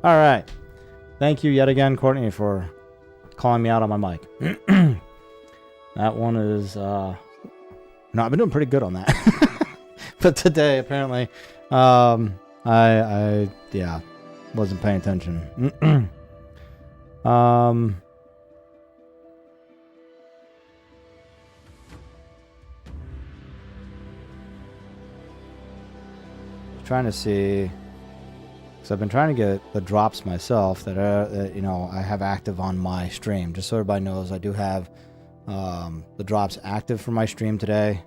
All right. Thank you yet again, Courtney, for calling me out on my mic. That one is... No, I've been doing pretty good on that. But today, apparently, I wasn't paying attention. Trying to see... So I've been trying to get the drops myself that I have active on my stream. Just so everybody knows, I do have the drops active for my stream today.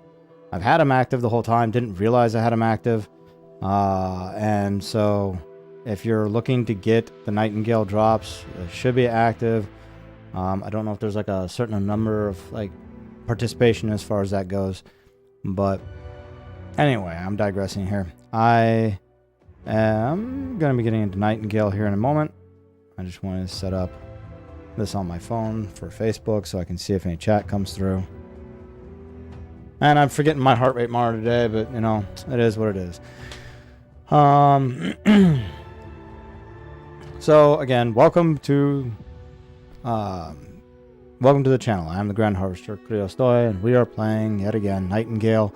I've had them active the whole time. Didn't realize I had them active. And so if you're looking to get the Nightingale drops, it should be active. I don't know if there's like a certain number of like participation as far as that goes. But anyway, I'm digressing here. I'm going to be getting into Nightingale here in a moment. I just wanted to set up this on my phone for Facebook so I can see if any chat comes through. And I'm forgetting my heart rate monitor today, but, you know, it is what it is. So, again, welcome to the channel. I'm the Grand Harvester, Criostoy, and we are playing, yet again, Nightingale.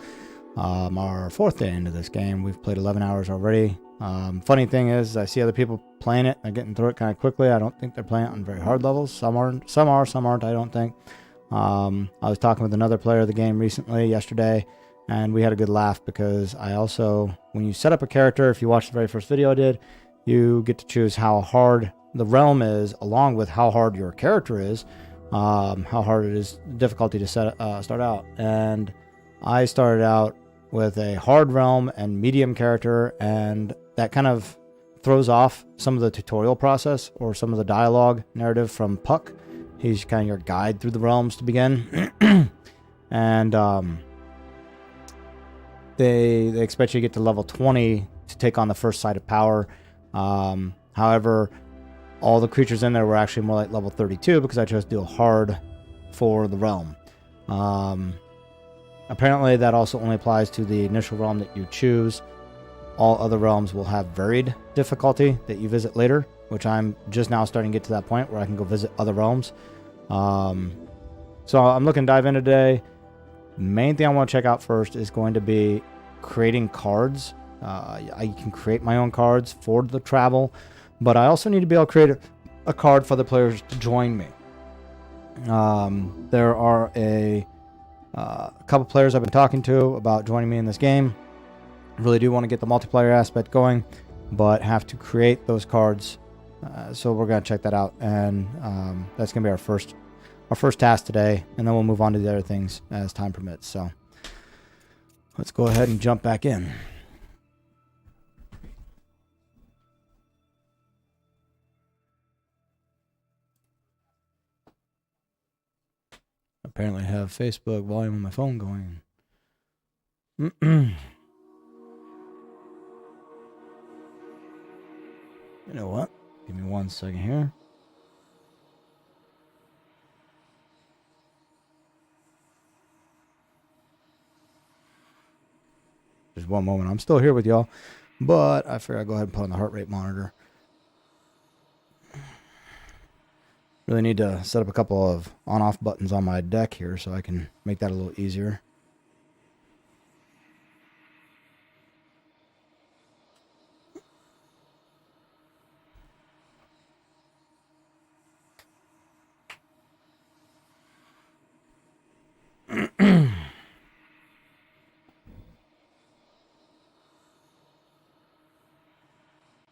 Our fourth day into this game. We've played 11 hours already. Funny thing is, I see other people playing it. They're getting through it kind of quickly. I don't think they're playing it on very hard levels. Some are, some aren't, I don't think. I was talking with another player of the game yesterday, and we had a good laugh because I also, when you set up a character, if you watched the very first video I did, you get to choose how hard the realm is, along with how hard your character is, how hard it is, difficulty to start out. And I started out with a hard realm and medium character, and that kind of throws off some of the tutorial process or some of the dialogue narrative from Puck. He's kind of your guide through the realms to begin. And they expect you to get to level 20 to take on the first site of power. However, all the creatures in there were actually more like level 32 because I chose to do a hard for the realm. Apparently that also only applies to the initial realm that you choose. All other realms will have varied difficulty that you visit later, which I'm just now starting to get to that point where I can go visit other realms. So I'm looking to dive in today. Main thing I want to check out first is going to be creating cards. I can create my own cards for the travel, but I also need to be able to create a card for the players to join me. There are a couple players I've been talking to about joining me in this game. Really do want to get the multiplayer aspect going, but have to create those cards. So we're going to check that out, and that's going to be our first task today, and then we'll move on to the other things as time permits. So let's go ahead and jump back in. Apparently I have Facebook volume on my phone going. You know what? Give me 1 second here. Just one moment. I'm still here with y'all, but I figured I'd go ahead and put on the heart rate monitor. Really need to set up a couple of on-off buttons on my deck here so I can make that a little easier.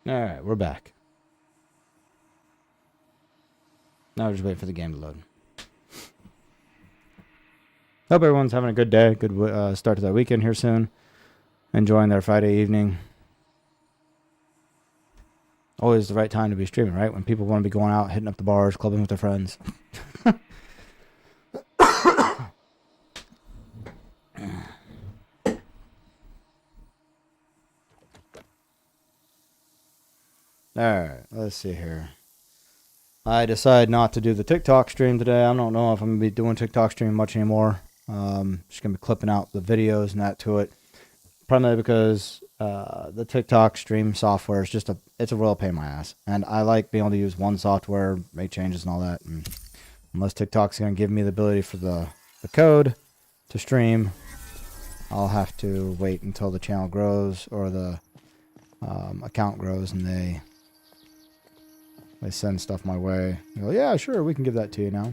All right, we're back. Now we're just waiting for the game to load. Hope everyone's having a good day. Good start to their weekend here soon. Enjoying their Friday evening. Always the right time to be streaming, right? When people want to be going out, hitting up the bars, clubbing with their friends. Alright, let's see here. I decided not to do the TikTok stream today. I don't know if I'm going to be doing TikTok stream much anymore. Just going to be clipping out the videos and that to it. Primarily because the TikTok stream software is just it's a real pain in my ass. And I like being able to use one software, make changes and all that. And unless TikTok's going to give me the ability for the code to stream, I'll have to wait until the channel grows or the account grows and they send stuff my way. They go, yeah, sure, we can give that to you now.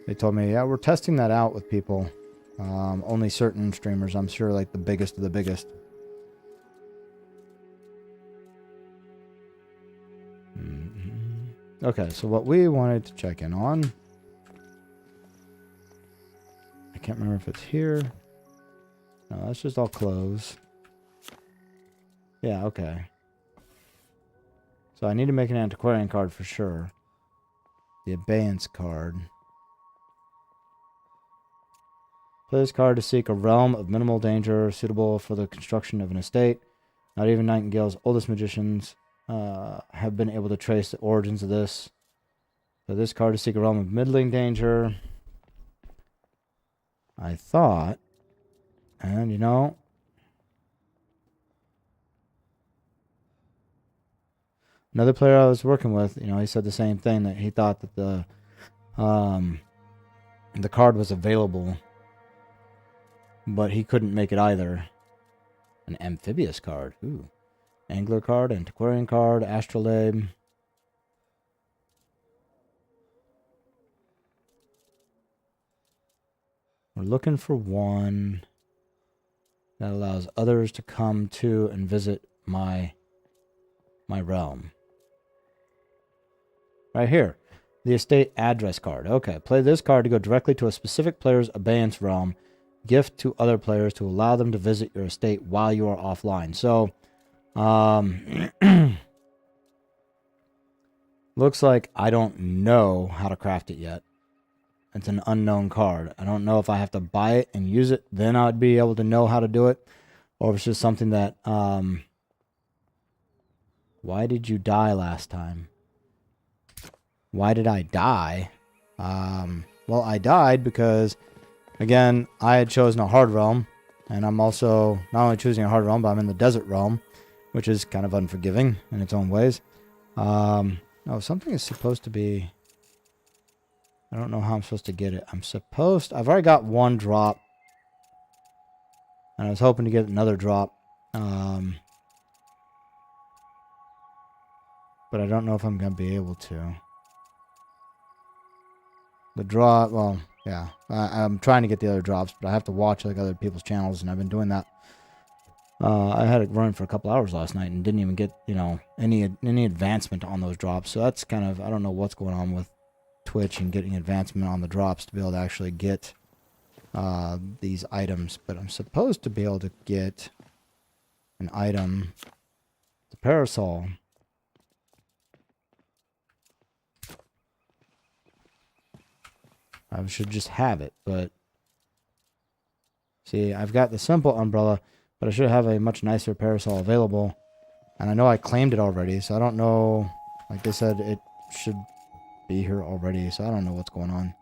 They told me, yeah, we're testing that out with people. Only certain streamers, I'm sure, like the biggest of the biggest. Okay, so what we wanted to check in on, I can't remember if it's here. No, that's just all close. Yeah, okay. So I need to make an antiquarian card for sure. The abeyance card. Play this card to seek a realm of minimal danger suitable for the construction of an estate. Not even Nightingale's oldest magicians have been able to trace the origins of this. So this card to seek a realm of middling danger. I thought, and you know, another player I was working with, you know, he said the same thing, that he thought that the card was available, but he couldn't make it either. An amphibious card. Ooh. Angler card, antiquarian card, astrolabe. We're looking for one that allows others to come to and visit my realm. Right here. The estate address card. Okay, play this card to go directly to a specific player's abeyance realm gift to other players to allow them to visit your estate while you are offline. So, looks like I don't know how to craft it yet. It's an unknown card. I don't know if I have to buy it and use it, then I'd be able to know how to do it. Or if it's just something that, why did you die last time? Why did I die? Well, I died because, again, I had chosen a hard realm. And I'm also not only choosing a hard realm, but I'm in the desert realm, which is kind of unforgiving in its own ways. Oh, something is supposed to be... I don't know how I'm supposed to get it. I've already got one drop. And I was hoping to get another drop. But I don't know if I'm going to be able to. The drop, well, yeah. I'm trying to get the other drops, but I have to watch like other people's channels, and I've been doing that. I had it running for a couple hours last night and didn't even get, any advancement on those drops. So that's kind of, I don't know what's going on with Twitch and getting advancement on the drops to be able to actually get these items. But I'm supposed to be able to get an item, the parasol. I should just have it, but see, I've got the simple umbrella, but I should have a much nicer parasol available. And I know I claimed it already, so I don't know. Like I said, it should be here already, so I don't know what's going on.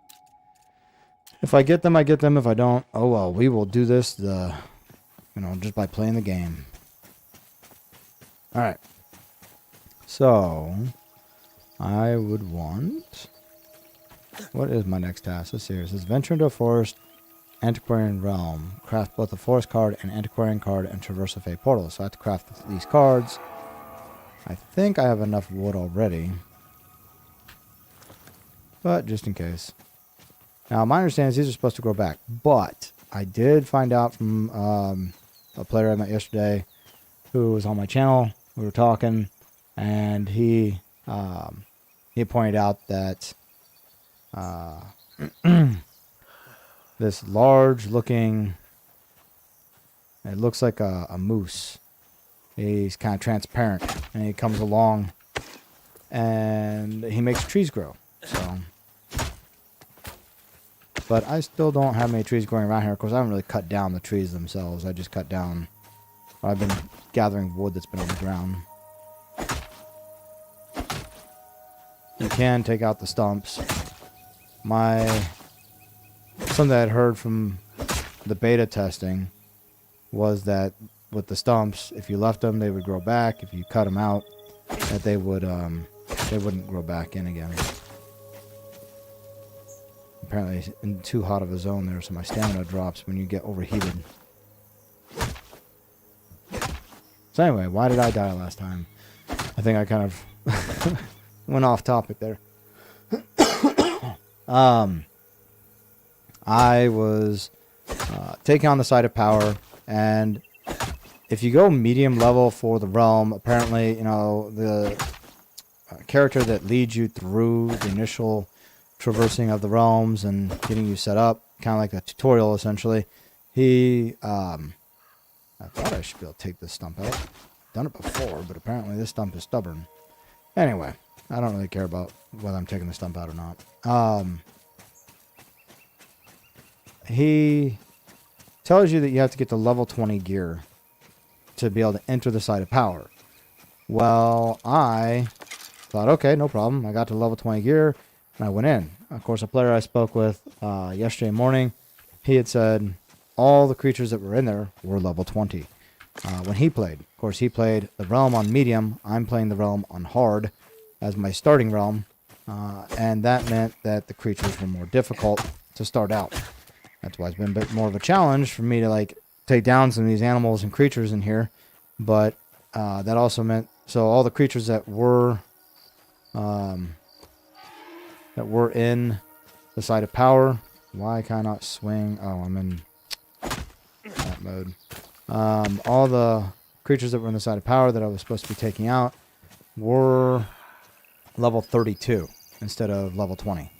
If I get them, I get them. If I don't, oh well, we will do this just by playing the game. Alright. So, I would want... What is my next task? Let's see here. It says venture into a forest, antiquarian realm. Craft both a forest card, an antiquarian card, and traverse a Fae portal. So I have to craft these cards. I think I have enough wood already. But just in case. Now, my understanding is these are supposed to grow back. But I did find out from a player I met yesterday who was on my channel. We were talking, and he pointed out that this large looking, it looks like a moose. He's kind of transparent, and he comes along and he makes trees grow. So, but I still don't have many trees growing around here. Of course, I haven't really cut down the trees themselves. I just cut down, I've been gathering wood that's been on the ground. You can take out the stumps. Something I had heard from the beta testing was that with the stumps, if you left them, they would grow back. If you cut them out, that they wouldn't grow back in again. Apparently, in too hot of a zone there, so my stamina drops when you get overheated. So anyway, why did I die last time? I think I kind of went off topic there. I was taking on the side of power, and if you go medium level for the realm, apparently, the character that leads you through the initial traversing of the realms and getting you set up, kind of like a tutorial essentially, I thought I should be able to take this stump out. Done it before, but apparently this stump is stubborn. Anyway, I don't really care about whether I'm taking the stump out or not. He tells you that you have to get to level 20 gear to be able to enter the site of power. Well, I thought, okay, no problem. I got to level 20 gear, and I went in. Of course, a player I spoke with yesterday morning, he had said all the creatures that were in there were level 20 when he played. Of course, he played the realm on medium. I'm playing the realm on hard as my starting realm, and that meant that the creatures were more difficult to start out. That's why it's been a bit more of a challenge for me to take down some of these animals and creatures in here. But that also meant, so all the creatures that were in the site of power. Why can I not swing? Oh, I'm in that mode. All the creatures that were in the site of power that I was supposed to be taking out were level 32 instead of level 20.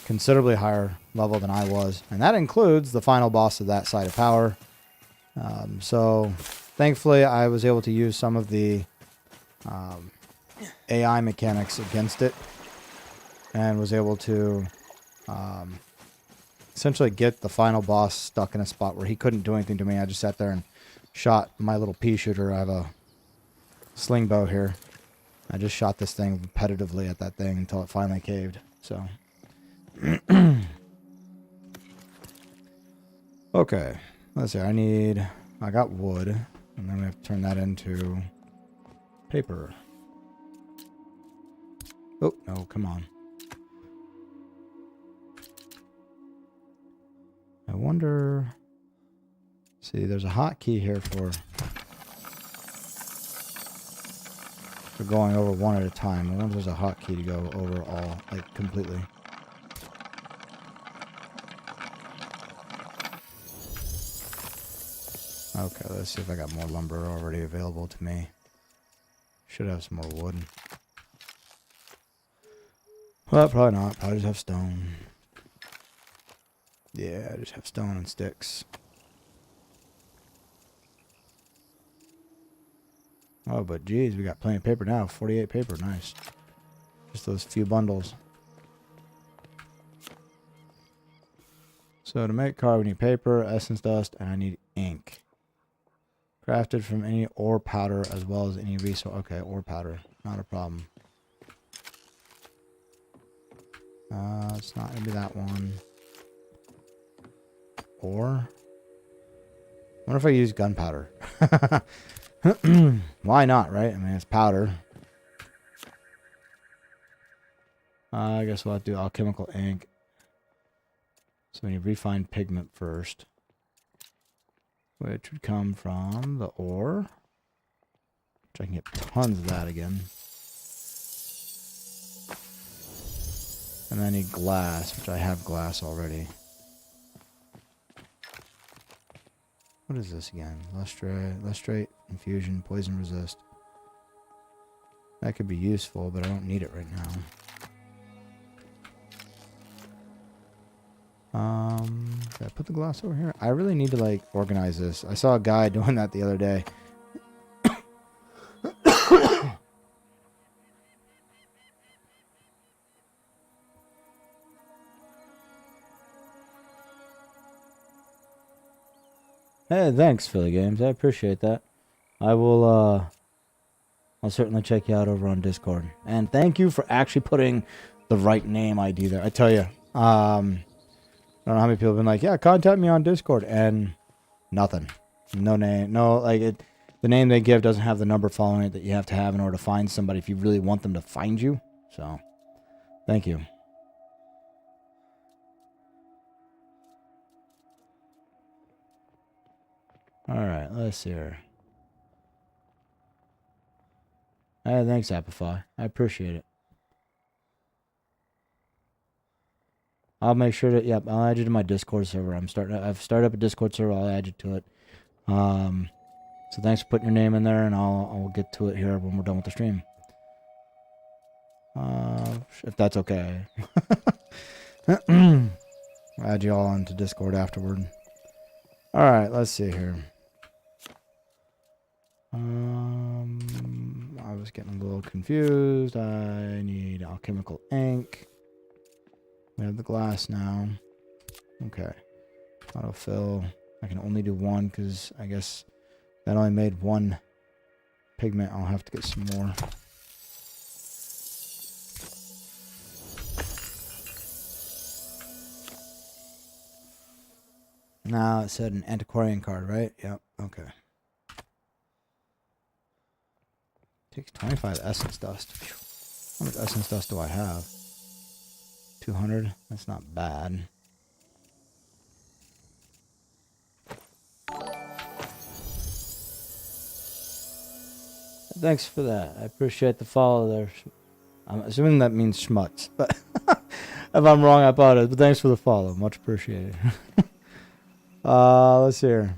considerably higher level than I was. And that includes the final boss of that side of power. So thankfully I was able to use some of the AI mechanics against it. And was able to essentially get the final boss stuck in a spot where he couldn't do anything to me. I just sat there and shot my little pea shooter. I have a sling bow here. I just shot this thing repetitively at that thing until it finally caved. So, okay, let's see. I got wood, and then we have to turn that into paper. Oh, no, come on. I wonder... See, there's a hotkey here for going over one at a time. I wonder if there's a hotkey to go over all, like, completely. Okay, let's see if I got more lumber already available to me. Should have some more wood. Well, probably not. Probably just have stone. Yeah, I just have stone and sticks. Oh, but geez, we got plenty of paper now. 48 paper, nice. Just those few bundles. So to make card, we need paper, essence dust, and I need ink. Crafted from any ore powder as well as any resource. Okay, ore powder, not a problem. It's not gonna be that one. Ore. What if I use gunpowder? Why not, right? I mean, it's powder. I guess we'll have to do alchemical ink. So we need refined pigment first, which would come from the ore, which I can get tons of that again. And then I need glass, which I have glass already. What is this again? Lustrate, infusion, poison resist. That could be useful, but I don't need it right now. Did I put the glass over here? I really need to, like, organize this. I saw a guy doing that the other day. Hey, thanks, Philly Games. I appreciate that. I will, I'll certainly check you out over on Discord. And thank you for actually putting the right name ID there. I tell you, I don't know how many people have been like, yeah, contact me on Discord. And nothing. No name. No, like, the name they give doesn't have the number following it that you have to have in order to find somebody if you really want them to find you. So, thank you. Alright, let's see here. Hey, thanks, Apify. I appreciate it. I'll make sure to, yep, I'll add you to my Discord server. I've started up a Discord server. I'll add you to it. So thanks for putting your name in there, and I'll get to it here when we're done with the stream. If that's okay. I'll add you all into Discord afterward. Alright, let's see here. I was getting a little confused. I need alchemical ink. We have the glass now. Okay. Autofill. I can only do one because I guess that only made one pigment. I'll have to get some more. Now it said an antiquarian card, right? Yep. Okay. Takes 25 essence dust. How much essence dust do I have? 200? That's not bad. Thanks for that. I appreciate the follow there. I'm assuming that means schmutz, but if I'm wrong, I apologize. But thanks for the follow. Much appreciated. Let's see here.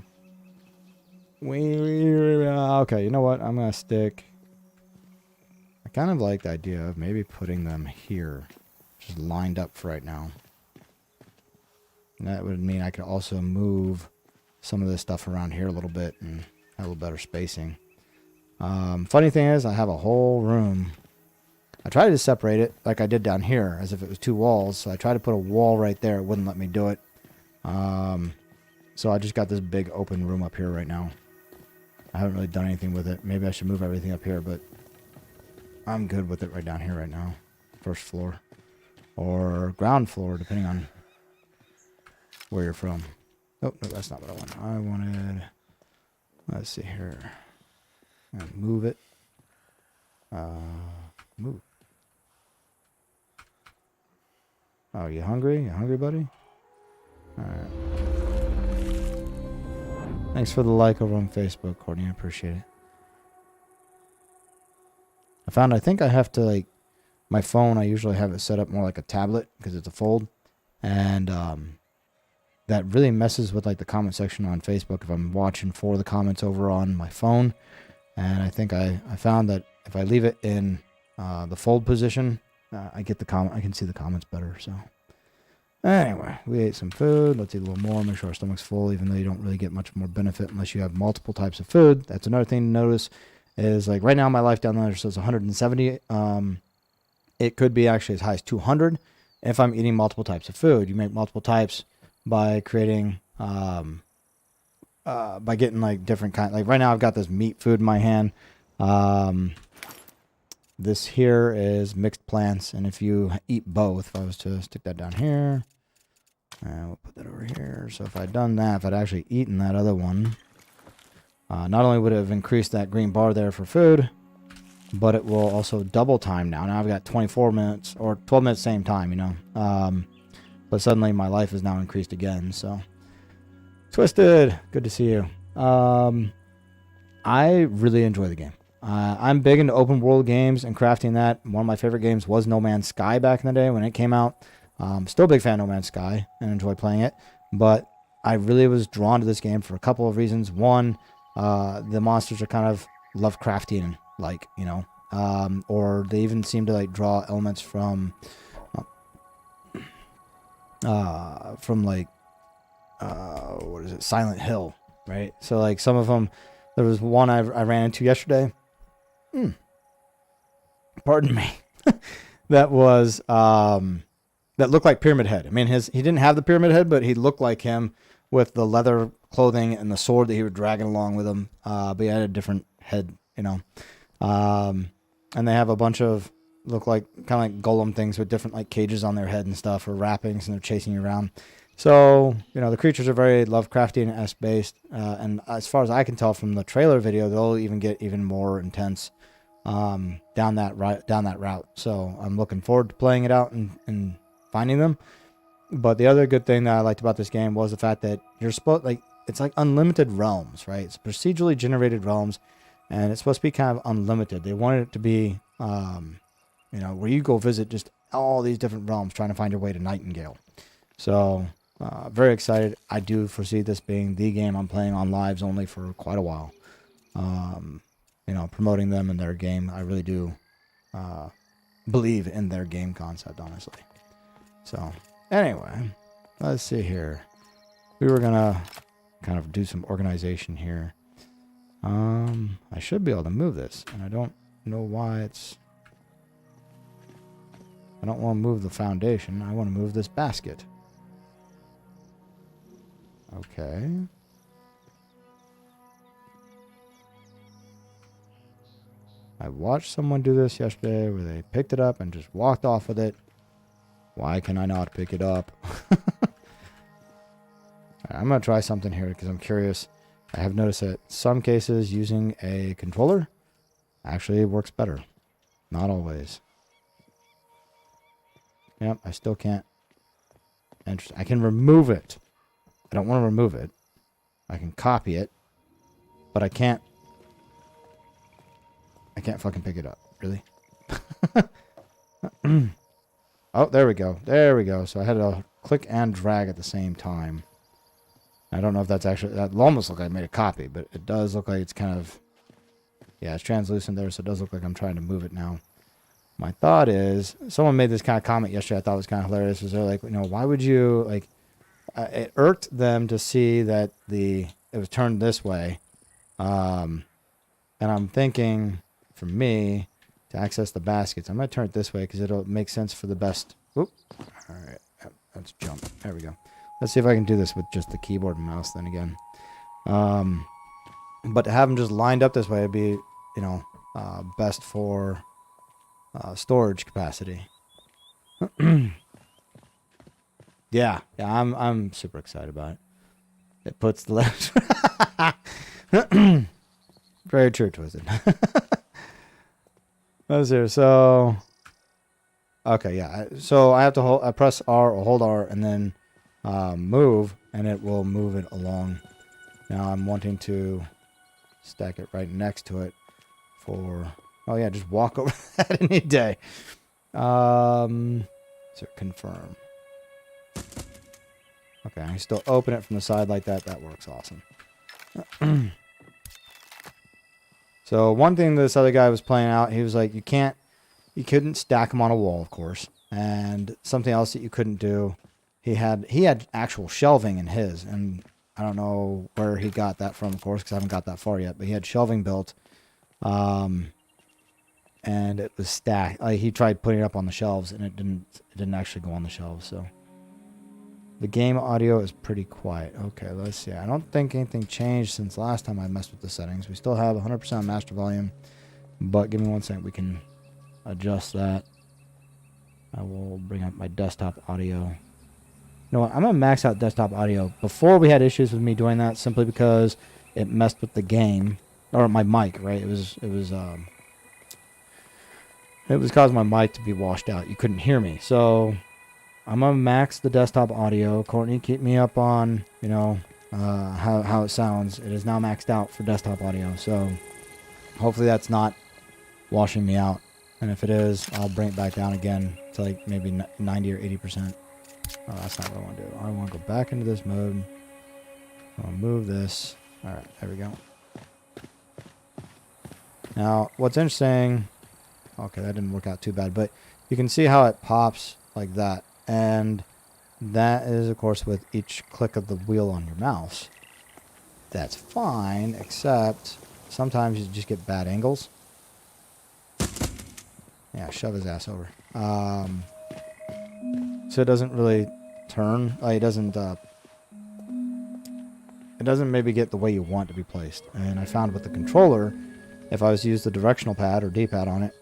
Okay, you know what? I'm going to stick... I kind of like the idea of maybe putting them here. Just lined up for right now. And that would mean I could also move some of this stuff around here a little bit and have a little better spacing. Funny thing is, I have a whole room. I tried to separate it like I did down here, as if it was 2 walls. So I tried to put a wall right there. It wouldn't let me do it. So I just got this big open room up here right now. I haven't really done anything with it. Maybe I should move everything up here, but I'm good with it right down here right now. First floor. Or ground floor, depending on where you're from. Oh, no, that's not what I want. I wanted... Let's see here. Move it. Move. Oh, you hungry? You hungry, buddy? Alright. Thanks for the like over on Facebook, Courtney. I appreciate it. I think I have to, like, my phone, I usually have it set up more like a tablet because it's a fold. And that really messes with, like, the comment section on Facebook if I'm watching for the comments over on my phone. And I think I found that if I leave it in the fold position, I get the comment. I can see the comments better. So anyway, we ate some food. Let's eat a little more. Make sure our stomach's full, even though you don't really get much more benefit unless you have multiple types of food. That's another thing to notice is, like, right now my life down there says 170. It could be actually as high as 200 if I'm eating multiple types of food. You make multiple types by creating by getting, like, different kind. Like right now I've got this meat food in my hand. This here is mixed plants, and if you eat both, if I was to stick that down here, and we'll put that over here. So if I'd done that, if I'd actually eaten that other one, not only would it have increased that green bar there for food, but it will also double time now. Now I've got 24 minutes or 12 minutes same time, you know. But suddenly my life is now increased again. So Twisted, good to see you. I really enjoy the game. I'm big into open world games and crafting that. One of my favorite games was No Man's Sky back in the day when it came out. Still a big fan of No Man's Sky and enjoy playing it. But I really was drawn to this game for a couple of reasons. One, the monsters are kind of Lovecraftian, like, you know, or they even seem to, like, draw elements from like, what is it? Silent Hill, right? So, like, some of them, there was one I ran into yesterday. Pardon me. That was, that looked like Pyramid Head. I mean, he didn't have the Pyramid Head, but he looked like him with the leather clothing and the sword that he was dragging along with him. But he had a different head, you know. And they have a bunch of, look like, kind of like golem things with different, like, cages on their head and stuff, or wrappings, and they're chasing you around. So, you know, the creatures are very Lovecraftian-esque based. And as far as I can tell from the trailer video, they'll even get even more intense down that route. So I'm looking forward to playing it out and finding them. But the other good thing that I liked about this game was the fact that you're supposed, like, it's like unlimited realms, right? It's procedurally generated realms, and it's supposed to be kind of unlimited. They wanted it to be, you know, where you go visit just all these different realms trying to find your way to Nightingale. So very excited. I do foresee this being the game I'm playing on lives only for quite a while. You know, promoting them and their game. I really do believe in their game concept, honestly. So anyway, let's see here. We were gonna kind of do some organization here. I should be able to move this, and I don't know why it's... I don't want to move the foundation. I want to move this basket. Okay. I watched someone do this yesterday where they picked it up and just walked off with it. Why can I not pick it up? I'm going to try something here because I'm curious. I have noticed that some cases using a controller actually works better. Not always. Yep, I still can't. Interesting. I can remove it. I don't want to remove it. I can copy it. But I can't fucking pick it up. Really? Oh, there we go. There we go. So I had to click and drag at the same time. I don't know if that's actually... That almost looked like I made a copy, but it does look like it's kind of... Yeah, it's translucent there, so it does look like I'm trying to move it now. My thought is... Someone made this kind of comment yesterday I thought was kind of hilarious. Is they're like, you know, why would you, like... it irked them to see that it was turned this way. And I'm thinking, for me, to access the baskets, I'm going to turn it this way because it'll make sense for the best. Whoop. All right. Let's jump. There we go. Let's see if I can do this with just the keyboard and mouse then again. But to have them just lined up this way would be, best for storage capacity. Yeah, I'm super excited about it. It puts the letters. Very true, Twisted. Let's see. So, okay, yeah. So I have to I press R or hold R and then move, and it will move it along. Now I'm wanting to stack it right next to it for. Oh yeah, just walk over that any day. So confirm. Okay, I still open it from the side like that. That works awesome. So one thing this other guy was playing out, he was like, you couldn't stack them on a wall, of course. And something else that you couldn't do, he had actual shelving in his, and I don't know where he got that from, of course, because I haven't got that far yet. But he had shelving built, and it was stacked. He tried putting it up on the shelves, and it didn't actually go on the shelves. So the game audio is pretty quiet. Okay, let's see. I don't think anything changed since last time I messed with the settings. We still have 100% master volume, but give me 1 second. We can adjust that. I will bring up my desktop audio. You know what? I'm going to max out desktop audio. Before we had issues with me doing that simply because it messed with the game. Or my mic, right? It was causing my mic to be washed out. You couldn't hear me. So I'm going to max the desktop audio. Courtney, keep me up on, how it sounds. It is now maxed out for desktop audio. So hopefully that's not washing me out. And if it is, I'll bring it back down again to like maybe 90 or 80%. Oh, that's not what I want to do. I want to go back into this mode. I'll move this. All right, there we go. Now, what's interesting... Okay, that didn't work out too bad, but you can see how it pops like that. And that is, of course, with each click of the wheel on your mouse. That's fine, except sometimes you just get bad angles. Yeah, shove his ass over. So it doesn't really turn. It doesn't maybe get the way you want to be placed. And I found with the controller, if I was to use the directional pad or D-pad on it,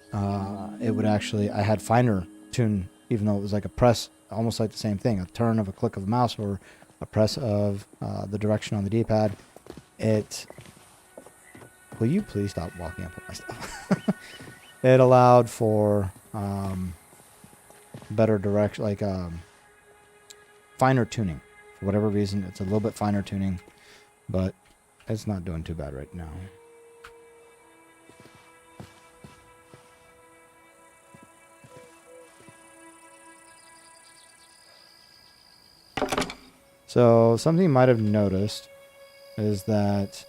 it would actually, I had finer tune, even though it was like a press, almost like the same thing, a turn of a click of a mouse or a press of the direction on the D-pad. Will you please stop walking up with my stuff? It allowed for better direction, like finer tuning. For whatever reason, it's a little bit finer tuning, but it's not doing too bad right now. So something you might have noticed is that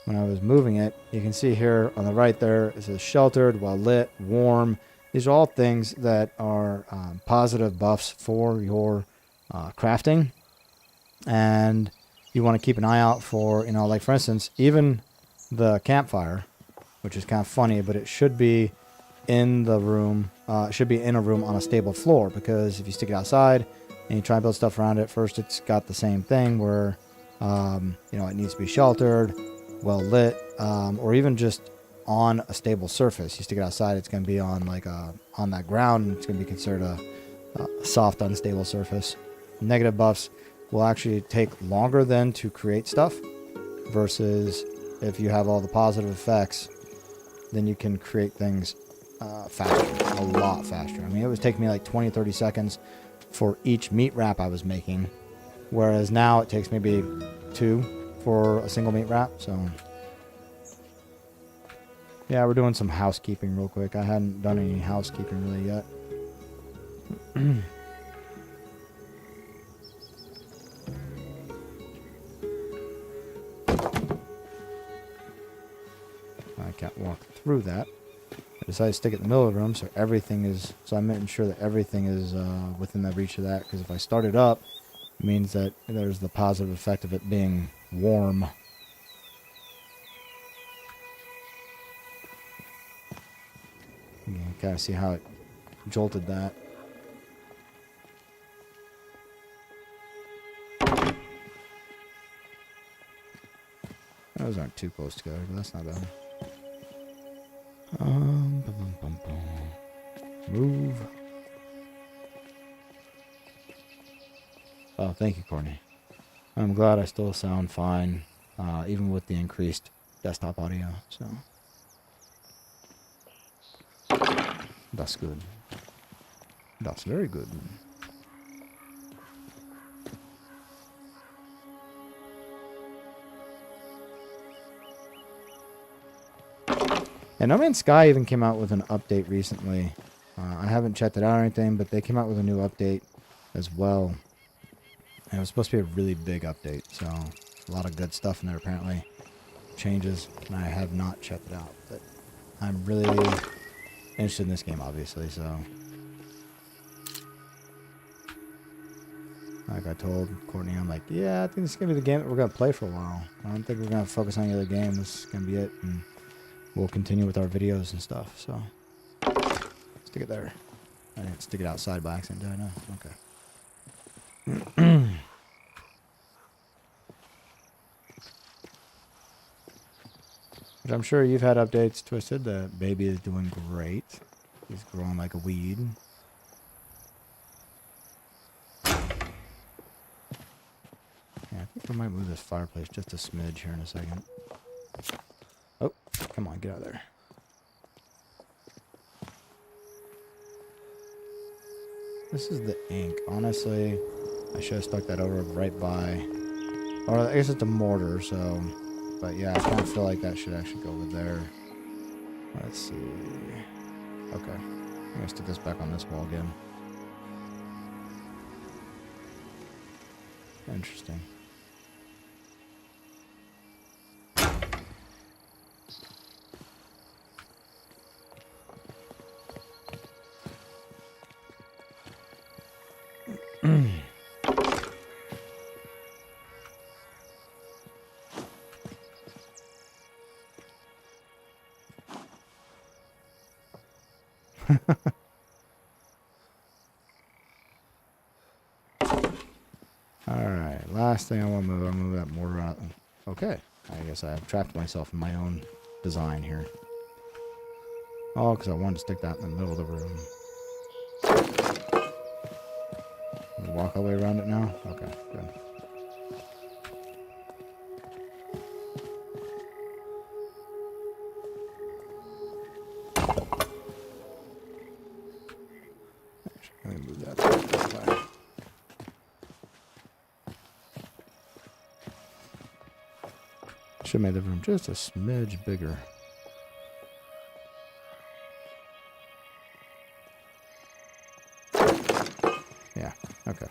when I was moving it, you can see here on the right there, it says sheltered, well lit, warm. These are all things that are positive buffs for your crafting. And you want to keep an eye out for, like for instance, even the campfire, which is kind of funny, but it should be in the room, should be in a room on a stable floor, because if you stick it outside and you try and build stuff around it, first it's got the same thing where, it needs to be sheltered, well lit, or even just on a stable surface. You stick it outside, it's going to be on on that ground, and it's going to be considered a soft, unstable surface. Negative buffs will actually take longer then to create stuff, versus if you have all the positive effects, then you can create things faster, a lot faster. I mean, it was taking me like 20-30 seconds for each meat wrap I was making, whereas now it takes maybe 2 for a single meat wrap. So yeah, we're doing some housekeeping real quick. I hadn't done any housekeeping really yet. I can't walk through that. I decided to stick it in the middle of the room, so I'm making sure that everything is within the reach of that, because if I start it up means that there's the positive effect of it being warm. You can kind of see how it jolted that. Those aren't too close together, but that's not bad. Bum, bum, bum, bum. Move. Oh, thank you, Courtney. I'm glad I still sound fine, even with the increased desktop audio, so. That's good. That's very good. And No Man's Sky even came out with an update recently. I haven't checked it out or anything, but they came out with a new update as well. And it was supposed to be a really big update, so a lot of good stuff in there apparently. Changes, and I have not checked it out, but I'm really interested in this game, obviously, so. Like I told Courtney, I'm like, yeah, I think this is going to be the game that we're going to play for a while. I don't think we're going to focus on the other game. This is going to be it, and we'll continue with our videos and stuff, so. Stick it there. I didn't stick it outside by accident, did I? No? Okay. But I'm sure you've had updates, Twisted. The baby is doing great. He's growing like a weed. Yeah, I think we might move this fireplace just a smidge here in a second. Oh, come on, get out of there. This is the ink. Honestly, I should have stuck that over right by... Or I guess it's a mortar, so... But yeah, I kind of feel like that should actually go over there. Let's see. Okay. I'm going to stick this back on this wall again. Interesting. Alright, last thing I want to move, I'll move that mortar out. Okay, I guess I have trapped myself in my own design here. Oh, because I wanted to stick that in the middle of the room. Walk all the way around it now? Okay, good. Let me move that way. Should have made the room just a smidge bigger. Yeah, okay.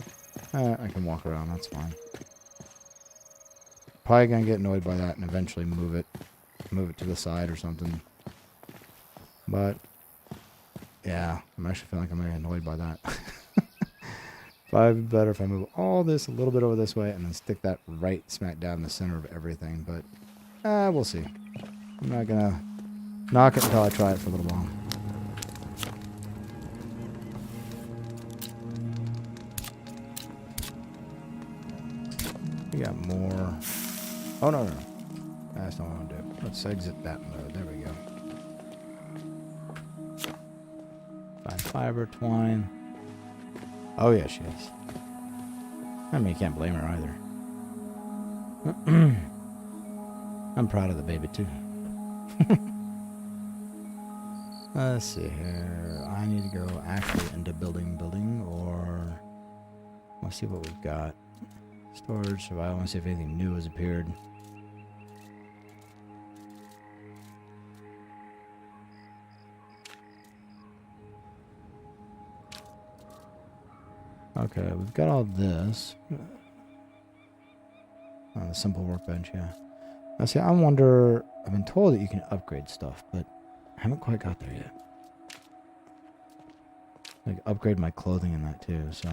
I can walk around, that's fine. Probably gonna get annoyed by that and eventually move it to the side or something. But yeah, I'm actually feeling like I'm getting annoyed by that. Probably better if I move all this a little bit over this way and then stick that right smack down in the center of everything. But we'll see. I'm not gonna knock it until I try it for a little while. We got more. Oh, no. That's not what I want to do. Let's exit that mode. There we go. Find fiber, twine. Oh, yeah, she is. I mean, you can't blame her either. I'm proud of the baby, too. Let's see here. I need to go actually into building, or... Let's see what we've got. Storage, survival. I want to see if anything new has appeared. Okay, we've got all this. Oh, the simple workbench, yeah. Now, see, I wonder... I've been told that you can upgrade stuff, but I haven't quite got there yet. Like, upgrade my clothing in that, too, so...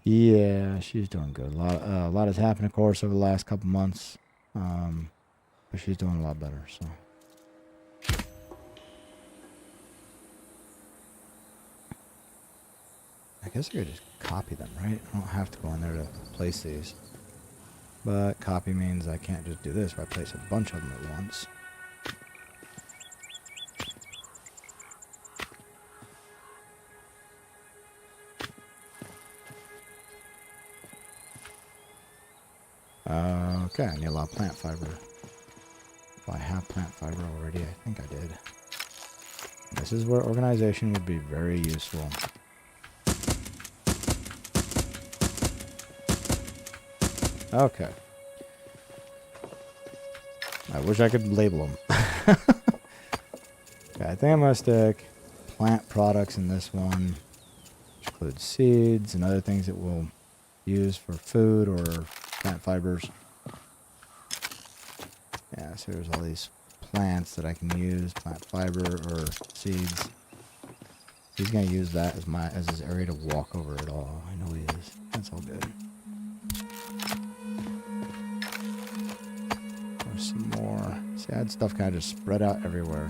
Yeah, she's doing good. A lot has happened, of course, over the last couple months. But she's doing a lot better, so. I guess I could just copy them, right? I don't have to go in there to place these. But copy means I can't just do this if I place a bunch of them at once. Okay, I need a lot of plant fiber. If I have plant fiber already, I think I did. This is where organization would be very useful. Okay. I wish I could label them. Okay, I think I'm going to stick plant products in this one, which includes seeds and other things that we'll use for food or plant fibers. Yeah, so there's all these plants that I can use, plant fiber or seeds. He's going to use that as his area to walk over it all. I know he is. That's all good. There's some more. See, I had stuff kind of just spread out everywhere.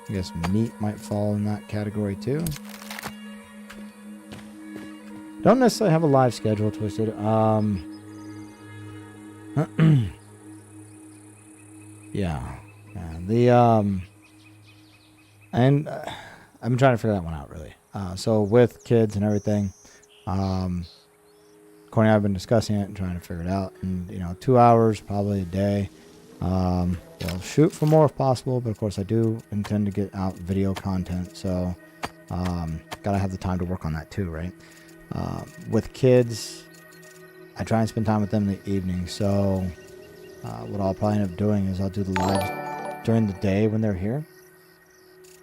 I guess meat might fall in that category too. Don't necessarily have a live schedule, Twisted. Yeah. And I've been trying to figure that one out, really. So with kids and everything, Corey and I have been discussing it and trying to figure it out. And, 2 hours, probably a day. We'll shoot for more if possible, but of course I do intend to get out video content, so gotta have the time to work on that too, right? With kids, I try and spend time with them in the evening, so what I'll probably end up doing is I'll do the lives during the day when they're here.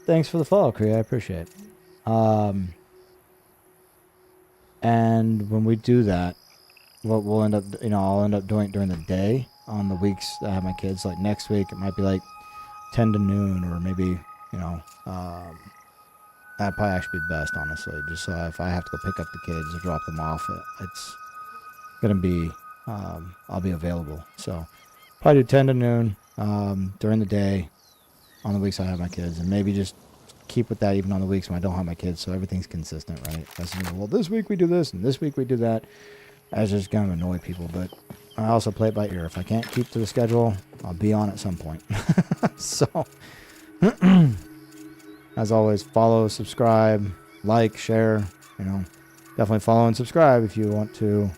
Thanks for the follow, Kree, I appreciate it. And when we do that, what we'll end up, I'll end up doing it during the day on the weeks that I have my kids. Like next week, it might be like 10 to noon, or maybe, that'd probably actually be best, honestly. Just so if I have to go pick up the kids or drop them off, it's gonna be, I'll be available. So probably do 10 to noon during the day on the weeks I have my kids, and maybe just keep with that even on the weeks when I don't have my kids, so everything's consistent, right? Well, this week we do this, and this week we do that. That's just going to annoy people, but I also play it by ear. If I can't keep to the schedule, I'll be on at some point. So, as always, follow, subscribe, like, share. Definitely follow and subscribe if you want to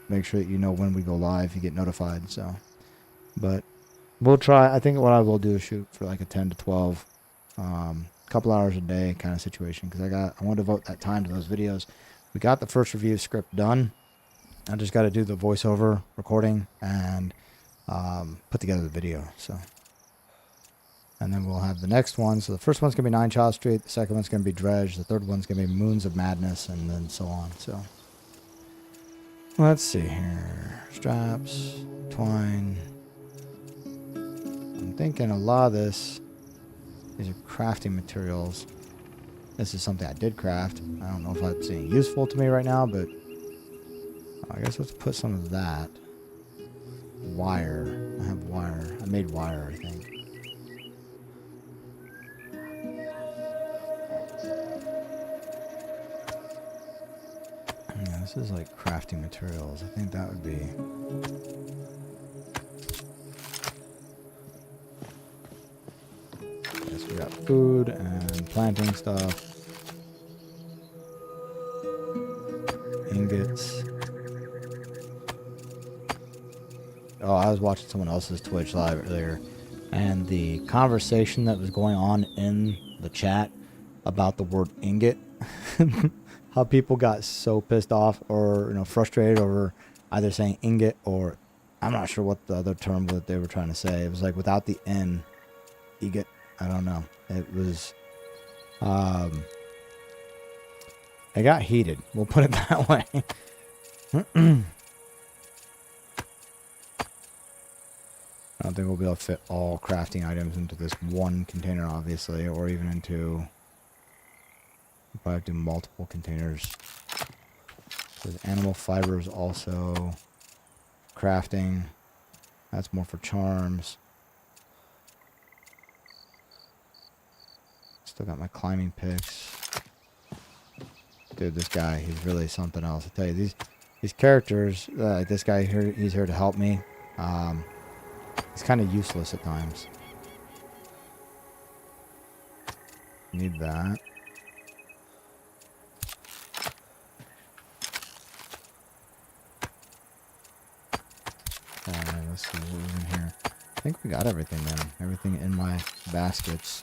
make sure that you know when we go live. You get notified. So, but we'll try. I think what I will do is shoot for like a 10 to 12, couple hours a day kind of situation, because I want to devote that time to those videos. We got the first review script done. I just got to do the voiceover recording and put together the video. So, and then we'll have the next one. So the first one's gonna be 9 Child Street. The second one's gonna be Dredge. The third one's gonna be Moons of Madness, and then so on. So let's see here. Straps, twine. I'm thinking a lot of these are crafting materials. This is something I did craft. I don't know if it's any useful to me right now, but I guess let's put some of that. Wire. I have wire. I made wire, I think. Yeah, this is like crafting materials. I think that would be... Yes, we got food and planting stuff. Ingots. Oh, I was watching someone else's Twitch live earlier, and the conversation that was going on in the chat about the word ingot, how people got so pissed off or frustrated over either saying ingot or I'm not sure what the other term that they were trying to say. It was like without the N, ingot. I don't know. It was it got heated. We'll put it that way. I don't think we'll be able to fit all crafting items into this one container, obviously, or even into... We'll probably have to do multiple containers There's animal fibers also. Crafting. That's more for charms. Still got my climbing picks. Dude, this guy, he's really something else. I tell you, these characters, like this guy here, he's here to help me. He's kind of useless at times. Need that. Alright, let's see what was in here. I think we got everything then. Everything in my baskets.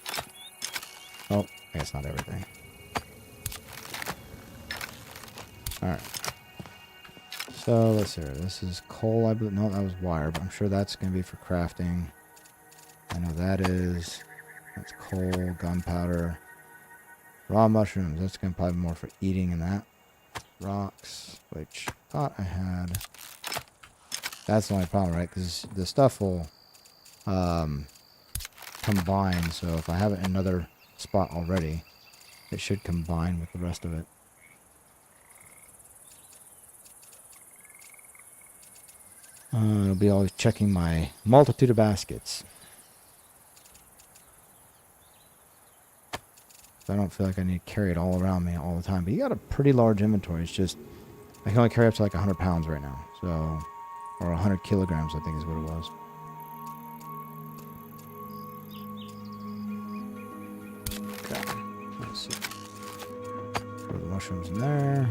Oh, I guess not everything. Alright. So, let's see here. This is coal, I believe. No, that was wire, but I'm sure that's going to be for crafting. I know that is. That's coal, gunpowder. Raw mushrooms. That's going to probably be more for eating and that. Rocks, which I thought I had. That's the only problem, right? Because the stuff will combine. So if I have it in another spot already, it should combine with the rest of it. I'll be always checking my multitude of baskets. I don't feel like I need to carry it all around me all the time. But you got a pretty large inventory. It's just, I can only carry up to like 100 pounds right now. So, or 100 kilograms, I think is what it was. Okay, let's see. Throw the mushrooms in there.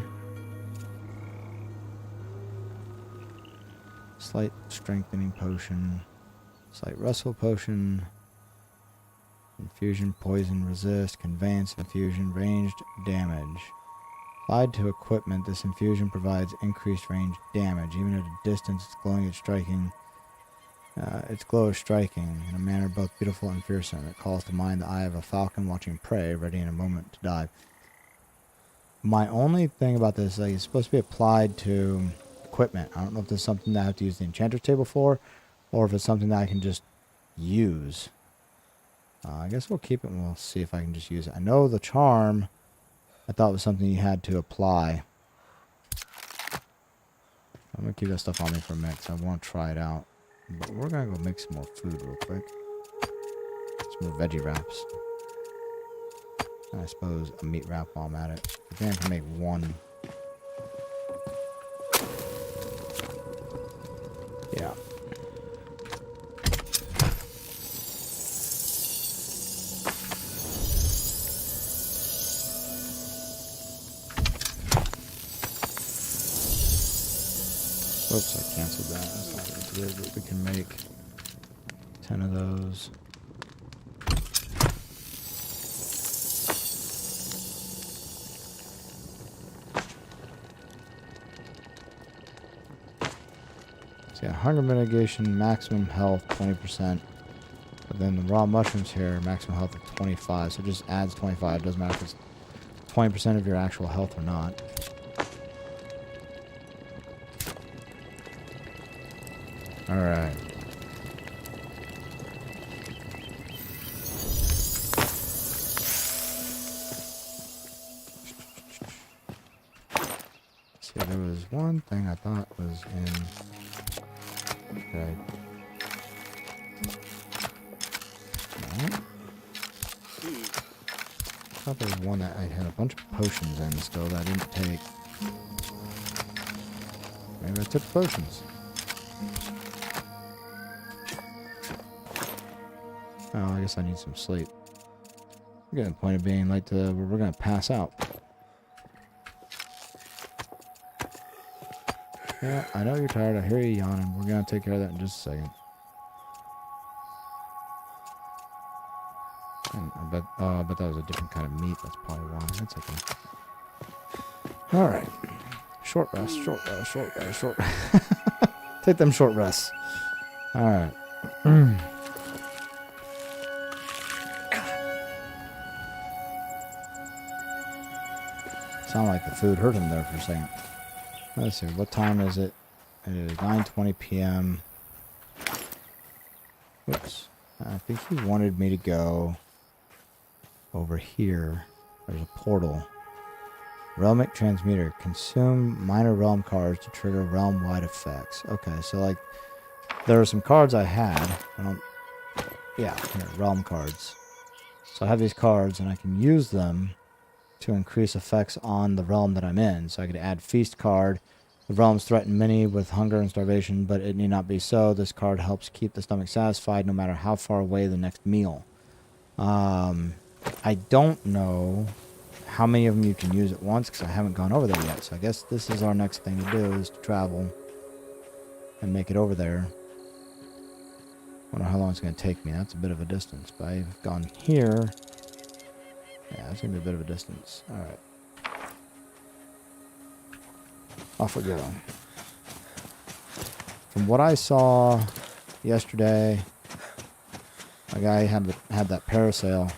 Slight strengthening potion. Slight wrestle potion. Infusion, poison, resist, conveyance, infusion, ranged damage. Applied to equipment, this infusion provides increased range damage. Even at a distance, its glowing is striking. Its glow is striking in a manner both beautiful and fearsome. It calls to mind the eye of a falcon watching prey, ready in a moment to dive. My only thing about this is like, it's supposed to be applied to equipment. I don't know if this is something that I have to use the enchanter's table for, or if it's something that I can just use. I guess we'll keep it and we'll see if I can just use it. I know the charm, I thought was something you had to apply. I'm going to keep that stuff on me for a minute because I want to try it out. But we're going to go make some more food real quick. Some more veggie wraps. And I suppose a meat wrap while I'm at it. I think I can make one. Yeah. Oops, I canceled that. That's not what it is, but we can make 10 of those. So yeah, hunger mitigation, maximum health, 20%. But then the raw mushrooms here, maximum health of 25. So it just adds 25. It doesn't matter if it's 20% of your actual health or not. Alright. See, there was one thing I thought was in... Okay. No. I thought there was one that I had a bunch of potions in still that I didn't take. Maybe I took potions. Oh, I guess I need some sleep. We're getting to the point of being late to where we're going to pass out. Yeah, I know you're tired. I hear you yawning. We're going to take care of that in just a second. And I bet that was a different kind of meat. That's probably why. That's okay. Alright. Short rest, short rest, short rest, short rest. Take them short rests. Alright. Sound like the food hurt him there for a second. Let's see, what time is it? It is 9:20 p.m. Oops. I think he wanted me to go over here. There's a portal. Realmic Transmuter. Consume minor realm cards to trigger realm-wide effects. Okay, so like, there are some cards I had. Yeah, here, realm cards. So I have these cards, and I can use them to increase effects on the realm that I'm in. So I could add Feast card. The realms threaten many with hunger and starvation, but it need not be so. This card helps keep the stomach satisfied no matter how far away the next meal. I don't know how many of them you can use at once because I haven't gone over there yet. So I guess this is our next thing to do, is to travel and make it over there. Wonder how long it's going to take me. That's a bit of a distance, but I've gone here. Yeah, it's going to be a bit of a distance. Alright. Off we go. From what I saw yesterday, a guy had that parasail,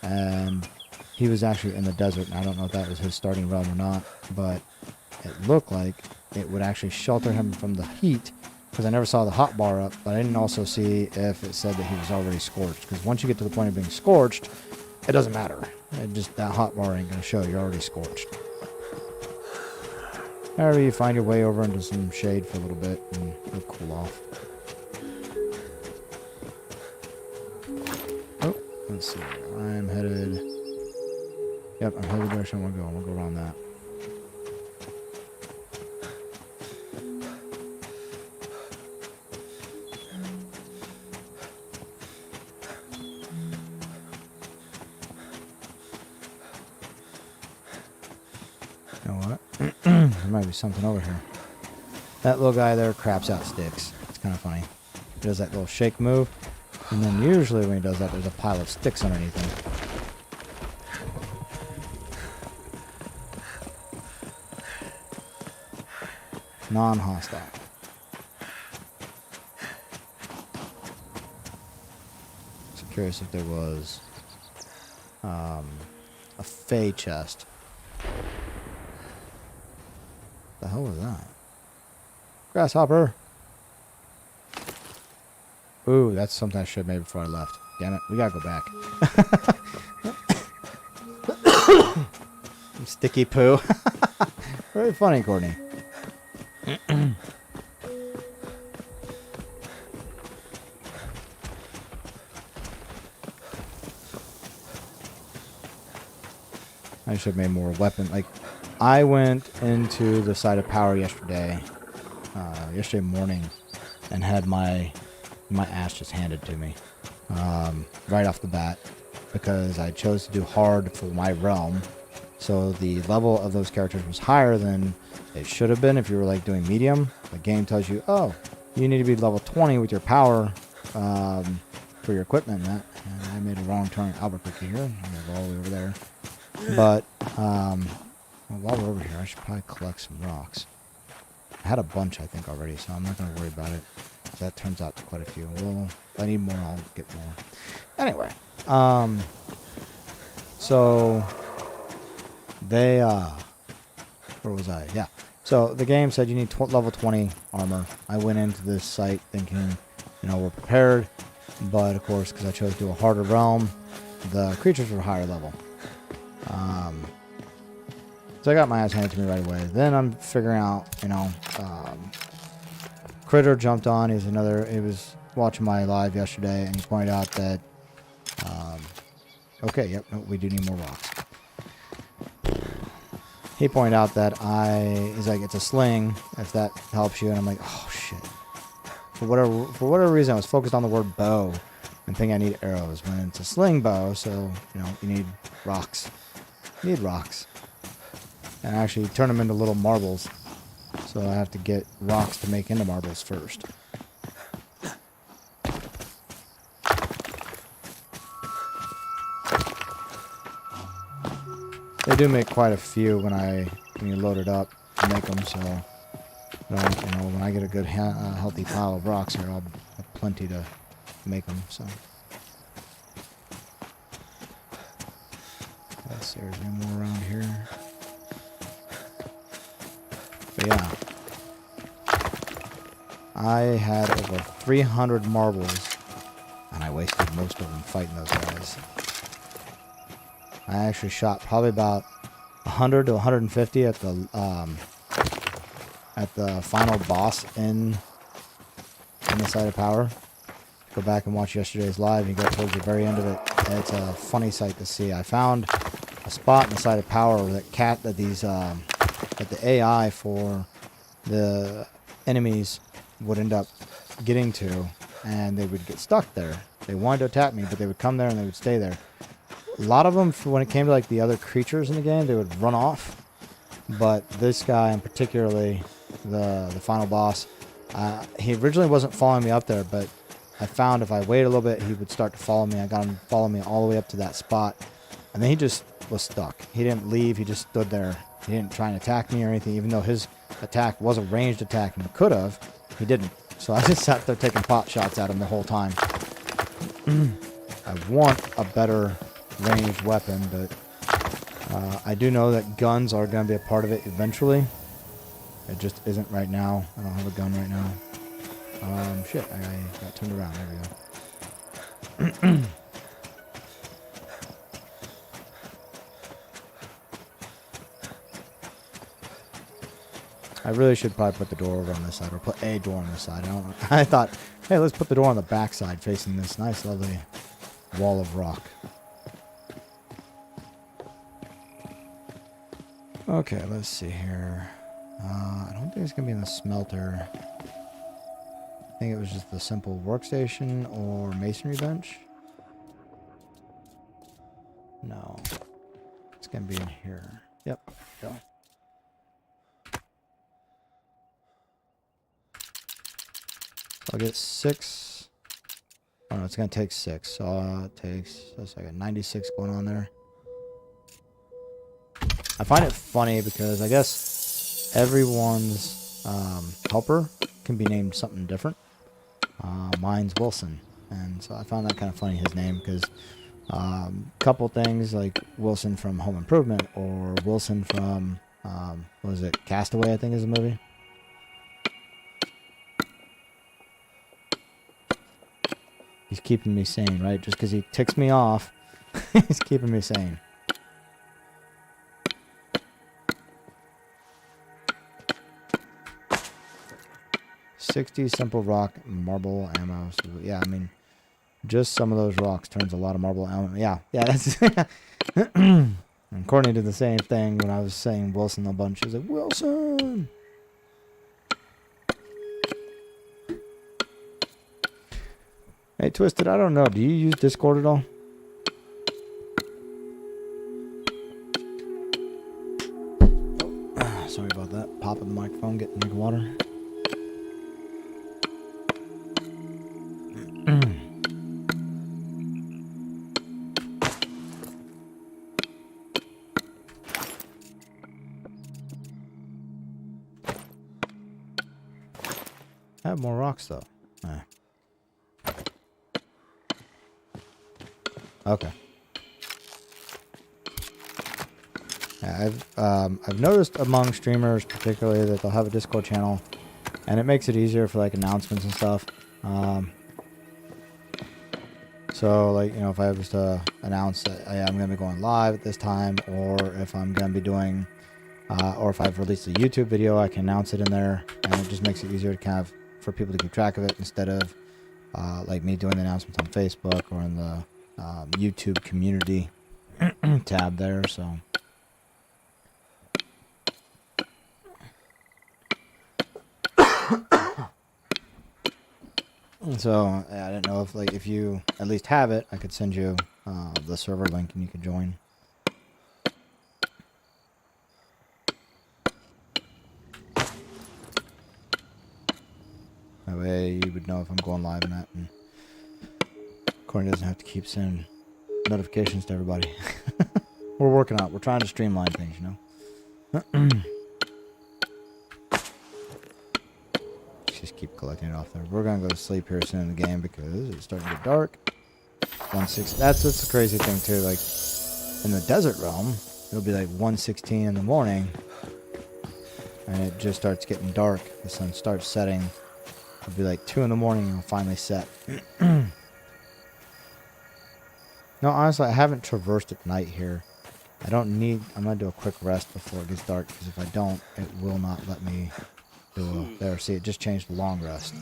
and he was actually in the desert, and I don't know if that was his starting realm or not, but it looked like it would actually shelter him from the heat, because I never saw the hot bar up, but I didn't also see if it said that he was already scorched, because once you get to the point of being scorched, it doesn't matter. That hot bar ain't going to show you're already scorched. However, you find your way over into some shade for a little bit, and you'll cool off. Oh, let's see. I'm headed... Yep, I'm headed the direction I want to go. I'm going to go around that. You know what? There might be something over here. That little guy there craps out sticks. It's kind of funny. He does that little shake move, and then usually when he does that, there's a pile of sticks underneath him. Non-hostile. So curious if there was a Fae chest. The hell was that? Grasshopper! Ooh, that's something I should have made before I left. Damn it, we gotta go back. Sticky poo. Very funny, Courtney. I should have made more weapon. Like, I went into the side of power yesterday morning, and had my ass just handed to me right off the bat, because I chose to do hard for my realm. So the level of those characters was higher than it should have been if you were like doing medium. The game tells you, oh, you need to be level 20 with your power for your equipment. And I made a wrong turn at Albuquerque here. I'm going to go all the way over there. But well, while we're over here, I should probably collect some rocks. I had a bunch, I think, already, so I'm not going to worry about it. That turns out to quite a few. Well, if I need more, I'll get more. Anyway, so they, where was I? Yeah. So the game said you need level 20 armor. I went into this site thinking, you know, we're prepared, but of course, because I chose to do a harder realm, the creatures were higher level. So I got my ass handed to me right away. Then I'm figuring out, you know, Critter jumped on. He was watching my live yesterday, and he pointed out that, okay, yep, no, we do need more rocks. He pointed out that he's like, it's a sling, if that helps you. And I'm like, oh shit. For whatever reason, I was focused on the word bow and think I need arrows when it's a sling bow. So, you know, you need rocks. You need rocks. And actually turn them into little marbles. So I have to get rocks to make into marbles first. They do make quite a few when you load it up to make them. So, you know, when I get a good healthy pile of rocks here, I'll have plenty to make them. So, let's see, there's any more around here. But yeah, I had over 300 marbles, and I wasted most of them fighting those guys. I actually shot probably about 100 to 150 at the final boss in the Site of Power. Go back and watch yesterday's live. You go towards the very end of it. It's a funny sight to see. I found a spot in the Site of Power that the AI for the enemies would end up getting to, and they would get stuck there. They wanted to attack me, but they would come there and they would stay there. A lot of them, when it came to like the other creatures in the game, they would run off. But this guy, and particularly the final boss, he originally wasn't following me up there, but I found if I waited a little bit, he would start to follow me. I got him to follow me all the way up to that spot, and then he just was stuck. He didn't leave. He just stood there. He didn't try and attack me or anything, even though his attack was a ranged attack and could have. He didn't. So I just sat there taking pot shots at him the whole time. I want a better ranged weapon, but I do know that guns are going to be a part of it eventually. It just isn't right now. I don't have a gun right now. Shit, I got turned around. There we go. I really should probably put the door over on this side, or put a door on this side. I thought, hey, let's put the door on the back side facing this nice, lovely wall of rock. Okay, let's see here. I don't think it's going to be in the smelter. I think it was just the simple workstation or masonry bench. No. It's going to be in here. Yep. Go. I'll get 6. Oh no, it's going to take 6. So it takes, I got 96 going on there. I find it funny because I guess everyone's helper can be named something different. Mine's Wilson. And so I found that kind of funny, his name, because a couple things like Wilson from Home Improvement or Wilson from, what was it, Castaway, I think is the movie. He's keeping me sane, right? Just because he ticks me off, he's keeping me sane. $60 simple rock marble ammo. So yeah, I mean, just some of those rocks turns a lot of marble ammo. Yeah, that's. According to the same thing, when I was saying Wilson a bunch, he was like, Wilson! Hey, Twisted, I don't know. Do you use Discord at all? Oh, sorry about that. Popping the microphone, getting a drink of water. I have more rocks, though. Okay. Yeah, I've noticed among streamers, particularly, that they'll have a Discord channel, and it makes it easier for like announcements and stuff. So, like, you know, if I was to announce that hey, I'm going to be going live at this time, or if I'm going to be doing, or if I've released a YouTube video, I can announce it in there, and it just makes it easier to kind of for people to keep track of it instead of like me doing the announcements on Facebook or in the YouTube community tab there. So yeah, I didn't know if like if you at least have it, I could send you the server link and you could join. That way you would know if I'm going live and that, and Corey doesn't have to keep sending notifications to everybody. We're working on it. We're trying to streamline things, you know. Just keep collecting it off there. We're gonna go to sleep here soon in the game because it's starting to get dark. 1:16. That's the crazy thing too. Like in the desert realm, it'll be like 1:16 in the morning, and it just starts getting dark. The sun starts setting. It'll be like 2 in the morning and it'll finally set. No, honestly, I haven't traversed at night here. I don't need... I'm going to do a quick rest before it gets dark, because if I don't, it will not let me do a... There, see, it just changed to long rest.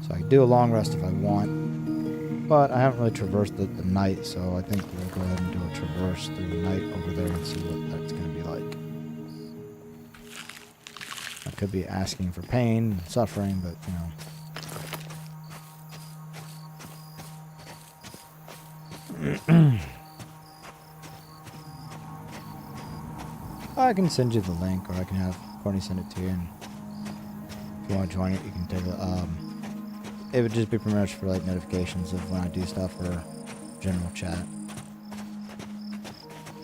So I can do a long rest if I want, but I haven't really traversed the night, so I think we'll go ahead and do a traverse through the night over there and see what that's going to be like. I could be asking for pain and suffering, but, you know... I can send you the link, or I can have Courtney send it to you, and if you want to join it, you can take a, it would just be pretty much for like notifications of when I do stuff or general chat.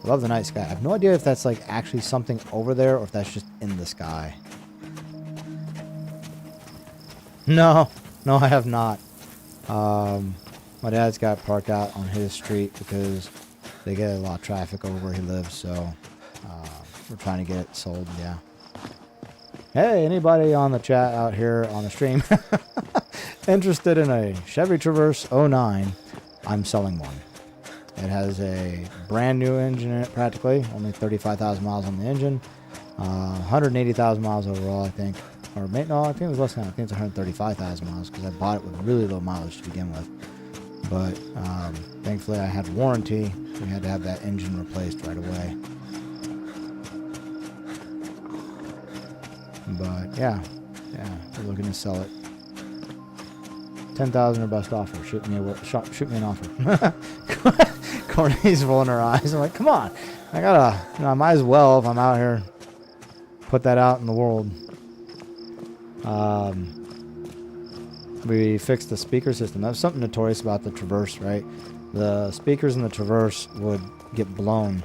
I love the night sky. I have no idea if that's like actually something over there or if that's just in the sky. No, I have not. My dad's got parked out on his street because they get a lot of traffic over where he lives, so we're trying to get it sold, yeah. Hey, anybody on the chat out here on the stream interested in a Chevy Traverse 09, I'm selling one. It has a brand new engine in it practically, only 35,000 miles on the engine, 180,000 miles overall, I think. Or no, I think it was less than that. I think it's 135,000 miles because I bought it with really low mileage to begin with. But thankfully I had warranty. We had to have that engine replaced right away. But yeah, we're looking to sell it. 10,000 or best offer. Shoot me an offer. Courtney's rolling her eyes. I'm like, come on. I gotta, I might as well, if I'm out here, put that out in the world. We fixed the speaker system. That was something notorious about the Traverse, right? The speakers in the Traverse would get blown.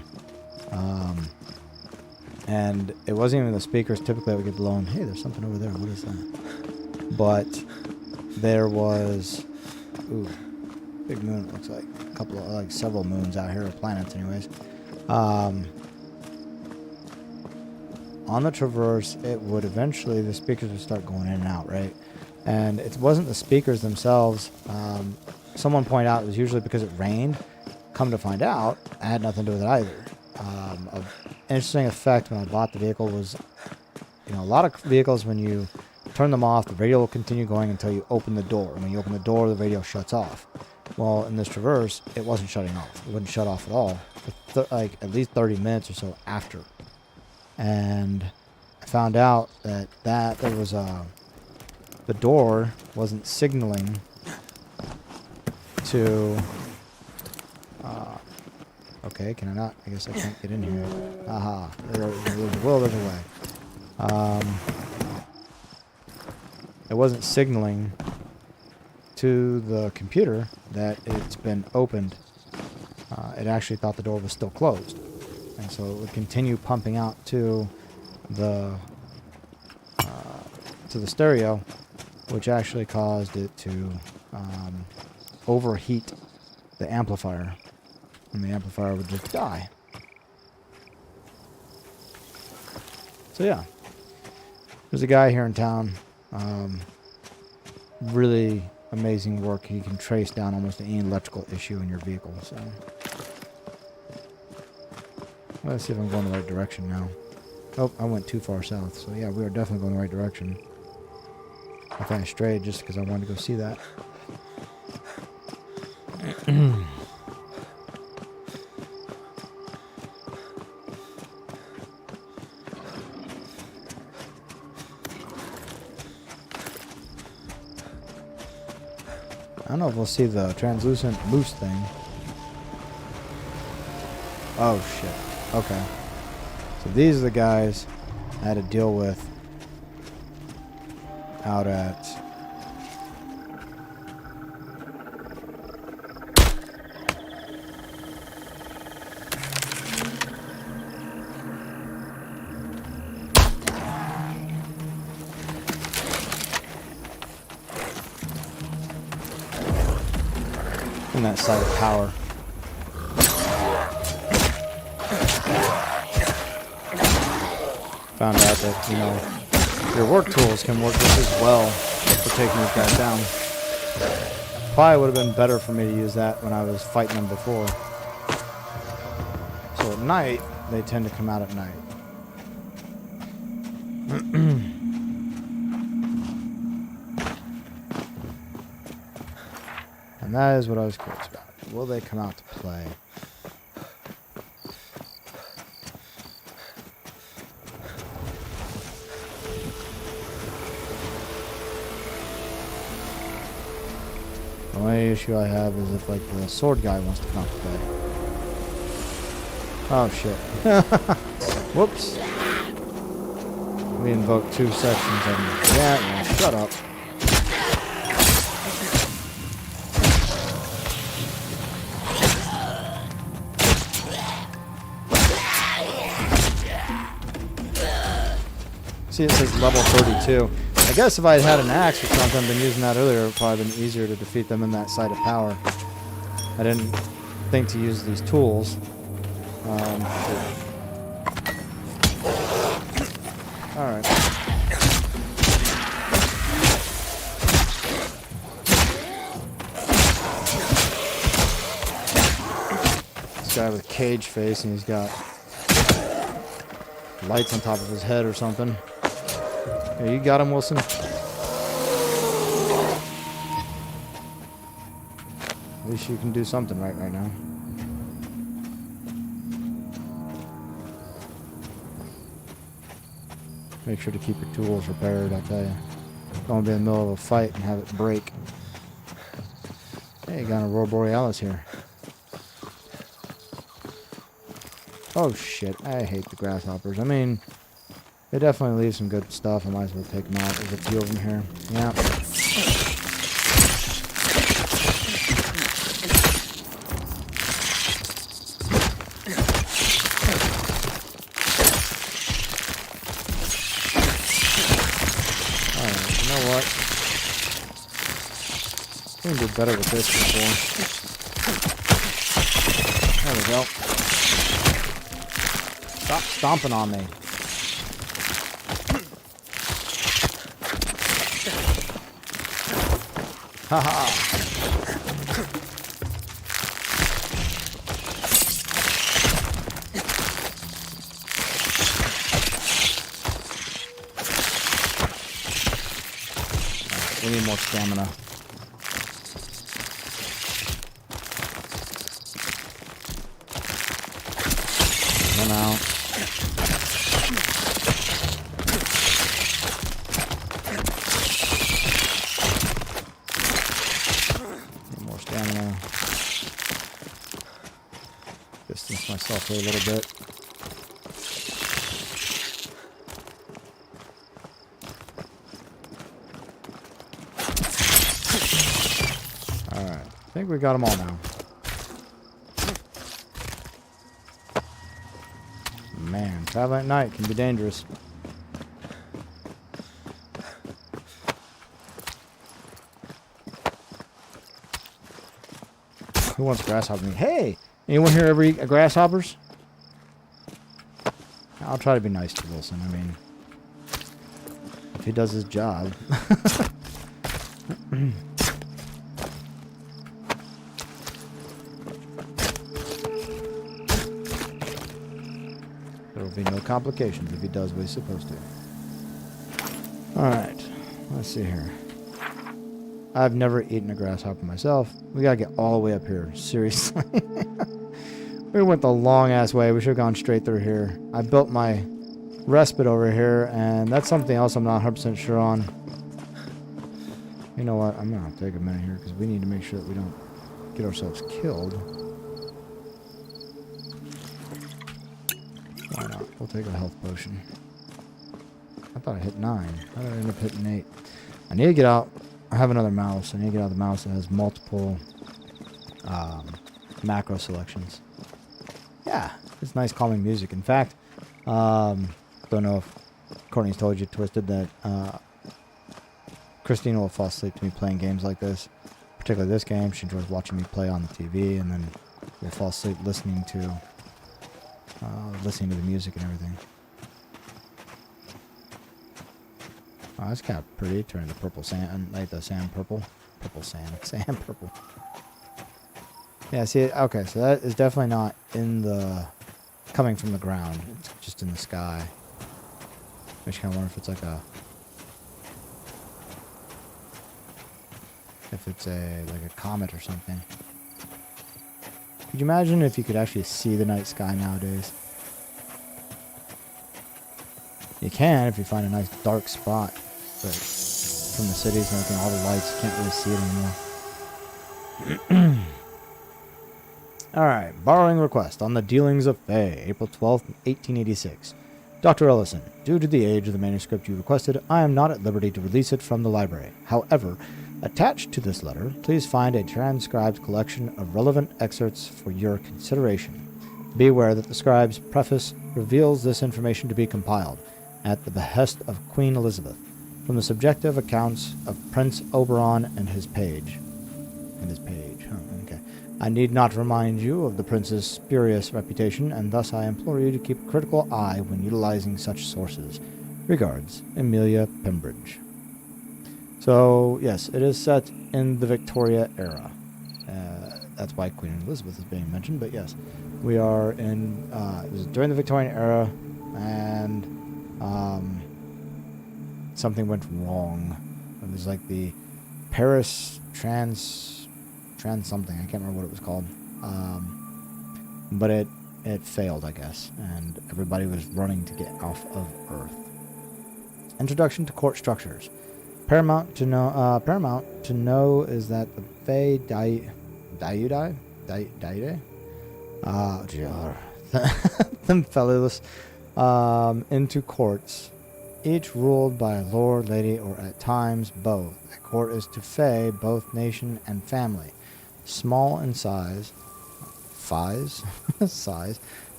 And it wasn't even the speakers typically that would get blown. Hey, there's something over there. What is that? But there was... Ooh, big moon, it looks like. A couple of, like, several moons out here, or planets anyways. On the Traverse, it would eventually, the speakers would start going in and out, right? And it wasn't the speakers themselves. Someone pointed out it was usually because it rained. Come to find out, it had nothing to do with it either. An interesting effect when I bought the vehicle was, a lot of vehicles, when you turn them off, the radio will continue going until you open the door. And when you open the door, the radio shuts off. Well, in this Traverse, it wasn't shutting off. It wouldn't shut off at all. For like at least 30 minutes or so after. And I found out that there was the door wasn't signaling to okay, can I not? I guess I can't get in here. Aha, there's a way. It wasn't signaling to the computer that it's been opened. It actually thought the door was still closed. And so it would continue pumping out to the stereo, which actually caused it to overheat the amplifier, and the amplifier would just die. So yeah, there's a guy here in town, really amazing work. He can trace down almost any electrical issue in your vehicle. So let's see if I'm going the right direction now. Oh, I went too far south. So yeah, we are definitely going the right direction. I kind of strayed just because I wanted to go see that. I don't know if we'll see the translucent moose thing. Oh shit. Okay. So these are the guys I had to deal with out at in that side of power. Found out that, your work tools can work just as well for taking these guys down. Probably would have been better for me to use that when I was fighting them before. So So at night, they tend to come out at night. And that is what I was curious about. Will they come out to play? The only issue I have is if, like, the sword guy wants to come out to play. Oh, shit. Whoops. We invoked 2 sections of them. Yeah, shut up. See, it says level 32. I guess if I had an axe or something, been using that earlier, it would probably been easier to defeat them in that site of power. I didn't think to use these tools. Alright. This guy with cage face, and he's got lights on top of his head or something. Hey, you got him, Wilson? At least you can do something right now. Make sure to keep your tools repaired, I tell you. Don't want to be in the middle of a fight and have it break. Hey, you got a Aurora Borealis here. Oh shit, I hate the grasshoppers. I mean, they definitely leave some good stuff. I might as well take them out. There's a few of them here. Yeah. Alright, you know what? We can do better with this before. There we go. Stop stomping on me. Haha. We need more stamina. Run out. Distance myself here a little bit. Alright, I think we got them all now. Man, traveling at night can be dangerous. Who wants grasshopper meat? Hey! Anyone here ever eat grasshoppers? I'll try to be nice to Wilson. I mean, if he does his job. There will be no complications if he does what he's supposed to. Alright, let's see here. I've never eaten a grasshopper myself. We gotta get all the way up here. Seriously. We went the long ass way. We should have gone straight through here. I built my respite over here, and that's something else I'm not 100% sure on. You know what? I'm gonna have to take a minute here because we need to make sure that we don't get ourselves killed. Why not? We'll take a health potion. I thought I hit 9. How did I end up hitting 8? I need to get out. I have another mouse. I need to get out the mouse that has multiple macro selections. Yeah, it's nice calming music. In fact, don't know if Courtney's told you, Twisted, that Christina will fall asleep to me playing games like this. Particularly this game. She enjoys watching me play on the TV, and then we'll fall asleep listening to the music and everything. Oh, that's kind of pretty. Turning the purple sand, like the sand purple. Purple sand. Sand purple. Yeah, see, okay, so that is definitely not in the coming from the ground. It's just in the sky. I just kind of wonder if it's like a... If it's like a comet or something. Could you imagine if you could actually see the night sky nowadays? You can if you find a nice dark spot, but from the cities and everything, all the lights, you can't really see it anymore. Alright, borrowing request on the dealings of Fae, April 12th, 1886. Dr. Ellison, due to the age of the manuscript you requested, I am not at liberty to release it from the library. However, attached to this letter, please find a transcribed collection of relevant excerpts for your consideration. Be aware that the scribe's preface reveals this information to be compiled, at the behest of Queen Elizabeth, from the subjective accounts of Prince Oberon and his page. Okay. I need not remind you of the prince's spurious reputation, and thus I implore you to keep a critical eye when utilizing such sources. Regards, Amelia Pembridge. So, yes, it is set in the Victoria era. That's why Queen Elizabeth is being mentioned, but yes, we are in, it was during the Victorian era, and something went wrong. It was like the Paris trans something. I can't remember what it was called. But it failed, I guess, and everybody was running to get off of Earth. Introduction to court structures. Paramount to know is that the Fae Themfellows into courts, each ruled by a lord, lady, or at times both. A court is to Fae both nation and family, small in size,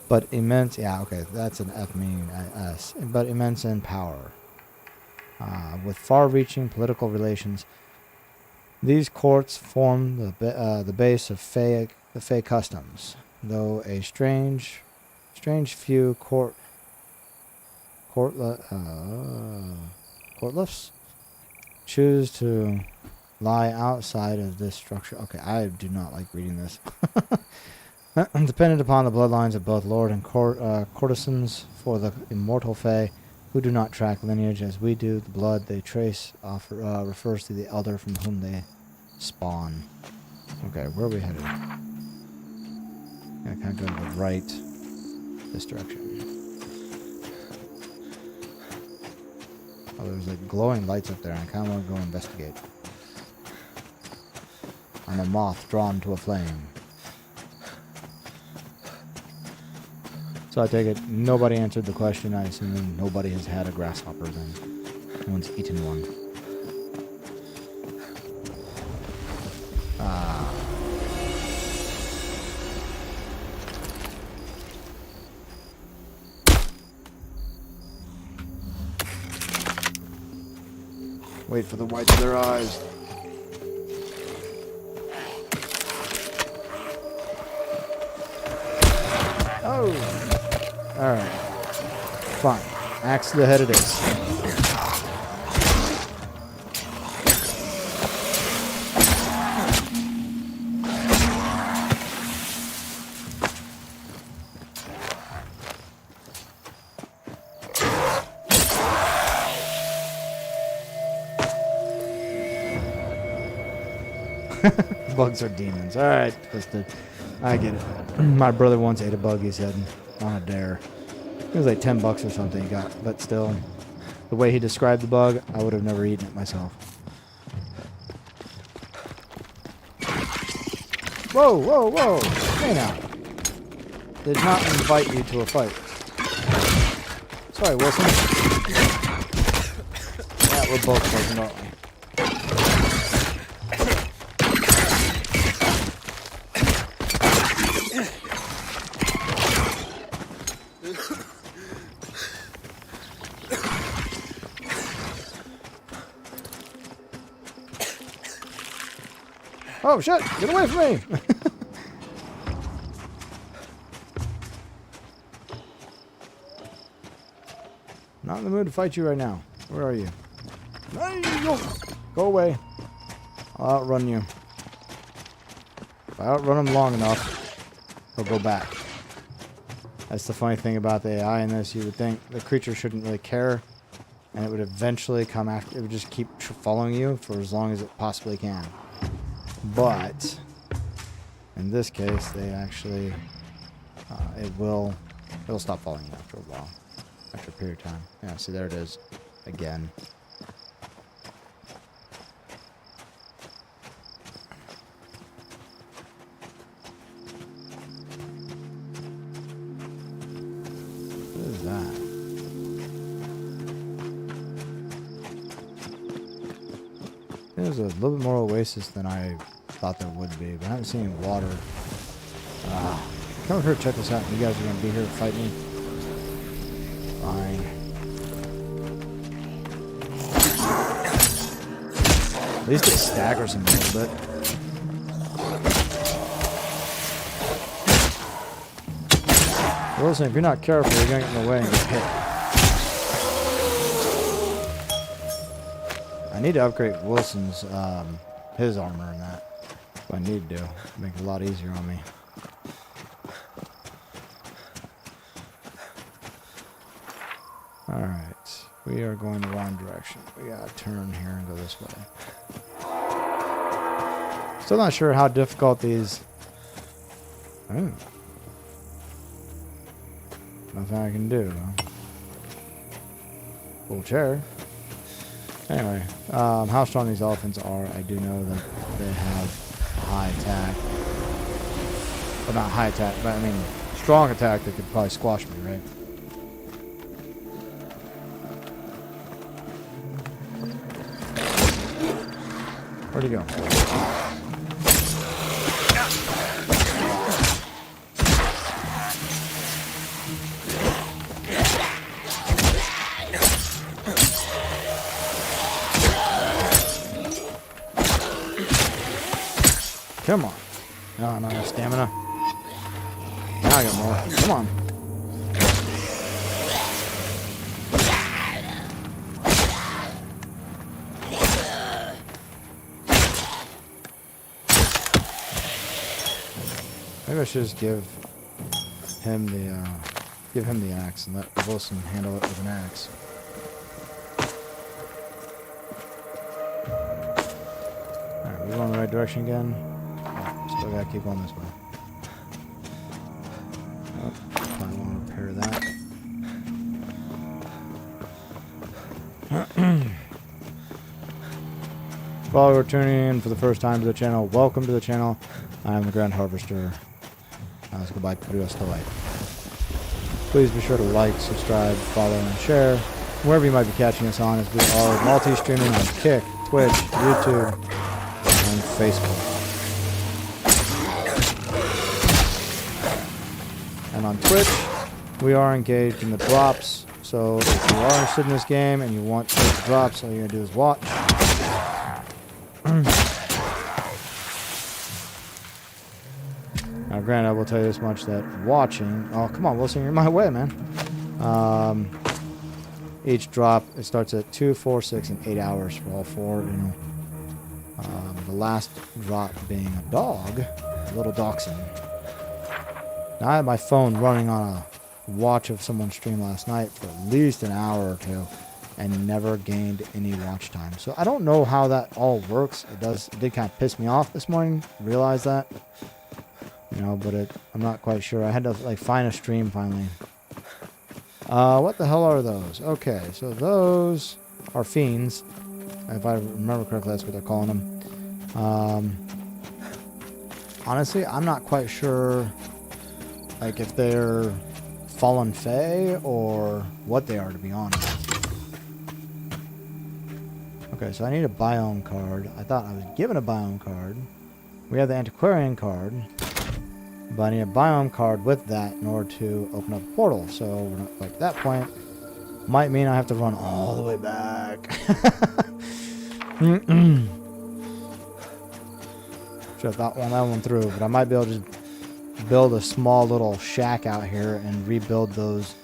but immense. Yeah, okay, that's an F meaning S, but immense in power. With far-reaching political relations, these courts form the base of the Fae customs, though a strange few courtlifts choose to lie outside of this structure. Okay, I do not like reading this. Dependent upon the bloodlines of both lord and courtesans for the immortal Fae, who do not track lineage as we do, the blood they trace refers to the elder from whom they spawn. Okay, where are we headed? Yeah, kind of go to the right, this direction. Oh, there's like glowing lights up there, and I kind of want to go investigate. I'm a moth drawn to a flame. So I take it nobody answered the question. I assume nobody has had a grasshopper then. No one's eaten one. Wait for the whites of their eyes. Oh! Alright. Fine. Axe to the head it is. Bugs are demons. Alright, twisted. I get it. My brother once ate a bug he said on a dare. It was like $10 or something he got, but still, the way he described the bug, I would have never eaten it myself. Whoa, whoa, whoa! Hey now. Did not invite you to a fight. Sorry, Wilson. Yeah, we're both poisoned, aren't we? Oh shit! Get away from me! Not in the mood to fight you right now. Where are you? There you go! Go away. I'll outrun you. If I outrun him long enough, he'll go back. That's the funny thing about the AI in this. You would think the creature shouldn't really care, and it would eventually come after. It would just keep following you for as long as it possibly can. But in this case, they actually it'll stop following you after a while, after a period of time. Yeah, see, there it is again. What is that? There's a little bit more oasis than I thought there would be, but I haven't seen any water. Come over here, check this out. You guys are gonna be here to fight me. Fine. At least it staggers him a little bit. Wilson, if you're not careful, you're gonna get in the way and get hit. I need to upgrade Wilson's his armor and that. That's what I need to do. Make it a lot easier on me. Alright. We are going the wrong direction. We gotta turn here and go this way. Still not sure how difficult these... Oh. Nothing I can do. Cool chair. Anyway, how strong these elephants are, I do know that they have high attack. Well, not high attack, but I mean strong attack that could probably squash me, right? Where'd he go? Come on. No, I don't have stamina. Now I got more. Come on. Maybe I should just give him the axe and let Wilson handle it with an axe. Alright, we going the right direction again? Still gotta keep going this way. Oh, probably want to repair that. Follow or tuning in for the first time to the channel. Welcome to the channel. I'm the Grand Harvester. Let's go back to the rest of the light. Please be sure to like, subscribe, follow, and share wherever you might be catching us on, as we are multi-streaming on Kick, Twitch, YouTube, and Facebook. And on Twitch, we are engaged in the drops. So if you are interested in this game and you want to get the drops, all you're going to do is watch. Now, granted, I will tell you this much, that watching... Oh, come on, Wilson, you're my way, man. Each drop, it starts at 2, 4, 6, and 8 hours for all four. You know, the last drop being a dog, a little dachshund. Now, I had my phone running on a watch of someone's stream last night for at least an hour or two, and never gained any watch time. So I don't know how that all works. It did kind of piss me off this morning. Realize that. You know, but I'm not quite sure. I had to like find a stream finally. What the hell are those? Okay, so those are fiends. If I remember correctly, that's what they're calling them. Honestly, I'm not quite sure, like, if they're fallen Fae or what they are, to be honest. Okay, so I need a biome card. I thought I was given a biome card. We have the antiquarian card. But I need a biome card with that in order to open up a portal. So, like, at that point, might mean I have to run all the way back. Should have thought that one through, but I might be able to just build a small little shack out here and rebuild those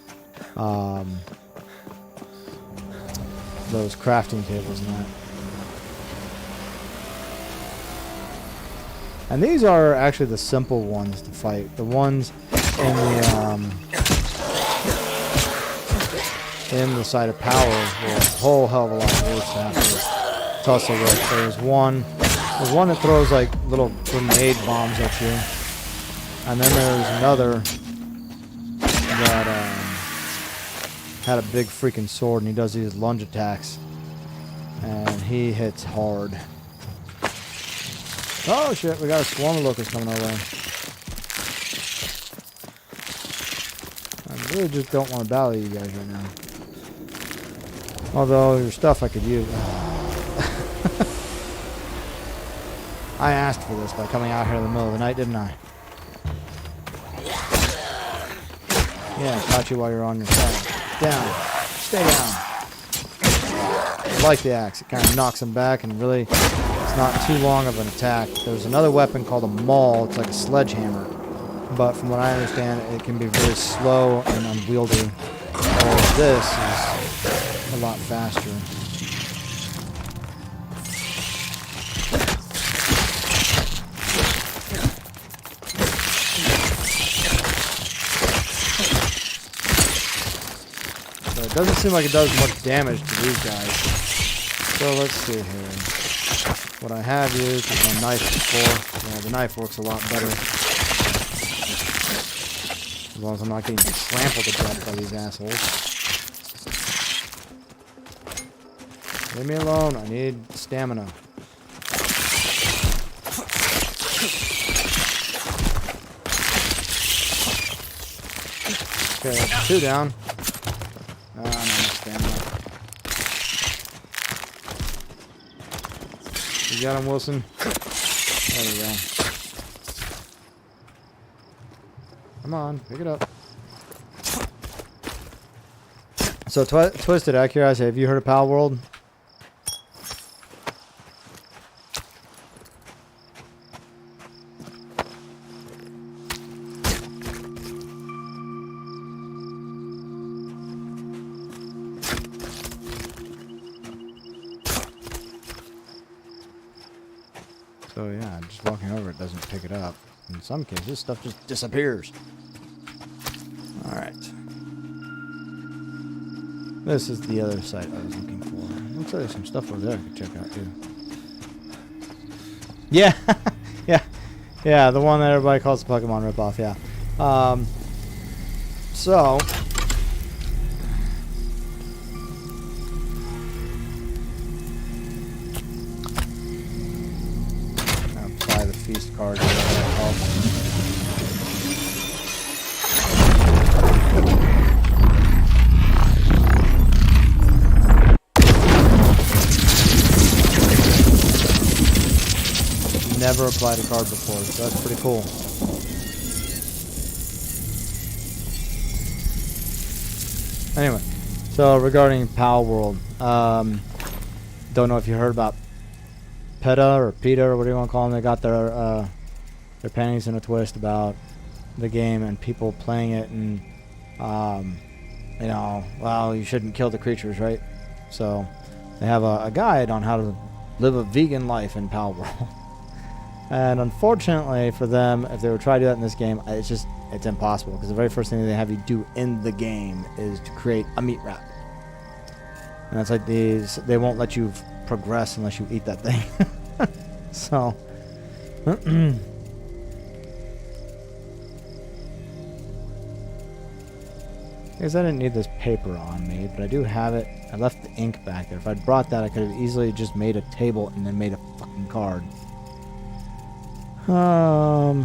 crafting tables and that. And these are actually the simple ones to fight. The ones in the in the side of power were a whole hell of a lot worse to have to tussle with. There's one that throws like little grenade bombs at you, and then there's another that had a big freaking sword, and he does these lunge attacks, and he hits hard. Oh shit, we got a swarm of locusts coming our way. I really just don't want to battle you guys right now. Although your stuff I could use. I asked for this by coming out here in the middle of the night, didn't I? Yeah, caught you while you're on your side. Down. Stay down. I like the axe. It kind of knocks him back, and really, it's not too long of an attack. There's another weapon called a maul. It's like a sledgehammer. But from what I understand, it can be very slow and unwieldy. Whereas this is a lot faster. So it doesn't seem like it does much damage to these guys. So let's see here. What I have used is my knife before. Yeah, the knife works a lot better. As long as I'm not getting trampled to death by these assholes. Leave me alone. I need stamina. Okay, that's 2 down. Ah, no stamina. You got him, Wilson? There we go. Come on, pick it up. So, Twisted, out of curiosity, have you heard of Pal World? So, yeah, just walking over it doesn't pick it up. In some cases, stuff just disappears. Alright. This is the other site I was looking for. Looks like there's some stuff over there I could check out, too. Yeah! Yeah, the one that everybody calls the Pokemon ripoff, yeah. So... apply the feast card to never applied a card before, so that's pretty cool. Anyway, so regarding Pal World, don't know if you heard about PETA or PETA or whatever you want to call them. They got their panties in a twist about the game and people playing it, and you know, well, you shouldn't kill the creatures, right? So they have a guide on how to live a vegan life in Pal World. And unfortunately for them, if they were trying to do that in this game, it's impossible, because the very first thing they have you do in the game is to create a meat wrap. And it's like they won't let you progress unless you eat that thing. So I guess I didn't need this paper on me, but I do have it. I left the ink back there. If I'd brought that, I could have easily just made a table and then made a fucking card. Yeah.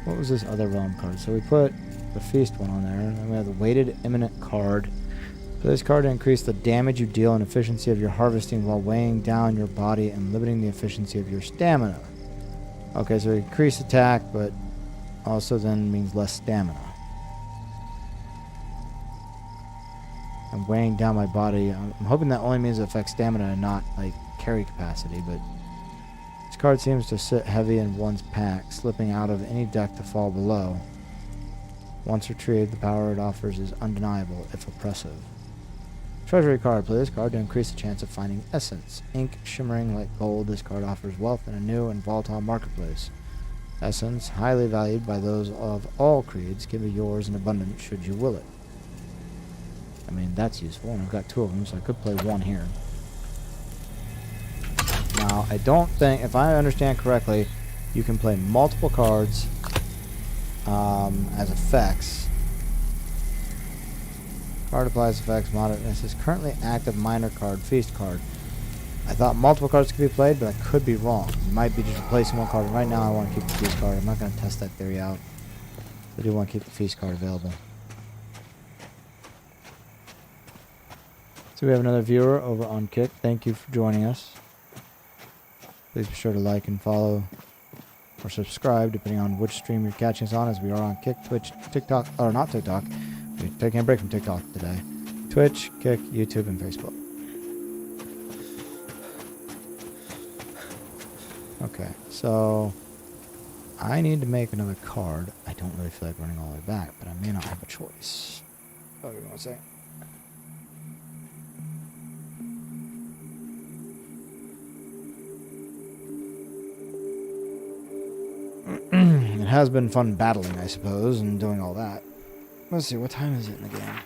What was this other realm card? So we put the feast one on there, and then we have the weighted imminent card. So this card to increase the damage you deal and efficiency of your harvesting while weighing down your body and limiting the efficiency of your stamina. Okay, so increase attack, but also then means less stamina. And weighing down my body, I'm hoping that only means it affects stamina and not like carry capacity, but this card seems to sit heavy in one's pack, slipping out of any deck to fall below. Once retrieved, the power it offers is undeniable, if oppressive. Treasury card. Play this card to increase the chance of finding essence. Ink shimmering like gold, this card offers wealth in a new and volatile marketplace. essence, highly valued by those of all creeds, can be yours in abundance should you will it. I mean, that's useful, and I've got 2 of them, so I could play 1 here. Now, I don't think, if I understand correctly, you can play multiple cards as effects. Card applies effects, this is currently active minor card, feast card. I thought multiple cards could be played, but I could be wrong. You might be just replacing 1 card. Right now, I want to keep the feast card. I'm not going to test that theory out. I do want to keep the feast card available. So we have another viewer over on Kick. Thank you for joining us. Please be sure to like and follow or subscribe, depending on which stream you're catching us on, as we are on Kick, Twitch, TikTok, or not TikTok. We're taking a break from TikTok today. Twitch, Kick, YouTube, and Facebook. Okay, so I need to make another card. I don't really feel like running all the way back, but I may not have a choice. Oh, you want to say? It has been fun battling, I suppose, and doing all that. Let's see, what time is it in the game?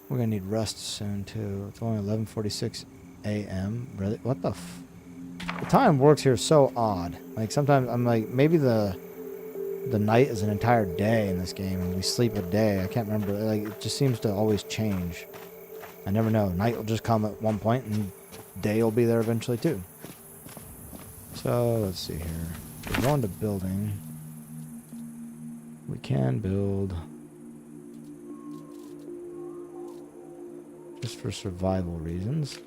We're gonna need rest soon too. It's only 11:46 a.m. Really? What the The time works here so odd. Like, sometimes I'm like, maybe the night is an entire day in this game, and we sleep a day. I can't remember. Like, it just seems to always change. I never know. Night will just come at one point, and day will be there eventually too. So let's see here. We're going to building. We can build just for survival reasons.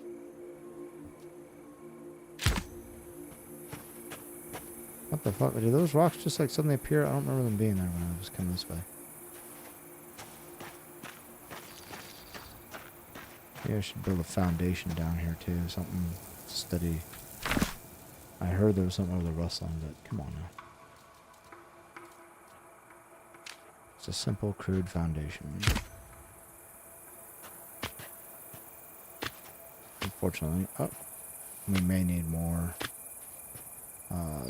What the fuck? Do those rocks just like suddenly appear? I don't remember them being there when I was coming this way. Maybe I should build a foundation down here too. Something steady. I heard there was something over the rustling, but come on now. It's a simple, crude foundation. Unfortunately, we may need more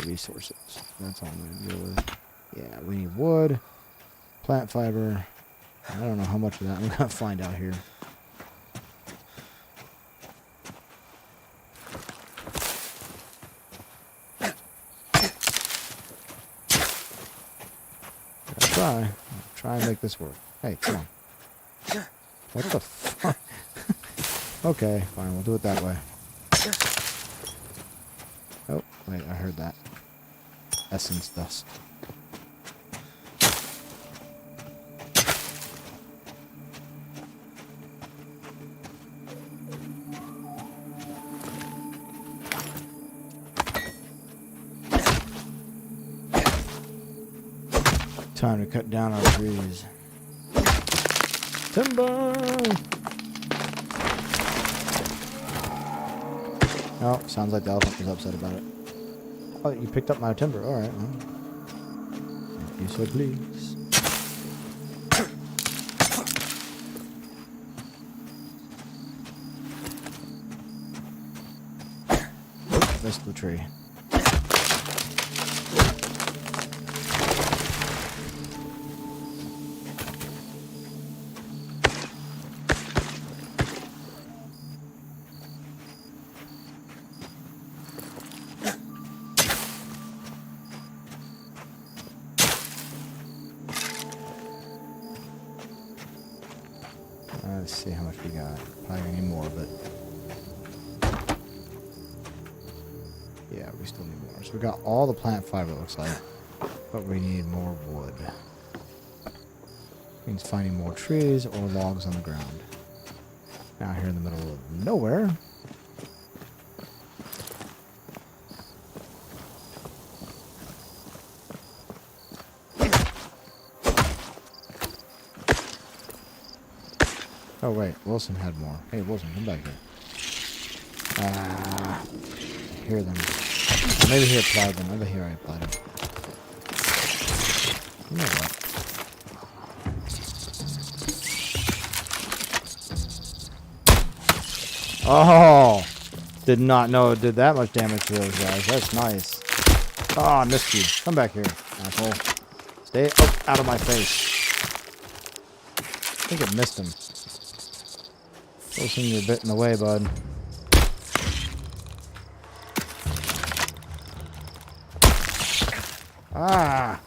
resources. That's all I'm going to deal with. Yeah, we need wood, plant fiber. I don't know how much of that I'm going to find out here. I'll try and make this work. Hey, come on. What the fuck? Okay, fine, we'll do it that way. Oh, wait, I heard that. Essence dust. Time to cut down our trees. Timber! Oh, sounds like the elephant was upset about it. Oh, you picked up my timber. Alright, well. If you so please. Oh, missed the tree. Let's see how much we got. Probably gonna need more, but yeah, we still need more. So we got all the plant fiber, looks like, but we need more wood. Means finding more trees or logs on the ground. Now here in the middle of nowhere. Oh wait, Wilson had more. Hey Wilson, come back here. I hear them. Or maybe he applied them. Maybe here I applied them. You know what? Oh! Did not know it did that much damage to those guys. That's nice. Oh, I missed you. Come back here, asshole. Stay out of my face. I think it missed him. Still seeing you're a bit in the way, bud. Ah!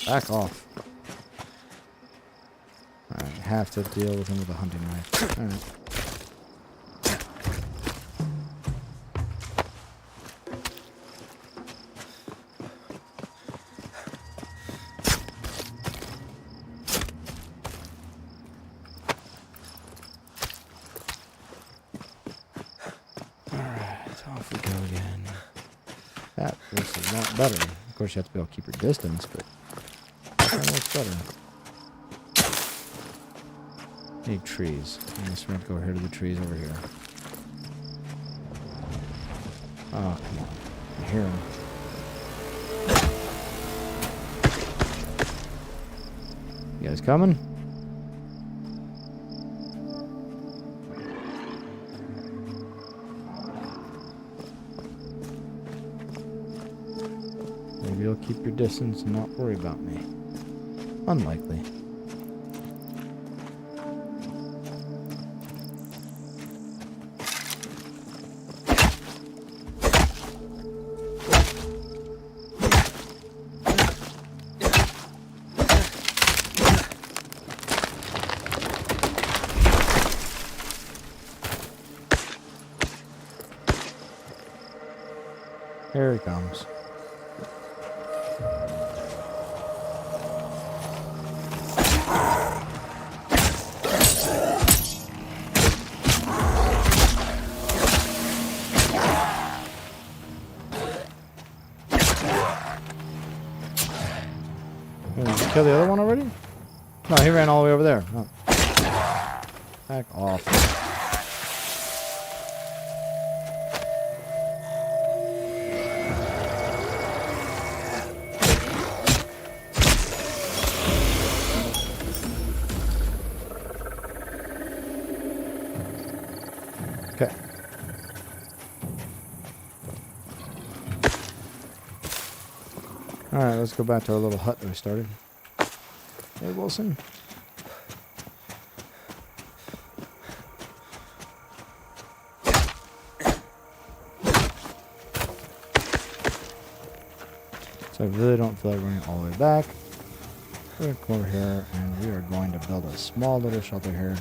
Back off. Alright, have to deal with him with a hunting knife. Alright. Off we go again. That looks a lot better. Of course, you have to be able to keep your distance, but that looks better. Need trees. I guess we have to go here to the trees over here. Oh, come on. I hear them. You guys coming? Maybe you'll keep your distance and not worry about me. Unlikely. Here he comes. Did you kill the other one already? No, he ran all the way over there. Oh. Back off. Okay. Alright, let's go back to our little hut that we started. Hey, Wilson. So I really don't feel like running all the way back. We're going to come over here and we are going to build a small little shelter here.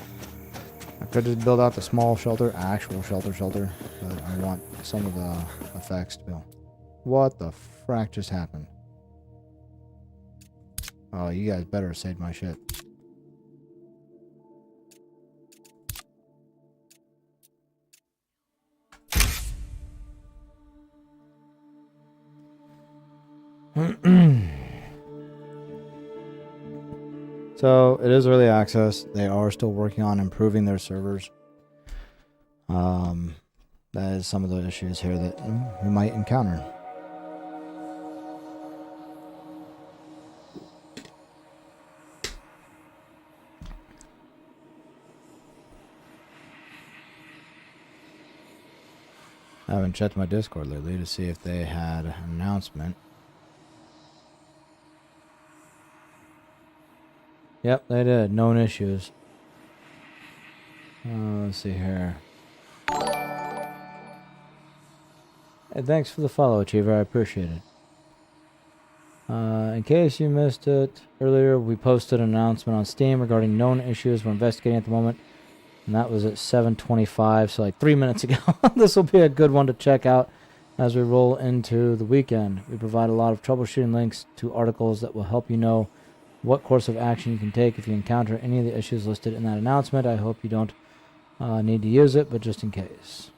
I could just build out the small shelter, actual shelter, but I want some of the effects to build. What the frack just happened? Oh, you guys better have saved my shit. So, it is early access. They are still working on improving their servers. That is some of the issues here that we might encounter. I haven't checked my Discord lately to see if they had an announcement. Yep, they did. Known issues. Let's see here. Hey, thanks for the follow, Achiever. I appreciate it. In case you missed it earlier, we posted an announcement on Steam regarding known issues we're investigating at the moment. And that was at 7:25, so like 3 minutes ago. This will be a good one to check out as we roll into the weekend. We provide a lot of troubleshooting links to articles that will help you know what course of action you can take if you encounter any of the issues listed in that announcement. I hope you don't need to use it, but just in case.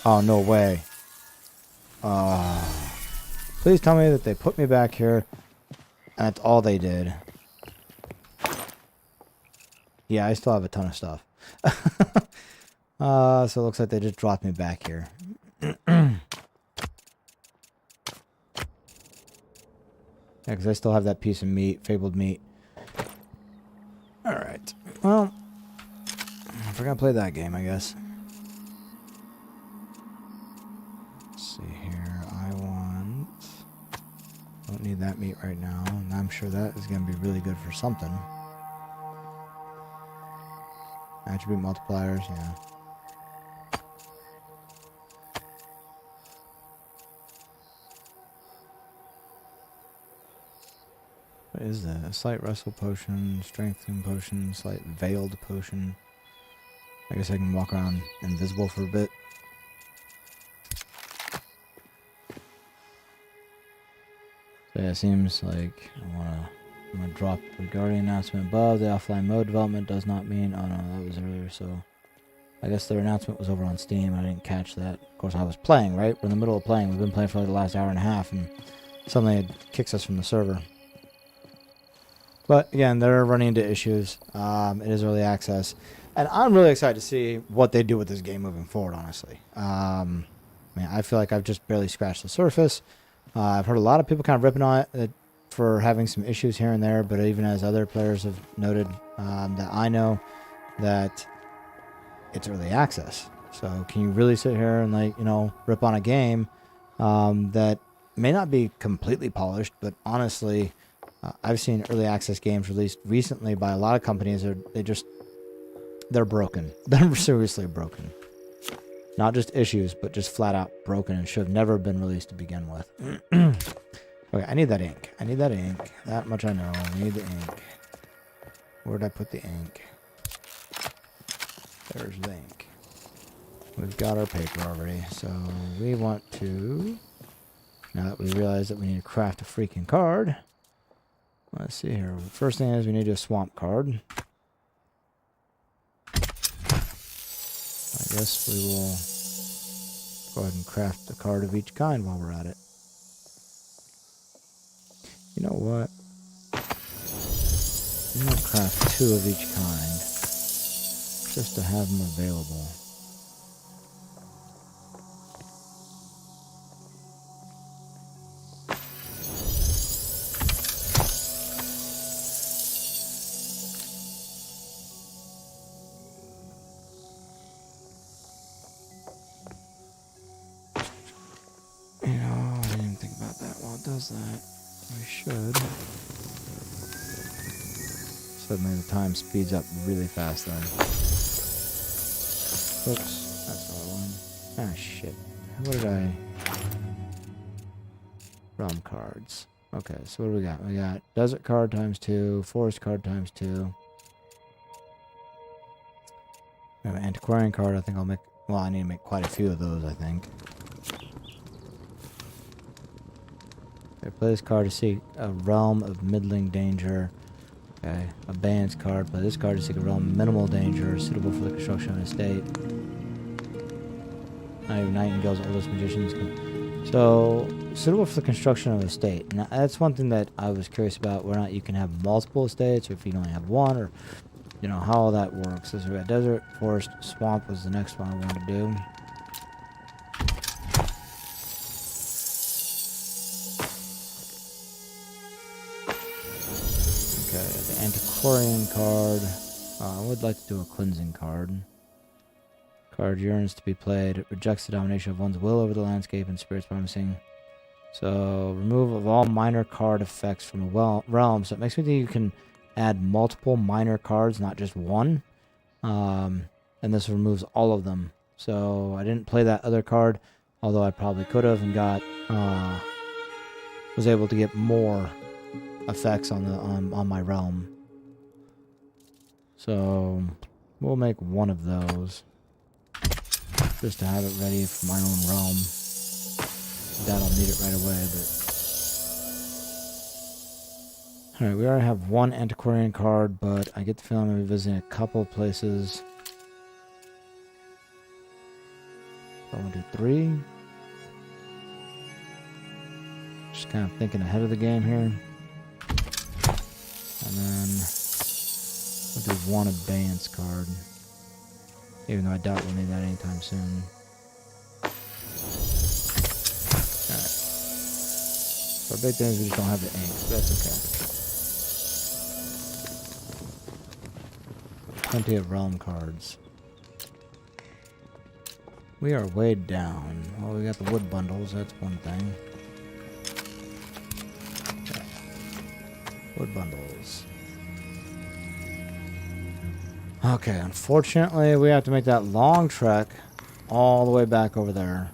Oh, no way. Please tell me that they put me back here and that's all they did. Yeah, I still have a ton of stuff. So it looks like they just dropped me back here. Yeah, because I still have that piece of meat, fabled meat. Alright. Well, we're going to play that game, I guess. Let's see here. Don't need that meat right now. And I'm sure that is going to be really good for something. Attribute multipliers, yeah. What is that? A slight wrestle potion, strengthen potion, slight veiled potion. I guess I can walk around invisible for a bit. So yeah, it seems like I'm gonna drop the Guardian announcement above. The offline mode development does not mean... Oh no, that was earlier, so... I guess their announcement was over on Steam. I didn't catch that. Of course, I was playing, right? We're in the middle of playing. We've been playing for like the last hour and a half, and suddenly it kicks us from the server. But again, they're running into issues. It is early access. And I'm really excited to see what they do with this game moving forward, honestly. I mean, I feel like I've just barely scratched the surface. I've heard a lot of people kind of ripping on it for having some issues here and there, but even as other players have noted, that I know that it's early access. So can you really sit here and, like, you know, rip on a game that may not be completely polished, but honestly, I've seen early access games released recently by a lot of companies. They're broken. They're seriously broken. Not just issues, but just flat out broken and should have never been released to begin with. Okay, I need that ink. I need that ink. That much I know. I need the ink. Where'd I put the ink? There's the ink. We've got our paper already, so we want to... Now that we realize that we need to craft a freaking card... Let's see here. First thing is we need a swamp card. I guess we will go ahead and craft a card of each kind while we're at it. You know what? I'm going to craft 2 of each kind, just to have them available. That we should. Suddenly the time speeds up really fast then. Oops, that's the other one. Ah, shit. What did I... Realm cards. Okay, so what do we got? We got desert card ×2, forest card ×2. We have an antiquarian card. I think I'll make... Well, I need to make quite a few of those, I think. Okay, play this card to seek a realm of middling danger. Okay, abeyance card. Play this card to seek a realm of minimal danger, suitable for the construction of an estate. Not even Nightingale's oldest magicians can... So, suitable for the construction of an estate. Now, that's one thing that I was curious about, whether or not you can have multiple estates, or if you only have one, or, you know, how all that works. So we got desert, forest, swamp was the next one I wanted to do. Antiquarian card. I would like to do a cleansing card. Card yearns to be played. It rejects the domination of one's will over the landscape and spirits promising. So, remove of all minor card effects from a realm. So it makes me think you can add multiple minor cards, not just one. And this removes all of them. So I didn't play that other card, although I probably could have and got was able to get more effects on the on my realm. So we'll make one of those just to have it ready for my own realm. Doubt I'll need it right away, but alright, we already have one antiquarian card, but I get the feeling I'm going to be visiting a couple places. So I'm going to do 3. Just kind of thinking ahead of the game here. And then we'll do 1 abeyance card. Even though I doubt we'll need that anytime soon. Alright. Our big thing is we just don't have the ink, so that's okay. Plenty of realm cards. We are way down. Well, we got the wood bundles, that's one thing. Okay. Wood bundles. Okay, unfortunately, we have to make that long trek all the way back over there.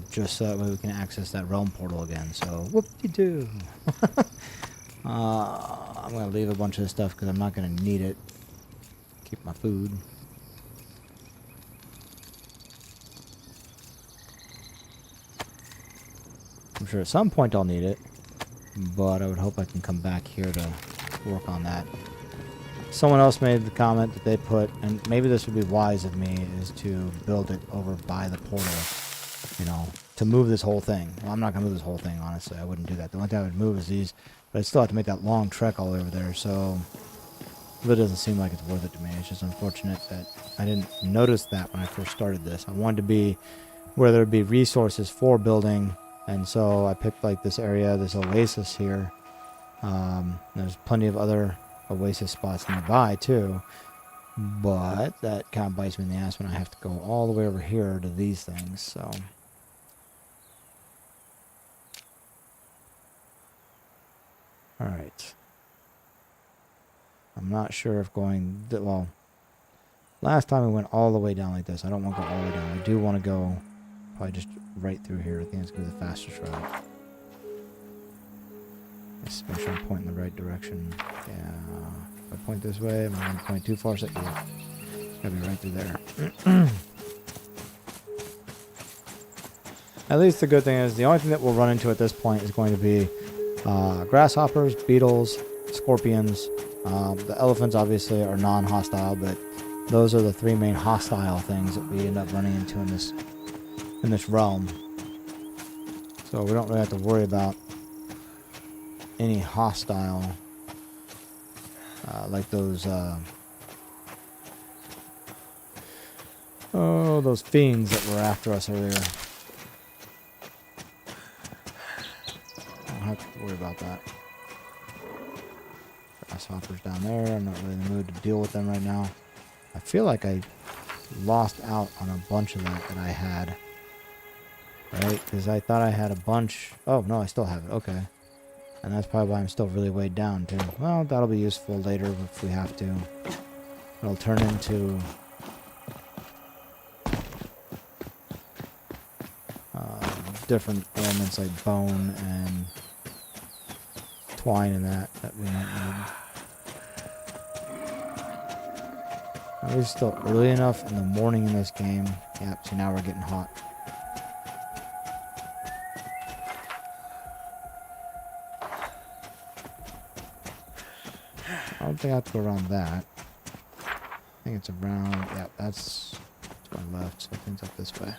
Just so that way we can access that realm portal again. So, whoop-de-doo. I'm going to leave a bunch of this stuff because I'm not going to need it. Keep my food. I'm sure at some point I'll need it, but I would hope I can come back here to work on that. Someone else made the comment that they put, and maybe this would be wise of me, is to build it over by the portal, you know, to move this whole thing. Well, I'm not going to move this whole thing, honestly. I wouldn't do that. The only thing I would move is these, but I still have to make that long trek all the way over there, so it really doesn't seem like it's worth it to me. It's just unfortunate that I didn't notice that when I first started this. I wanted to be where there would be resources for building, and so I picked like this area, this oasis here. There's plenty of other oasis spots nearby too, but that kind of bites me in the ass when I have to go all the way over here to these things. So all right, I'm not sure if going well, last time we went all the way down like this. I don't want to go all the way down. I do want to go probably just right through here. I think it's going to be the fastest route. Let's make sure I'm pointing the right direction. Yeah. If I point this way, am I going to point too far? Yeah. It's got to be right through there. At least the good thing is the only thing that we'll run into at this point is going to be grasshoppers, beetles, scorpions. The elephants obviously are non-hostile, but those are the three main hostile things that we end up running into in this realm. So we don't really have to worry about any hostile like those those fiends that were after us earlier. I don't have to worry about that. Grasshoppers down there. I'm not really in the mood to deal with them right now. I feel like I lost out on a bunch of that I had. Right? Because I thought I had a bunch. Oh, no, I still have it. Okay. And that's probably why I'm still really weighed down, too. Well, that'll be useful later if we have to. It'll turn into different elements like bone and twine and that we might need. At least still early enough in the morning in this game. Yep, so now we're getting hot. I don't think I have to go around that. I think it's around, yeah, that's to my left, so I think it's up this way.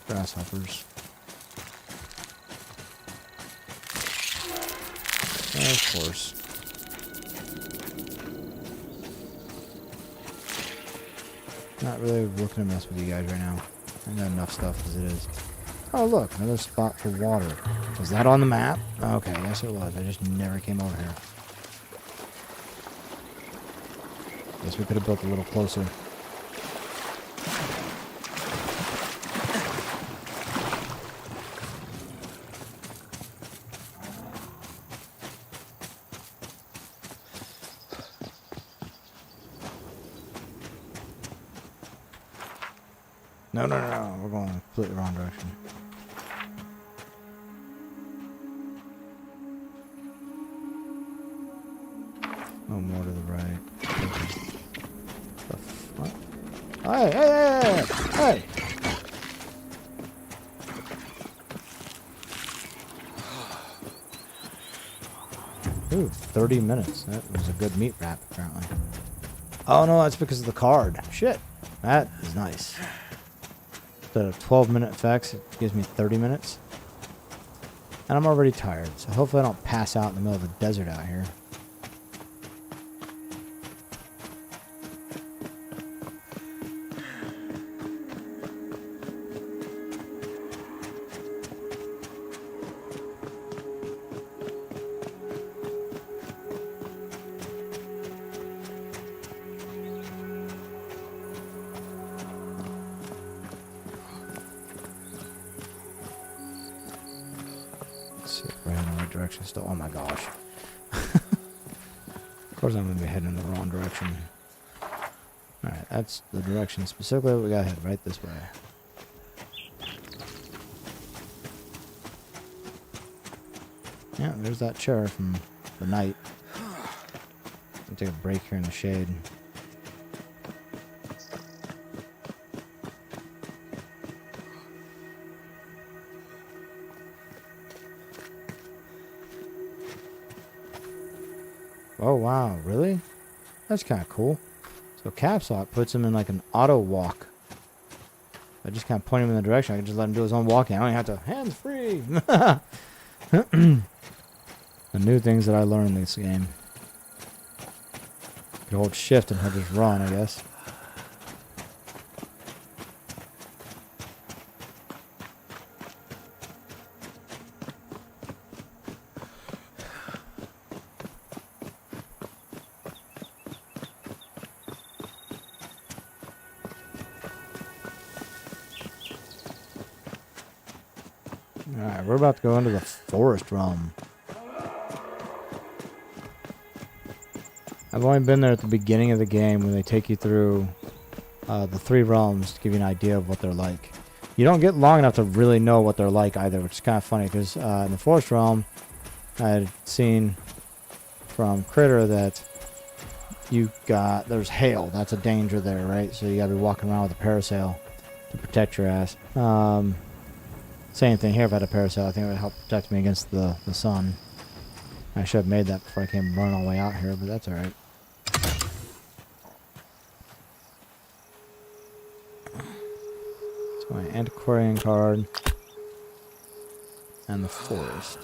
Grasshoppers. Of course. Not really looking to mess with you guys right now. I got enough stuff as it is. Oh look, another spot for water. Was that on the map? Okay, yes it was. I just never came over here. Guess we could have built a little closer. No, no, no, we're going in the completely wrong direction. No more to the right. The fuck? Hey, hey, hey, hey! Ooh, 30 minutes. That was a good meat wrap, apparently. Oh no, that's because of the card. Shit. That is nice. Instead of 12-minute effects, it gives me 30 minutes. And I'm already tired, so hopefully I don't pass out in the middle of the desert out here. see if we're heading in the right direction still. Oh my gosh. Of course I'm going to be heading in the wrong direction. Alright, that's the direction specifically. We got to head right this way. Yeah, there's that chair from the night. I'll take a break here in the shade. Oh wow, really? That's kind of cool. So caps lock puts him in like an auto walk. I just kind of point him in the direction. I can just let him do his own walking. I don't even have to hands free. The new things that I learned in this game. You hold shift and he'll just run, I guess. Alright, we're about to go into the forest realm. I've only been there at the beginning of the game when they take you through the 3 realms to give you an idea of what they're like. You don't get long enough to really know what they're like either, which is kind of funny because in the forest realm, I had seen from Critter that there's hail. That's a danger there, right? So you gotta be walking around with a parasail to protect your ass. Same thing here. If I had a parasail, I think it would help protect me against the sun. I should have made that before I came running all the way out here, but that's alright. So my antiquarian card and the forest.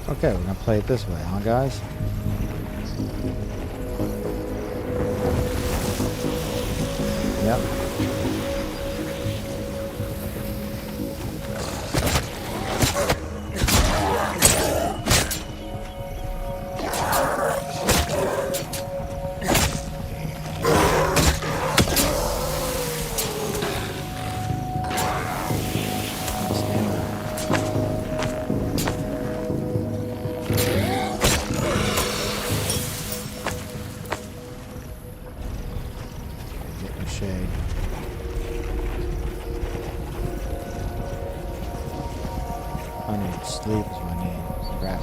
Okay, we're gonna play it this way, huh, guys? Yep. Shade. I need sleep is what I need. Crap.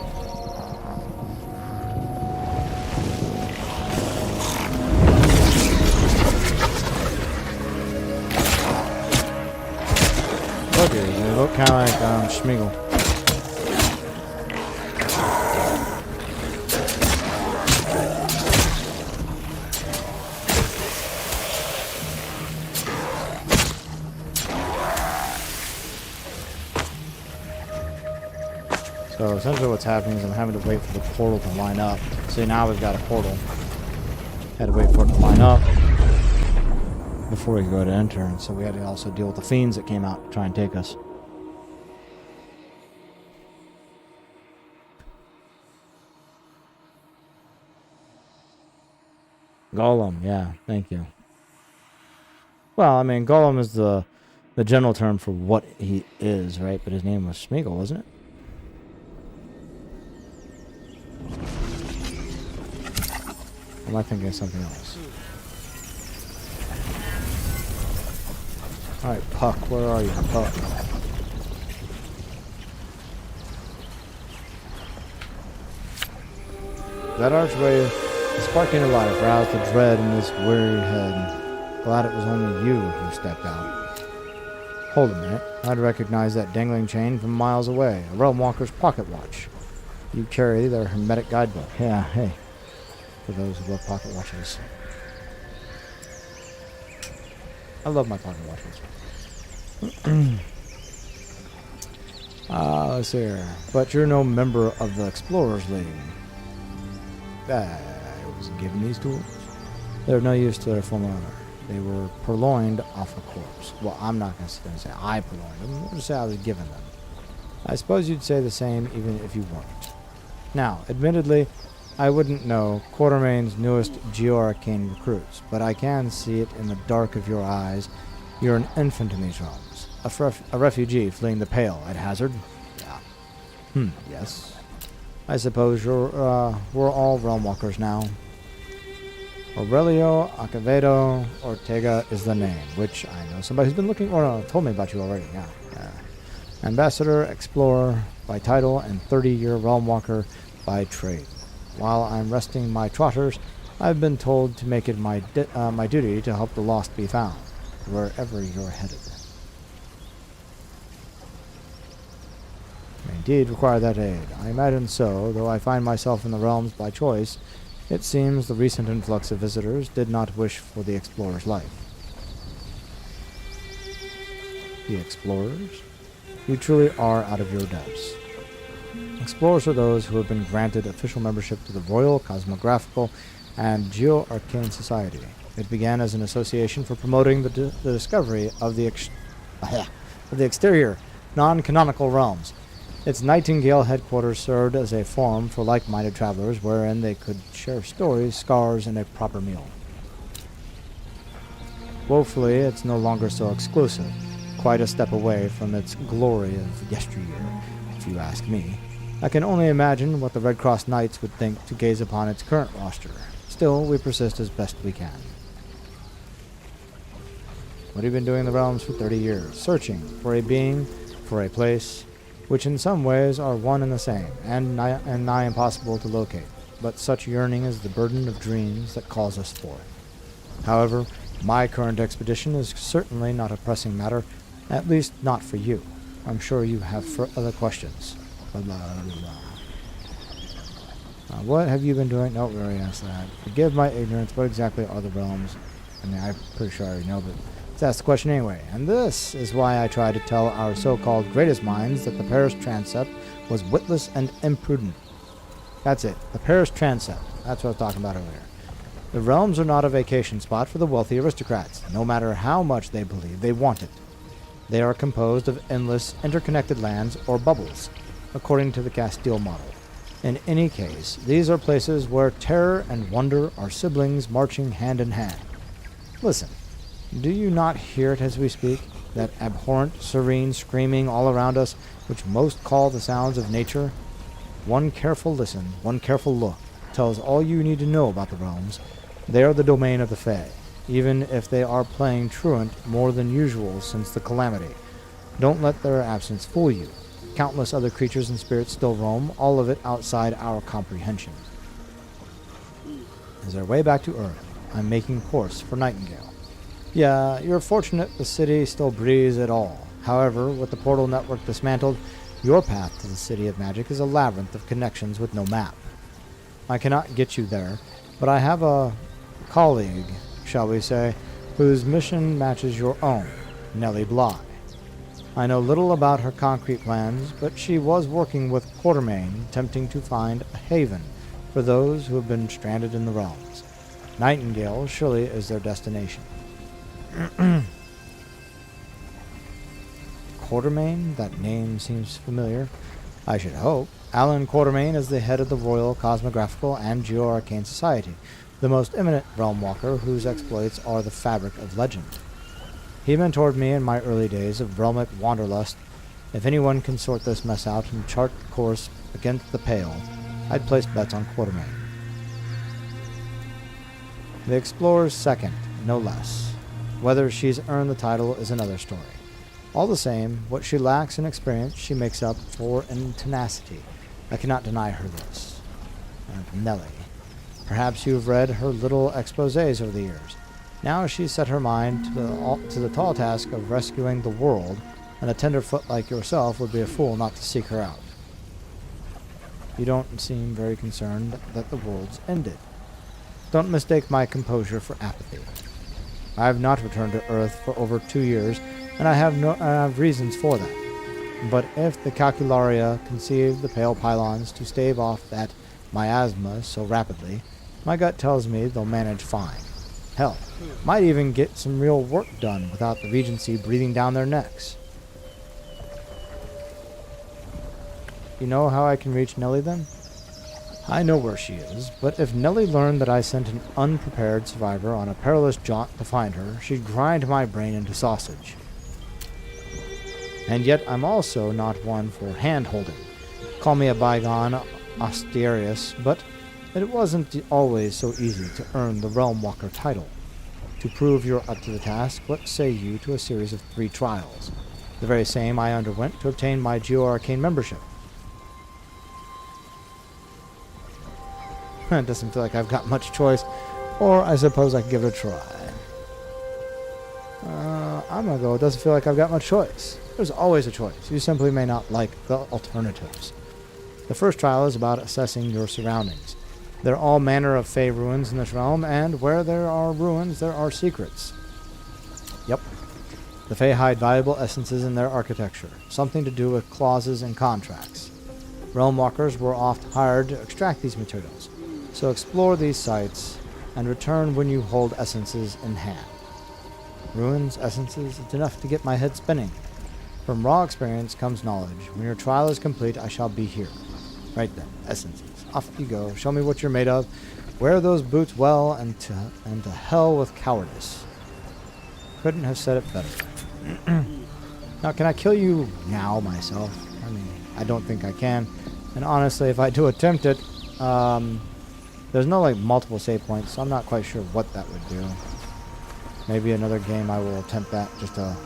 Look at it. They look kind of like Schmeagle. So essentially what's happening is I'm having to wait for the portal to line up. See, now we've got a portal. Had to wait for it to line up before we go to enter. And so we had to also deal with the fiends that came out to try and take us. Golem, yeah, thank you. Well, I mean, Golem is the general term for what he is, right? But his name was Schmeagle, wasn't it? Or am I thinking of something else? Alright, Puck, where are you, Puck? That archway sparking a life roused the dread in this weary head. Glad it was only you who stepped out. Hold a minute. I'd recognize that dangling chain from miles away. A realm walker's pocket watch. You carry their hermetic guidebook. Yeah, hey. For those who love pocket watches. I love my pocket watches. Let's see here. But you're no member of the Explorers League. I was given these tools. They're of no use to their former owner. They were purloined off a corpse. Well, I'm not going to say I purloined them. We'll just say I was given them. I suppose you'd say the same even if you weren't. Now, admittedly, I wouldn't know Quartermain's newest Geoarcane recruits, but I can see it in the dark of your eyes. You're an infant in these realms. A refugee fleeing the Pale at hazard? Yeah. Yes. I suppose we're all realm walkers now. Aurelio Acevedo Ortega is the name, which I know somebody's been looking or told me about you already. Yeah. Ambassador, explorer by title, and 30-year realm walker by trade. While I'm resting my trotters, I've been told to make it my duty to help the lost be found, wherever you're headed. I indeed require that aid. I imagine so, though I find myself in the realms by choice. It seems the recent influx of visitors did not wish for the explorer's life. The explorers? You truly are out of your depths. Explorers are those who have been granted official membership to the Royal Cosmographical and Geoarcane Society. It began as an association for promoting the discovery of the exterior, non-canonical realms. Its Nightingale headquarters served as a forum for like-minded travelers wherein they could share stories, scars, and a proper meal. Woefully, it's no longer so exclusive, quite a step away from its glory of yesteryear, if you ask me. I can only imagine what the Red Cross Knights would think to gaze upon its current roster. Still, we persist as best we can. What have you been doing in the realms for 30 years? Searching for a being, for a place, which in some ways are one and the same, and nigh impossible to locate. But such yearning is the burden of dreams that calls us forth. However, my current expedition is certainly not a pressing matter, at least not for you. I'm sure you have other questions. Blah, blah, blah, blah. What have you been doing? No, we already asked that. Forgive my ignorance. What exactly are the realms? I mean, I'm pretty sure I already know, but let's ask the question anyway. And this is why I try to tell our so-called greatest minds that the Paris transept was witless and imprudent. That's it. The Paris transept. That's what I was talking about earlier. The realms are not a vacation spot for the wealthy aristocrats, no matter how much they believe they want it. They are composed of endless, interconnected lands or bubbles, according to the Castile model. In any case, these are places where terror and wonder are siblings marching hand in hand. Listen, do you not hear it as we speak? That abhorrent, serene screaming all around us, which most call the sounds of nature? One careful listen, one careful look, tells all you need to know about the realms. They are the domain of the Fae, even if they are playing truant more than usual since the calamity. Don't let their absence fool you. Countless other creatures and spirits still roam, all of it outside our comprehension. As our way back to Earth, I'm making course for Nightingale. Yeah, you're fortunate the city still breathes at all. However, with the portal network dismantled, your path to the City of Magic is a labyrinth of connections with no map. I cannot get you there, but I have a colleague, shall we say, whose mission matches your own, Nellie Bly. I know little about her concrete plans, but she was working with Quartermain, attempting to find a haven for those who have been stranded in the realms. Nightingale surely is their destination. Quartermain? That name seems familiar. I should hope. Alan Quartermain is the head of the Royal Cosmographical and Geoarcane Society, the most eminent realm walker whose exploits are the fabric of legend. He mentored me in my early days of realmic wanderlust. If anyone can sort this mess out and chart the course against the Pale, I'd place bets on Quartermain. The Explorer's second, no less. Whether she's earned the title is another story. All the same, what she lacks in experience she makes up for in tenacity. I cannot deny her this. And Nellie. Perhaps you've read her little exposés over the years. Now she's set her mind to the tall task of rescuing the world, and a tenderfoot like yourself would be a fool not to seek her out. You don't seem very concerned that the world's ended. Don't mistake my composure for apathy. I have not returned to Earth for over 2 years, and I have reasons for that. But if the Calcularia conceived the Pale Pylons to stave off that miasma so rapidly, my gut tells me they'll manage fine. Hell, might even get some real work done without the Regency breathing down their necks. You know how I can reach Nellie then? I know where she is, but if Nellie learned that I sent an unprepared survivor on a perilous jaunt to find her, she'd grind my brain into sausage. And yet I'm also not one for hand-holding. Call me a bygone Asterius, but it wasn't always so easy to earn the Realm Walker title. To prove you're up to the task, what say you to a series of 3 trials? The very same I underwent to obtain my Geo-Arcane membership. It doesn't feel like I've got much choice, or I suppose I could give it a try. I'm gonna go, it doesn't feel like I've got much choice. There's always a choice. You simply may not like the alternatives. The first trial is about assessing your surroundings. There are all manner of Fae ruins in this realm, and where there are ruins, there are secrets. Yep. The Fae hide valuable essences in their architecture, something to do with clauses and contracts. Realm walkers were oft hired to extract these materials, so explore these sites and return when you hold essences in hand. Ruins, essences, it's enough to get my head spinning. From raw experience comes knowledge. When your trial is complete, I shall be here. Right then, essences. Off you go. Show me what you're made of. Wear those boots well, and to hell with cowardice. Couldn't have said it better. Now, can I kill you now myself? I mean, I don't think I can. And honestly, if I do attempt it, there's no like multiple save points, so I'm not quite sure what that would do. Maybe another game I will attempt that just to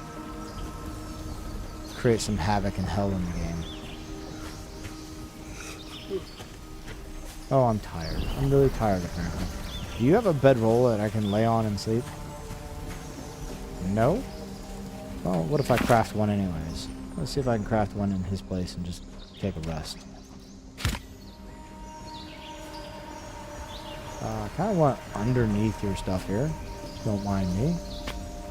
create some havoc and hell in the game. Oh, I'm tired. I'm really tired apparently. Do you have a bedroll that I can lay on and sleep? No? Well, what if I craft one anyways? Let's see if I can craft one in his place and just take a rest. I kind of want underneath your stuff here. Don't mind me.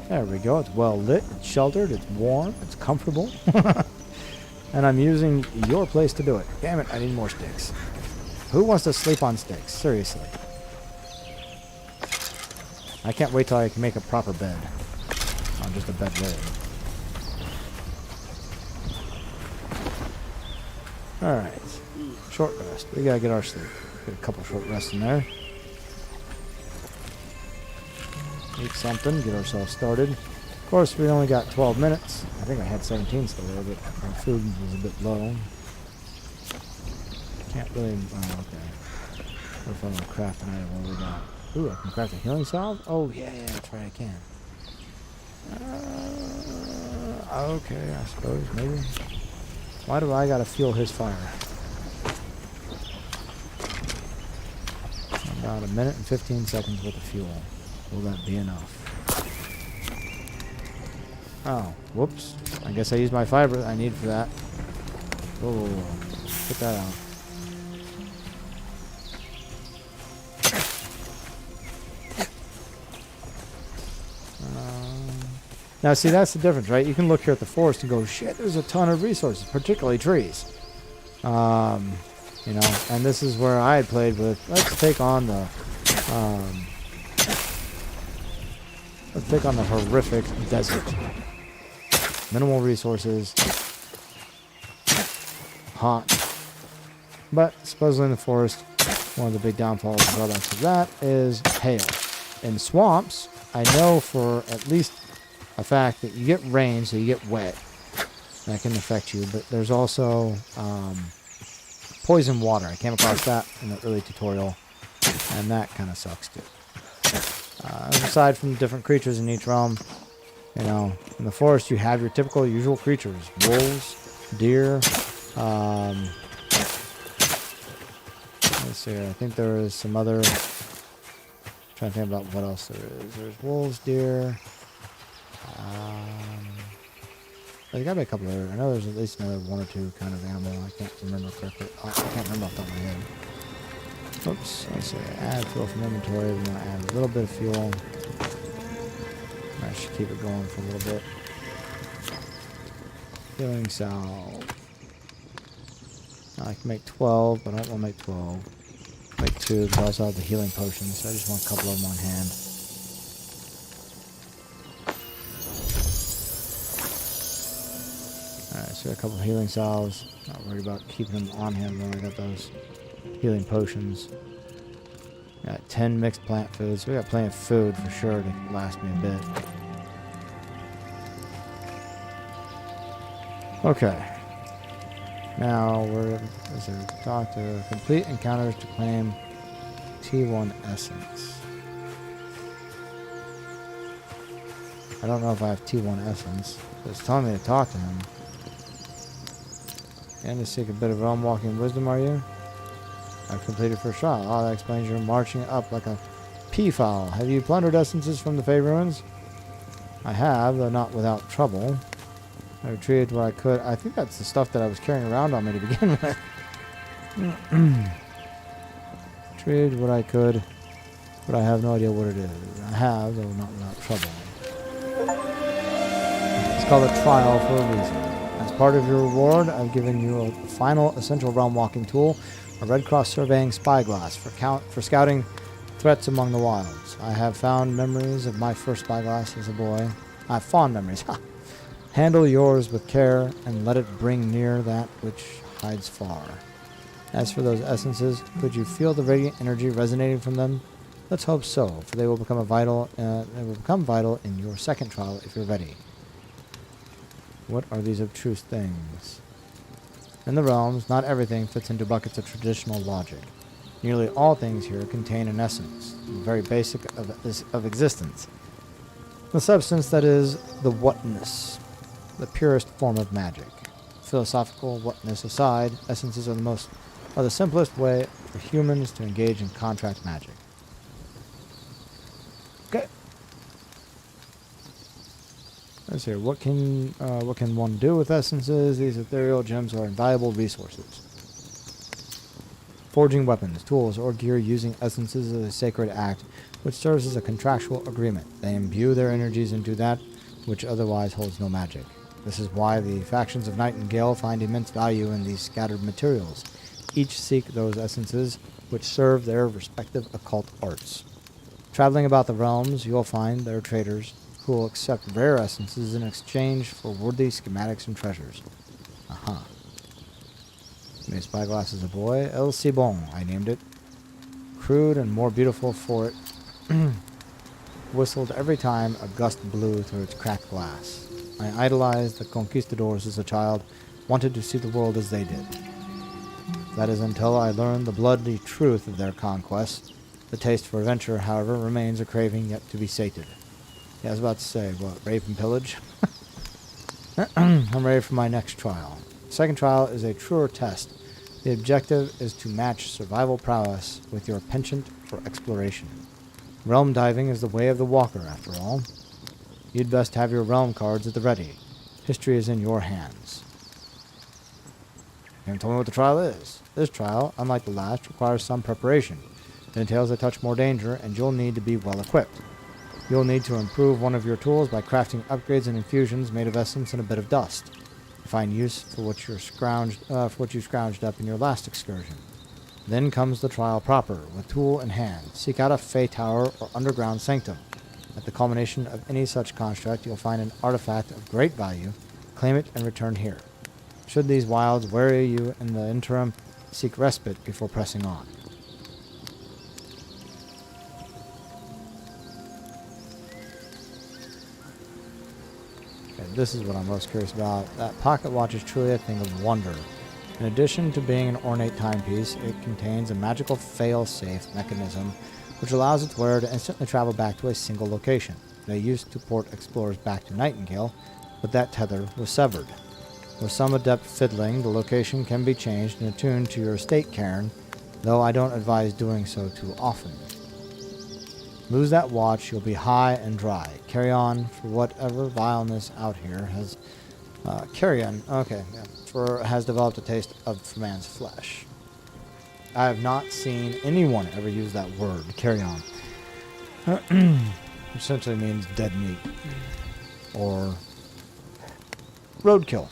There we go. It's well lit. It's sheltered. It's warm. It's comfortable. And I'm using your place to do it. Damn it, I need more sticks. Who wants to sleep on sticks? Seriously. I can't wait till I can make a proper bed. On just a bed lid. Alright. Short rest. We gotta get our sleep. Get a couple short rests in there. Eat something, get ourselves started. Of course, we only got 12 minutes. I think I had 17 still there, but our food was a bit low. Can't really... Oh, okay. What if I'm gonna craft an item? What we got? Ooh, I can craft a healing salve? Oh, yeah, that's right, I can. Okay, I suppose, maybe. Why do I gotta feel his fire? About a minute and 15 seconds worth of fuel. Will that be enough? Oh, whoops. I guess I used my fiber I need for that. Oh, put that out. Now, see, that's the difference, right? You can look here at the forest and go, shit, there's a ton of resources, particularly trees. You know, and this is where I had played with, let's take on the horrific desert. Minimal resources. Hot. But supposedly in the forest, one of the big downfalls and drawbacks of that is hail. In swamps, I know for at least a fact that you get rain, so you get wet. That can affect you. But there's also poison water. I came across that in the early tutorial, and that kind of sucks too. Aside from different creatures in each realm, you know, in the forest you have your typical usual creatures. Wolves, deer, let's see here, I think there is some other, trying to think about what else there is. There's wolves, deer, there's gotta be a couple other, I know there's at least another one or two kind of animal, I can't remember correctly, I can't remember off the top of my head. Oops, let's see, add fuel from inventory, we want to add a little bit of fuel. I should keep it going for a little bit. Healing salve. I can make 12, but I don't want to make 12. Make 2, because I also have the healing potions, so I just want a couple of them on hand. Alright, so a couple of healing salves. Not worried about keeping them on hand when I got those. Healing potions. Got 10 mixed plant foods. We got plenty of food for sure to last me a bit. Okay. Now, where is there? Doctor. Complete encounters to claim T1 essence. I don't know if I have T1 essence. It's telling me to talk to him. And to seek a bit of realm walking wisdom, are you? I've completed first trial. Oh, that explains you're marching up like a peafowl. Have you plundered essences from the Fae Ruins? I have, though not without trouble. I retrieved what I could. I think that's the stuff that I was carrying around on me to begin with. Retrieved what I could, but I have no idea what it is. I have, though not without trouble. It's called a trial for a reason. As part of your reward, I've given you a final essential realm walking tool, a Red Cross surveying spyglass for scouting threats among the wilds. I have found memories of my first spyglass as a boy. I have fond memories. Handle yours with care and let it bring near that which hides far. As for those essences, could you feel the radiant energy resonating from them? Let's hope so, for they will become vital in your second trial if you're ready. What are these abstruse things? In the realms, not everything fits into buckets of traditional logic. Nearly all things here contain an essence, the very basic of existence. The substance that is the whatness, the purest form of magic. Philosophical whatness aside, essences are the simplest way for humans to engage in contract magic. Okay. Let's see. What can one do with essences? These ethereal gems are invaluable resources. Forging weapons, tools, or gear using essences is a sacred act which serves as a contractual agreement. They imbue their energies into that which otherwise holds no magic. This is why the factions of Nightingale find immense value in these scattered materials. Each seek those essences which serve their respective occult arts. Traveling about the realms, you'll find there are traders who will accept rare essences in exchange for worthy schematics and treasures. Aha. Made a spyglass as a boy. El Cibon, I named it. Crude and more beautiful for it. Whistled every time a gust blew through its cracked glass. I idolized the conquistadors as a child, wanted to see the world as they did. That is until I learned the bloody truth of their conquest. The taste for adventure, however, remains a craving yet to be sated. Yeah, I was about to say, what, rape and pillage? I'm ready for my next trial. The second trial is a truer test. The objective is to match survival prowess with your penchant for exploration. Realm diving is the way of the walker, after all. You'd best have your realm cards at the ready. History is in your hands. You haven't told me what the trial is. This trial, unlike the last, requires some preparation. It entails a touch more danger, and you'll need to be well equipped. You'll need to improve one of your tools by crafting upgrades and infusions made of essence and a bit of dust. Find use for what you scrounged up in your last excursion. Then comes the trial proper, with tool in hand. Seek out a Fae Tower or underground sanctum. At the culmination of any such construct, you'll find an artifact of great value. Claim it and return here. Should these wilds weary you in the interim, seek respite before pressing on. Okay, this is what I'm most curious about. That pocket watch is truly a thing of wonder. In addition to being an ornate timepiece, it contains a magical fail-safe mechanism which allows its wearer to instantly travel back to a single location. They used to port explorers back to Nightingale, but that tether was severed. With some adept fiddling, the location can be changed and attuned to your estate cairn, though I don't advise doing so too often. Lose that watch, you'll be high and dry. Carry on for whatever vileness out here has... has developed a taste for man's flesh. I have not seen anyone ever use that word, carry on. Essentially means dead meat. Or roadkill.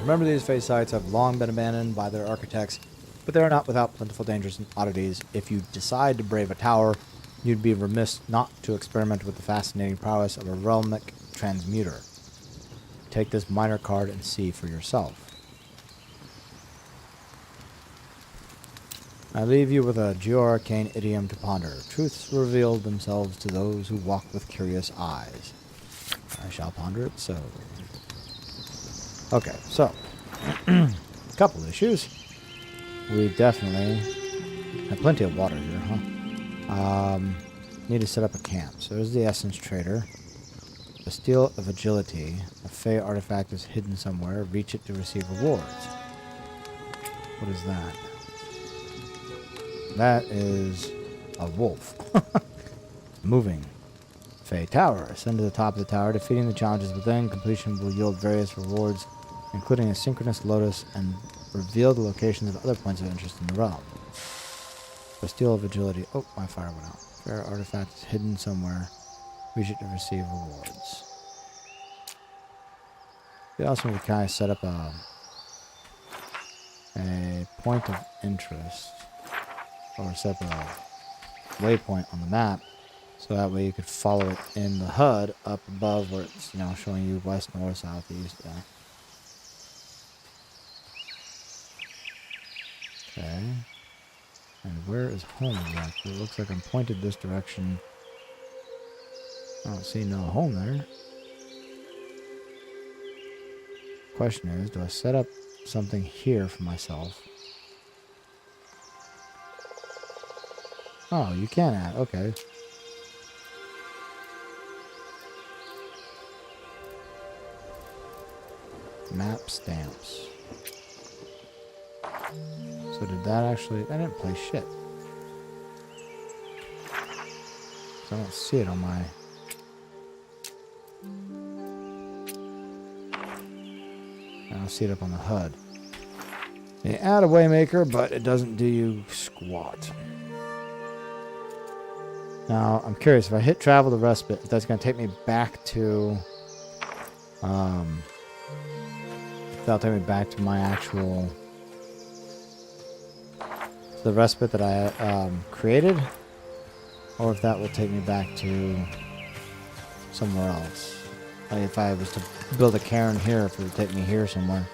Remember, these Fae sites have long been abandoned by their architects But they are not without plentiful dangers and oddities. If you decide to brave a tower, you'd be remiss not to experiment with the fascinating prowess of a realmic transmuter. Take this minor card and see for yourself. I leave you with a geoarcane idiom to ponder. Truths reveal themselves to those who walk with curious eyes. I shall ponder it so. Okay, so. Couple issues. We definitely have plenty of water here, huh? Need to set up a camp. So there's the Essence Trader. The Steel of Agility. A Fae artifact is hidden somewhere. Reach it to receive rewards. What is that? That is a wolf. Moving. Fae Tower. Ascend to the top of the tower. Defeating the challenges within. Completion will yield various rewards, including a synchronous lotus, and reveal the locations of other points of interest in the realm. The Steel of Agility. Oh, my fire went out. Fair artifact is hidden somewhere. Reach it to receive rewards. We also need to kind of set up a point of interest, or set up a waypoint on the map, so that way you could follow it in the HUD up above where it's, you know, showing you west, north, south, east. Okay. And where is home exactly? It looks like I'm pointed this direction. I don't see no home there. Question is, do I set up something here for myself? Oh, you can add. Okay. Map stamps. So did that actually... I didn't play shit. So I don't see it on my... I don't see it up on the HUD. You add a waymaker, but it doesn't do you squat. Now, I'm curious, if I hit travel to respite, if that's going to take me back to... that'll take me back to my actual... the respite that I created, or if that will take me back to somewhere else. Like if I was to build a cairn here, if it would take me here somewhere.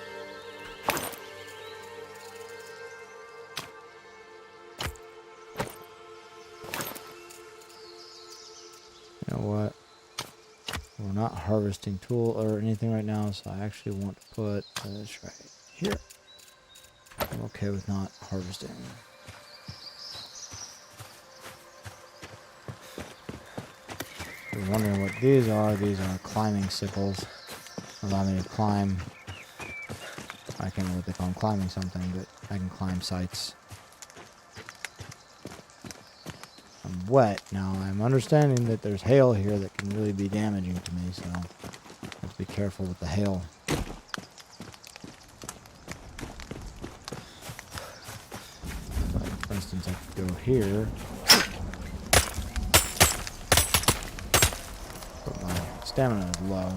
You know what? We're not harvesting tool or anything right now, so I actually want to put this right here. I'm okay with not harvesting. If you're wondering what these are climbing sickles. Allow me to climb. I can't remember what they call them, climbing something, but I can climb sites. I'm wet. Now, I'm understanding that there's hail here that can really be damaging to me, so let's be careful with the hail. For instance, I could go here. But my stamina is low.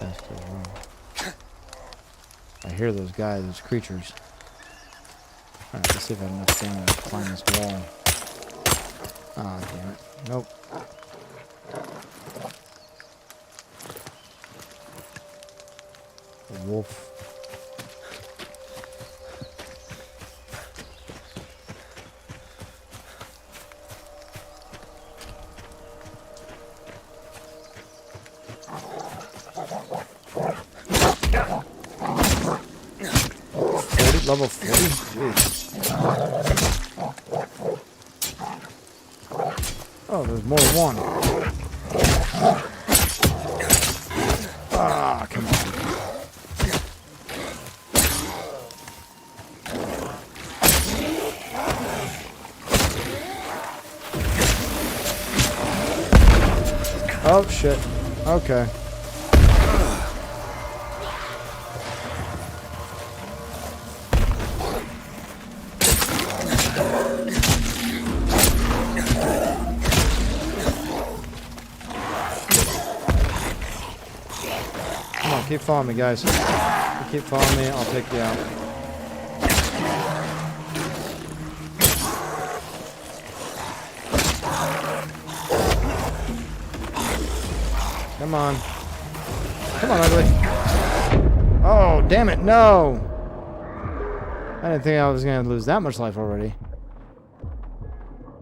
Best as well. I hear those guys, those creatures. Alright, let's see if I have enough stamina to climb this wall. Ah, oh, damn it. Nope. A wolf. Level 40? Jeez. Oh, there's more than one. Ah, come on. Oh, shit. Okay. Keep following me, guys. You keep following me, I'll take you out. Come on. Come on, ugly. Oh, damn it, no! I didn't think I was going to lose that much life already.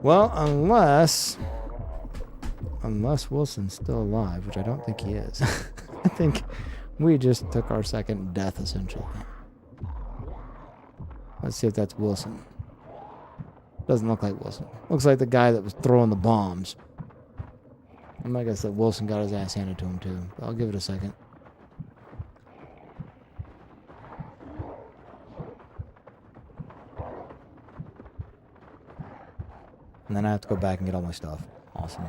Well, unless Wilson's still alive, which I don't think he is. I think we just took our second death, essentially. Let's see if that's Wilson. Doesn't look like Wilson. Looks like the guy that was throwing the bombs. I might guess that Wilson got his ass handed to him, too. But I'll give it a second. And then I have to go back and get all my stuff. Awesome.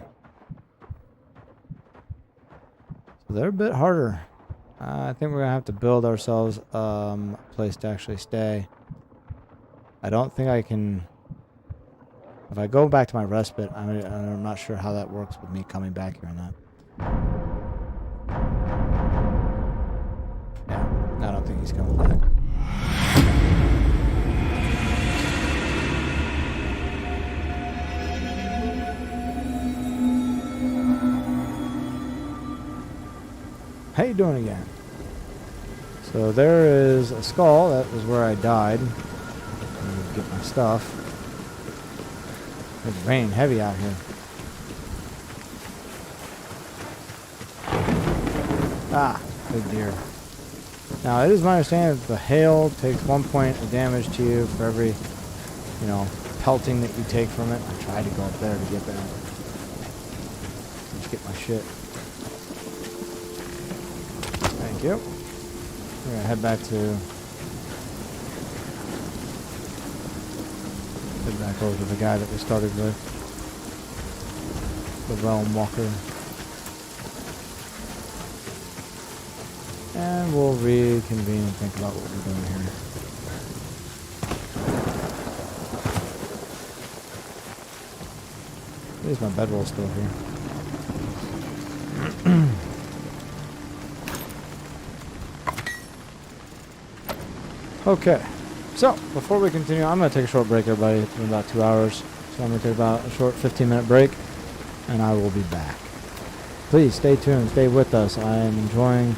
So they're a bit harder. I think we're going to have to build ourselves a place to actually stay. I don't think I can... If I go back to my respite, I'm not sure how that works with me coming back here on that. Yeah, I don't think he's coming back. How you doing again? So there is a skull. That was where I died. Get my stuff. It's raining heavy out here. Ah, big deer. Now, it is my understanding that the hail takes 1 point of damage to you for every, pelting that you take from it. I tried to go up there to get that. Just get my shit. Thank you. We're going to head back over to the guy that we started with. The Realm Walker. And we'll reconvene and think about what we're doing here. At least my bedroll's still here. Okay. So, before we continue, I'm going to take a short break, everybody. It's been about 2 hours. So I'm going to take about a short 15-minute break, and I will be back. Please stay tuned. Stay with us. I am enjoying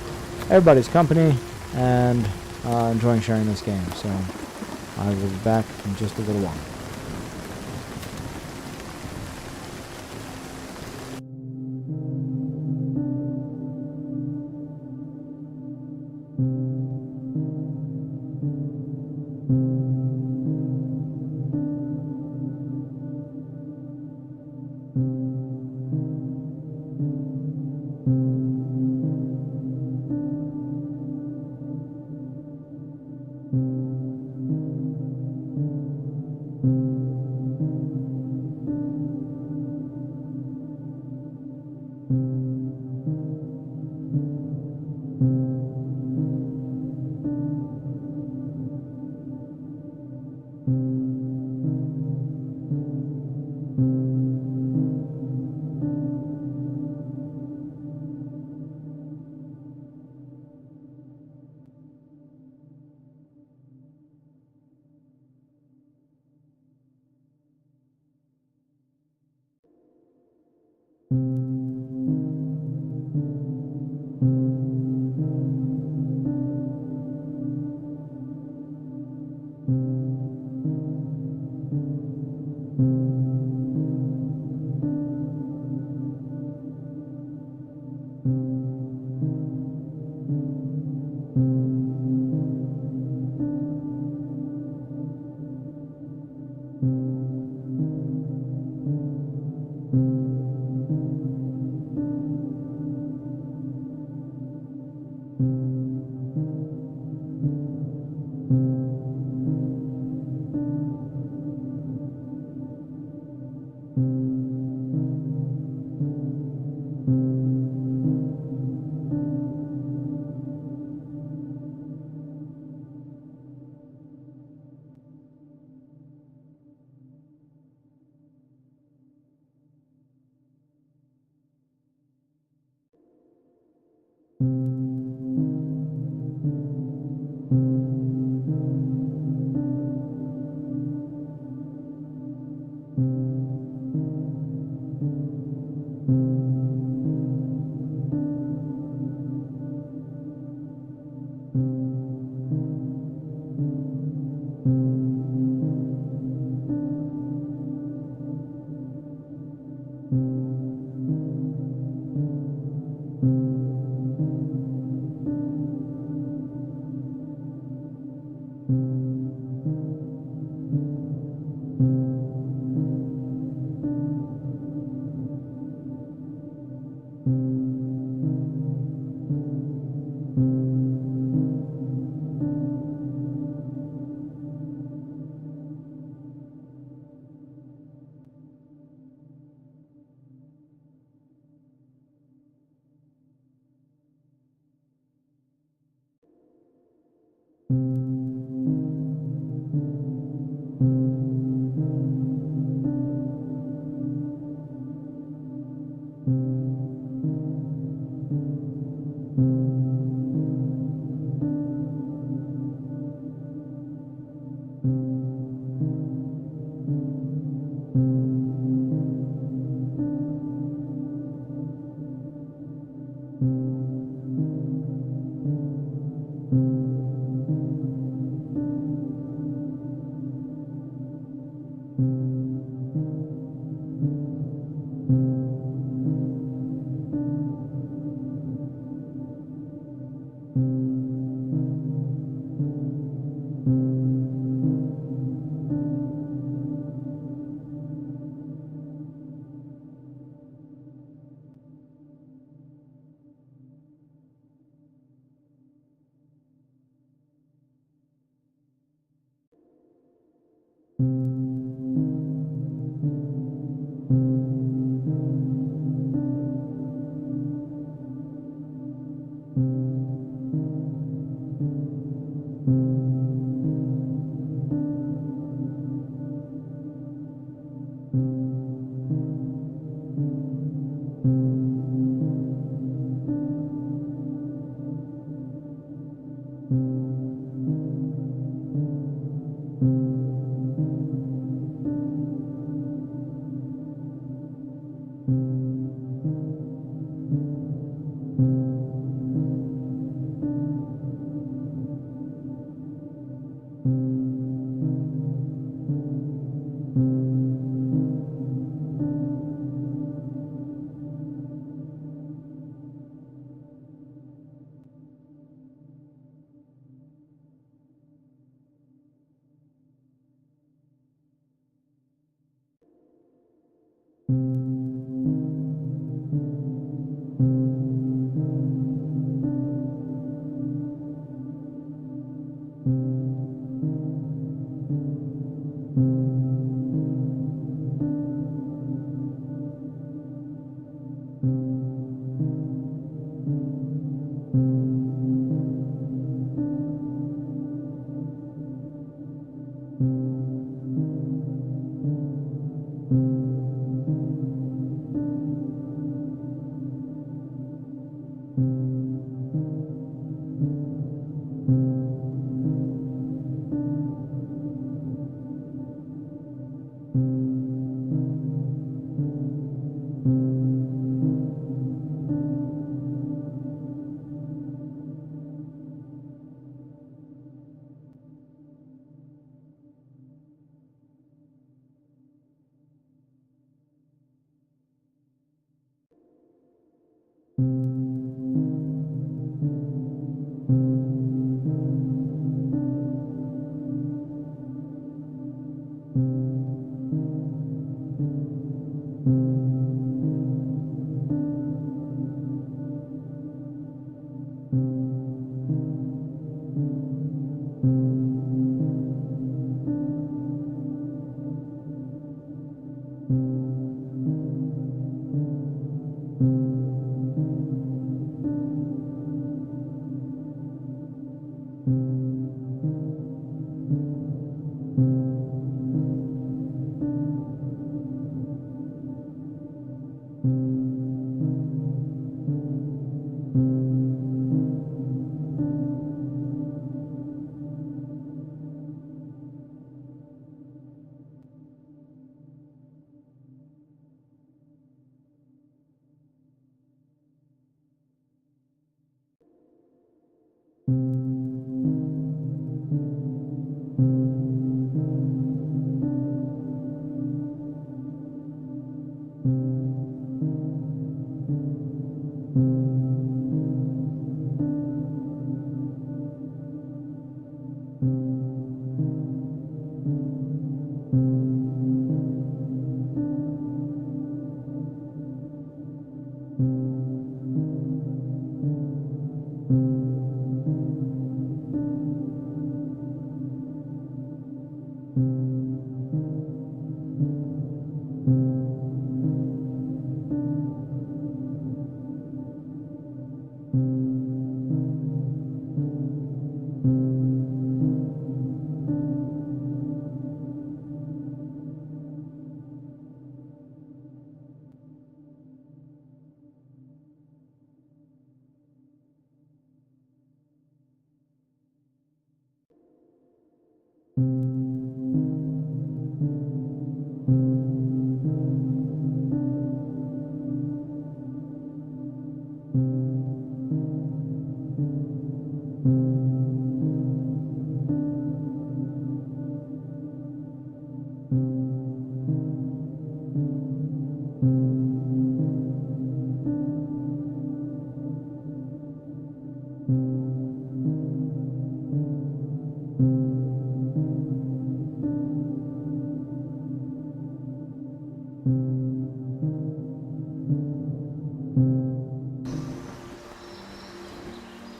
everybody's company and enjoying sharing this game. So I will be back in just a little while.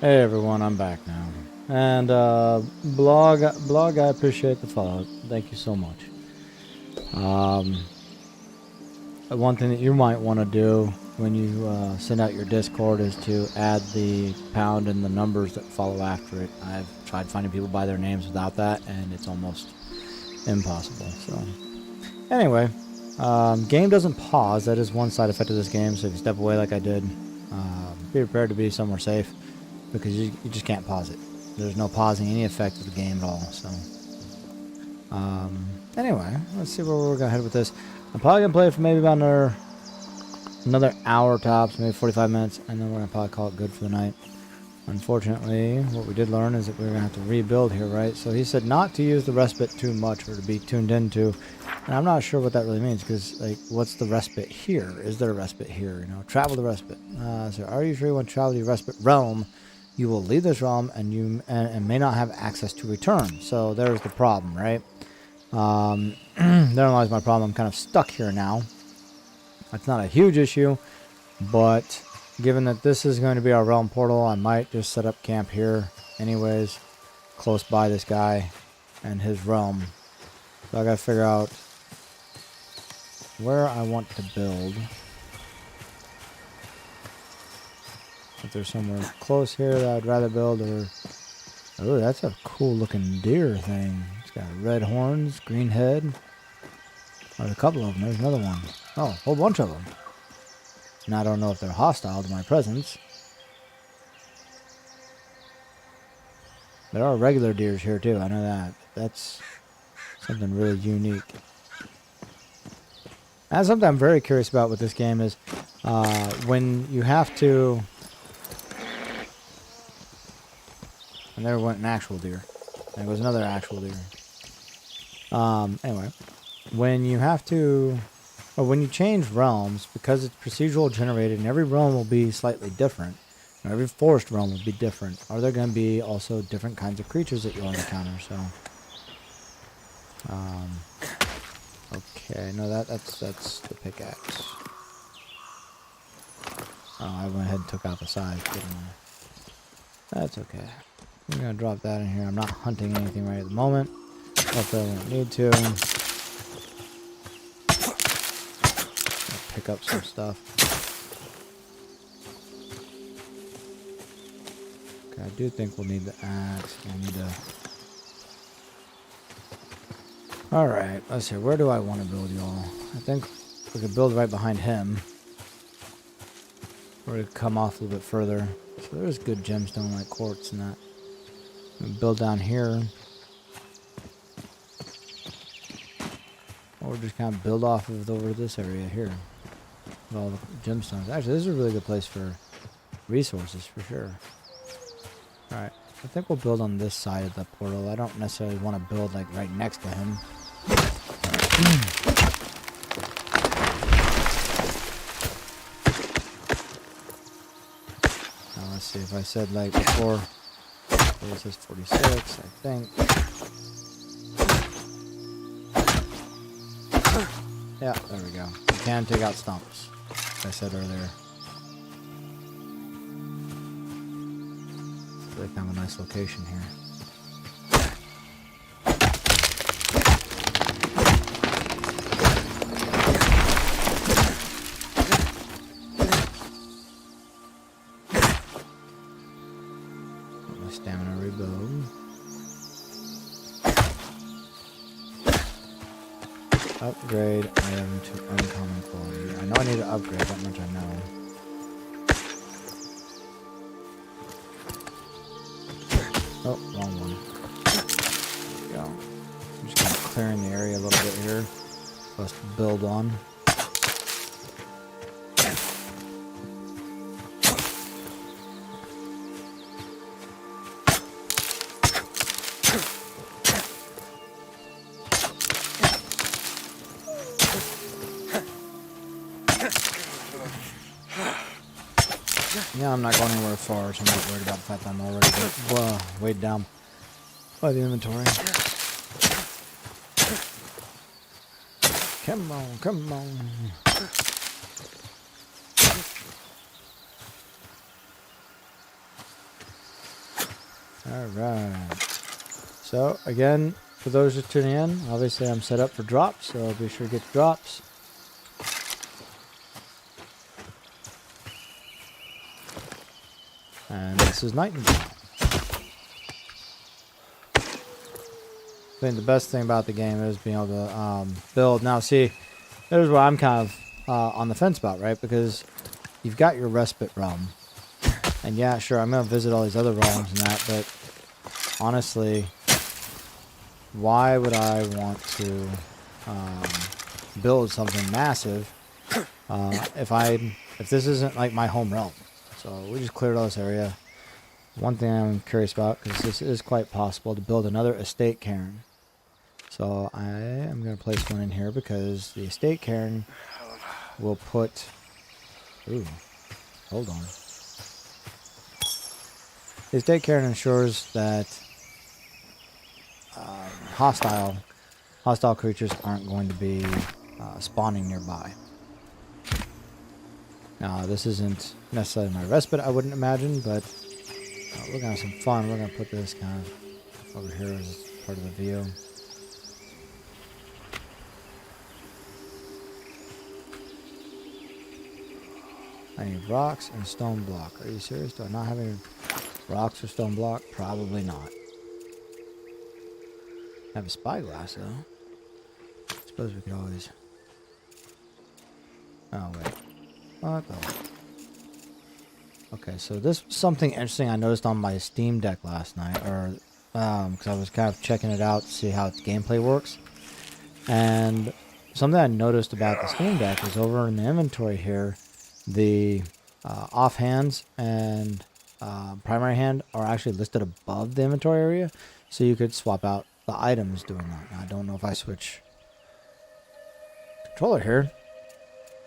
Hey everyone, I'm back now. And blog, I appreciate the follow. Thank you so much. One thing that you might want to do when you send out your Discord is to add the pound and the numbers that follow after it. I've tried finding people by their names without that, and it's almost impossible. So, anyway, game doesn't pause. That is one side effect of this game. So if you step away like I did, be prepared to be somewhere safe, because you just can't pause it. There's no pausing any effect of the game at all. So, anyway, let's see where we're gonna head with this. I'm probably gonna play it for maybe about another hour tops, maybe 45 minutes, and then we're gonna probably call it good for the night. Unfortunately, what we did learn is that we're gonna have to rebuild here, right? So he said not to use the respite too much, or to be tuned into, and I'm not sure what that really means, because like, what's the respite here? Is there a respite here? You know, travel the respite. So are you sure you want to travel to your respite realm? You will leave this realm, and you may not have access to return. So there's the problem, right? Therein lies my problem. I'm kind of stuck here now. That's not a huge issue, but given that this is going to be our realm portal, I might just set up camp here anyways, close by this guy and his realm. So I gotta figure out where I want to build. If there's somewhere close here that I'd rather build, or... Oh, that's a cool looking deer thing. It's got red horns, green head. There's a couple of them. There's another one. Oh, a whole bunch of them. Now I don't know if they're hostile to my presence. There are regular deers here too, I know that. That's something really unique. And something I'm very curious about with this game is when you have to... And there went an actual deer. There was another actual deer. Anyway, when you have to... Or when you change realms, because it's procedural generated, and every realm will be slightly different, or every forest realm will be different, are there going to be also different kinds of creatures that you'll encounter? So, okay, no, that's the pickaxe. Oh, I went ahead and took out the size, didn't I? That's okay. I'm gonna drop that in here. I'm not hunting anything right at the moment. Hopefully I won't need to. Pick up some stuff. Okay, I do think we'll need the axe. We'll need to... Alright, let's see. Where do I want to build, y'all? I think we could build right behind him. Or we could come off a little bit further. So there's good gemstone like quartz and that. We'll build down here. Or just kind of build off of over this area here. With all the gemstones. Actually, this is a really good place for resources for sure. Alright, I think we'll build on this side of the portal. I don't necessarily want to build like right next to him. let's see if I said like before. It says 46, I think. Yeah, there we go. You can take out stumps, as I said earlier. Really kind of a nice location here. My stamina rebuild. Upgrade item to uncommon quality. I know I need to upgrade, that much I know. Oh, wrong one. There we go. I'm just kind of clearing the area a little bit here for us to build on. Yeah, I'm not going anywhere far, so I'm not worried about the fact that I'm already weighed down by the inventory. Come on, come on. Alright. So, again, for those just tuning in, obviously I'm set up for drops, so be sure to get the drops. And this is Nightingale. I think the best thing about the game is being able to build. Now, see, there's what I'm kind of on the fence about, right? Because you've got your respite realm. And yeah, sure, I'm going to visit all these other realms and that, but honestly, why would I want to build something massive if this isn't like my home realm? So we just cleared all this area. One thing I'm curious about, because this is quite possible, to build another estate cairn. So I am going to place one in here because the estate cairn will put... Ooh, hold on. The estate cairn ensures that hostile creatures aren't going to be spawning nearby. Now, this isn't necessarily my respite, I wouldn't imagine, but we're going to have some fun. We're going to put this kind of over here as part of the view. I need rocks and stone block. Are you serious? Do I not have any rocks or stone block? Probably not. I have a spyglass, though. I suppose we could always... Oh, wait. What the... Okay, so this was something interesting I noticed on my Steam Deck last night, or because I was kind of checking it out to see how its gameplay works. And something I noticed about the Steam Deck is over in the inventory here, the offhands and primary hand are actually listed above the inventory area, so you could swap out the items doing that. Now, I don't know if I switch controller here.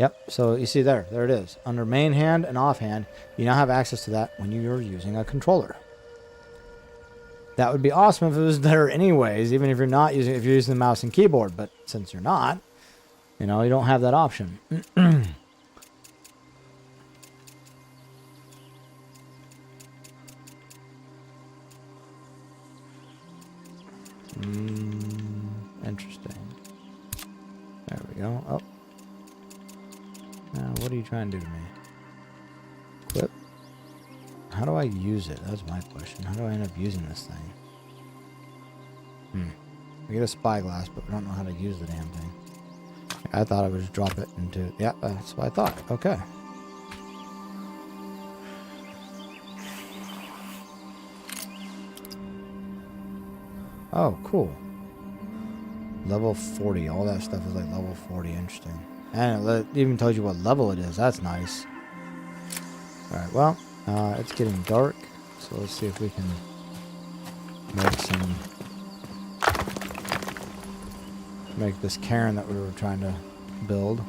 Yep, so you see there it is. Under main hand and offhand, you now have access to that when you're using a controller. That would be awesome if it was there anyways, even if you're not using, if you're using the mouse and keyboard, but since you're not, you know, you don't have that option. Interesting. There we go. Oh. Now, what are you trying to do to me? Equip. How do I use it? That's my question. How do I end up using this thing? We get a spyglass, but we don't know how to use the damn thing. I thought I would just drop it into... Yeah, that's what I thought. Okay. Oh, cool. Level 40. All that stuff is like level 40. Interesting. And it even tells you what level it is. That's nice. Alright, well, it's getting dark. So let's see if we can make this cairn that we were trying to build.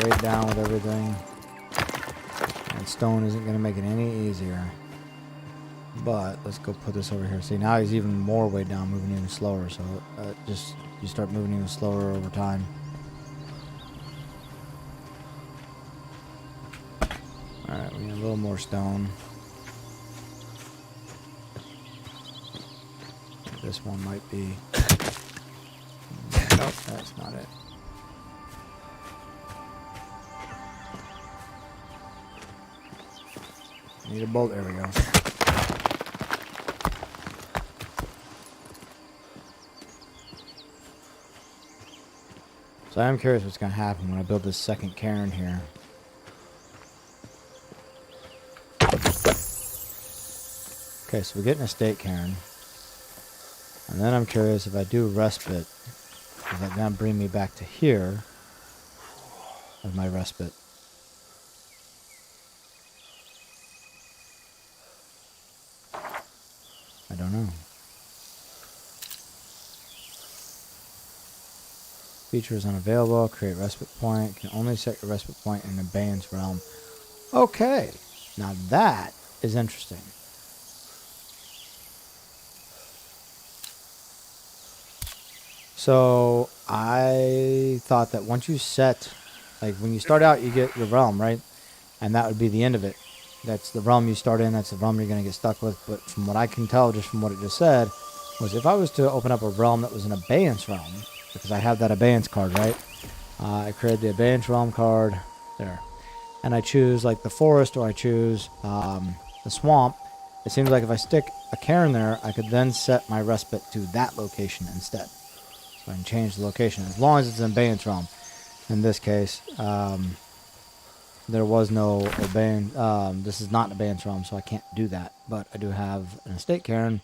weighed down with everything. And stone isn't going to make it any easier. But let's go put this over here. See, now he's even more weighed down, moving even slower. So just you start moving even slower over time. Alright, we need a little more stone. This one might be... Nope, that's not it. Need a bolt. There we go. So I am curious what's going to happen when I build this second cairn here. Okay, so we're getting a state cairn. And then I'm curious if I do respite, is that going to bring me back to here with my respite? I don't know. Feature is unavailable. Create respite point. Can only set your respite point in abeyance realm. Okay. Now that is interesting. So I thought that once you set, like when you start out, you get your realm, right? And that would be the end of it. That's the realm you start in. That's the realm you're going to get stuck with. But from what I can tell, just from what it just said, was if I was to open up a realm that was an abeyance realm, because I have that abeyance card, right? I create the abeyance realm card there. And I choose like the forest or I choose the swamp. It seems like if I stick a cairn there, I could then set my respite to that location instead. So I can change the location as long as it's an abeyance realm. In this case, there was no abeyance. This is not an abeyance realm, so I can't do that. But I do have an estate cairn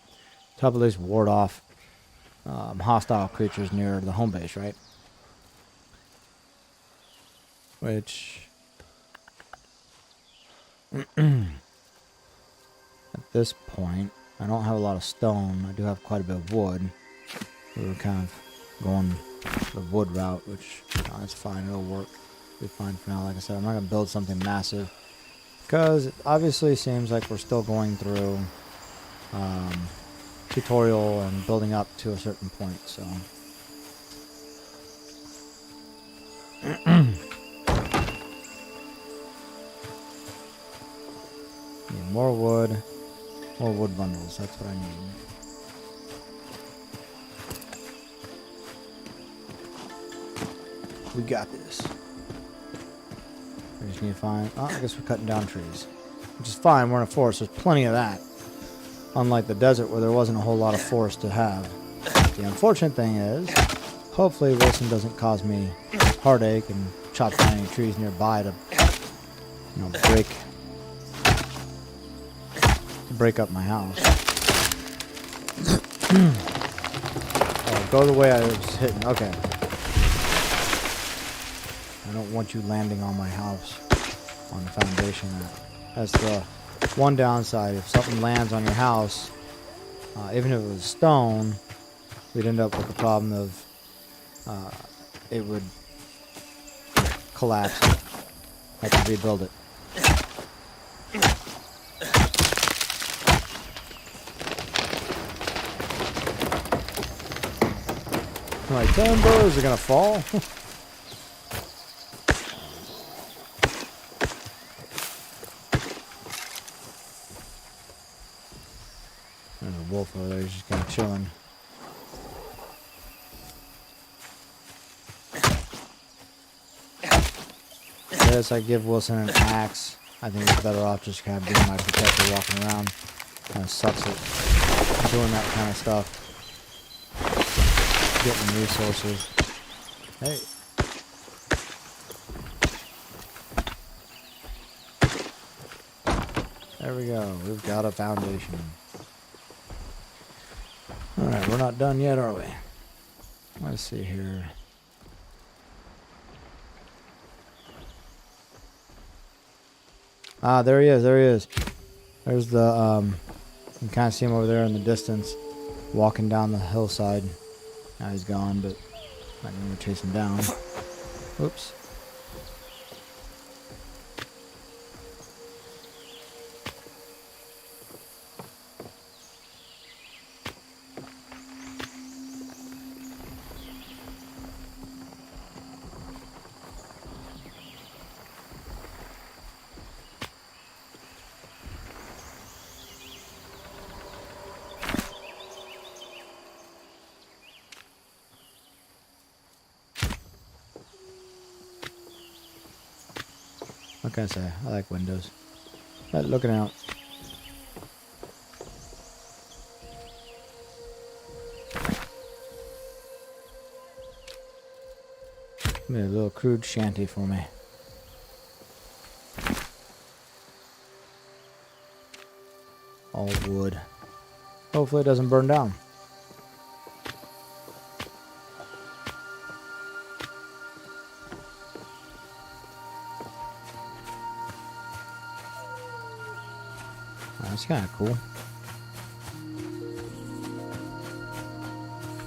to help at least ward off hostile creatures near the home base, right? Which at this point, I don't have a lot of stone. I do have quite a bit of wood. We were kind of going the wood route, which that's fine. It'll work. Be fine for now. Like I said, I'm not gonna build something massive because it obviously seems like we're still going through tutorial and building up to a certain point. So need more wood bundles. That's what I need. We got this. We just need to find... Oh, I guess we're cutting down trees. Which is fine. We're in a forest. There's plenty of that. Unlike the desert where there wasn't a whole lot of forest to have. The unfortunate thing is, hopefully Wilson doesn't cause me heartache and chop down any trees nearby to, you know, break up my house. Oh, go the way I was hitting. Okay. I don't want you landing on my house on the foundation. That's the one downside. If something lands on your house, even if it was stone, we'd end up with the problem of it would collapse. I could rebuild it. My timbers are gonna fall. There's a wolf over there, he's just kind of chilling. Yes, I give Wilson an axe. I think he's better off just kind of being my protector walking around. Kind of sucks at doing that kind of stuff. Getting resources. Hey. There we go. We've got a foundation. Alright, we're not done yet, are we? Let's see here. Ah, there he is. There he is. There's the, you can kind of see him over there in the distance, walking down the hillside. Now he's gone, but I'm going to chase him down. Oops. What can I say? I like windows. But looking out. Made a little crude shanty for me. All wood. Hopefully it doesn't burn down. That's kind of cool.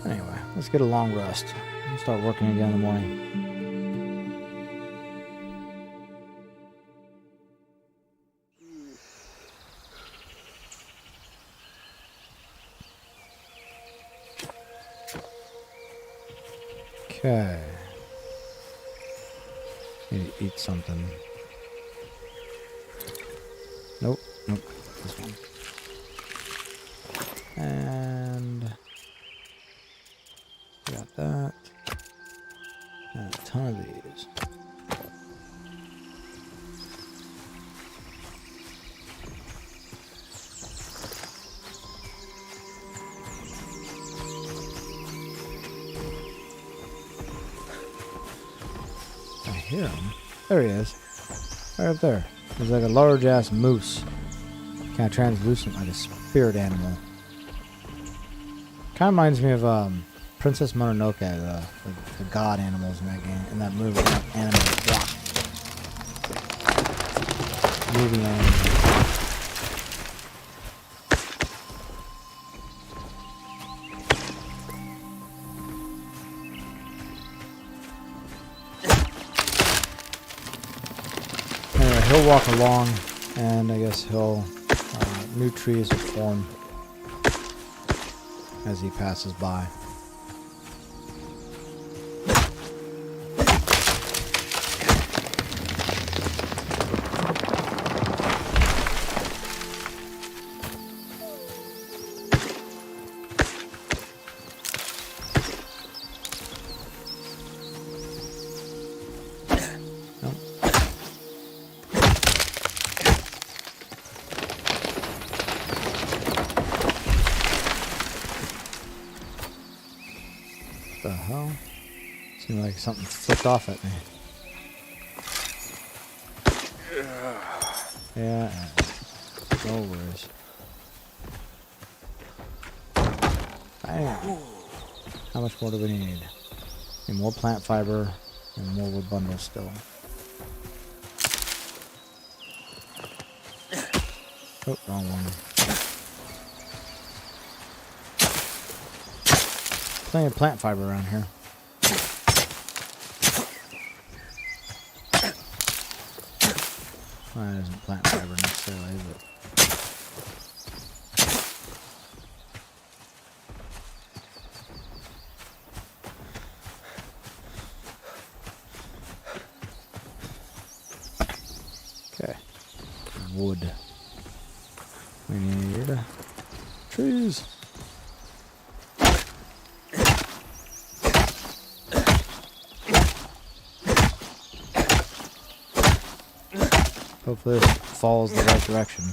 Anyway, let's get a long rest. We'll start working again in the morning. Okay. Need to eat something. Nope. This one. And got that. And a ton of these. I hear him. There he is. Right up there. There's like a large ass moose. Kind of translucent, like a spirit animal. Kind of reminds me of Princess Mononoke, the god animals in that game, in that movie, that anime. Movie anime. Anyway, he'll walk along, and I guess he'll new trees will form as he passes by. The hell? Seemed like something flipped off at me. Yeah, no worries. Bam. How much more do we need? Need more plant fiber and more wood bundles still. Oh, wrong one. Plenty of plant fiber around here. Well, that isn't plant fiber necessarily, but... Okay. Wood. We need trees. Hopefully this falls the right direction.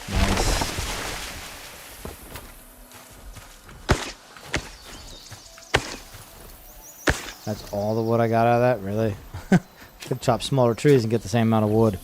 Nice. That's all the wood I got out of that? Really? Could chop smaller trees and get the same amount of wood.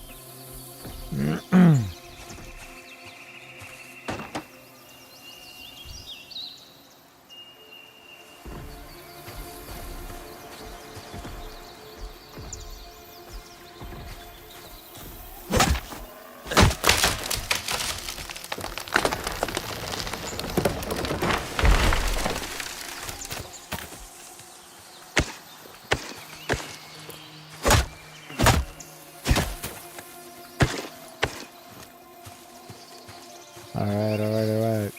Alright.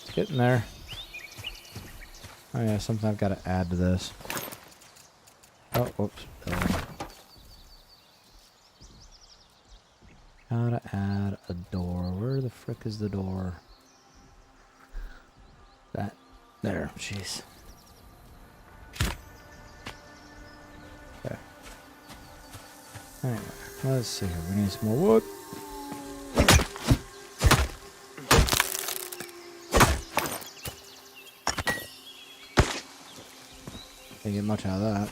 It's getting there. Oh yeah, something I've got to add to this. Oh, whoops. Gotta add a door. Where the frick is the door? That. There. Jeez. Okay. Anyway, let's see here. We need some more wood. Can't get much out of that.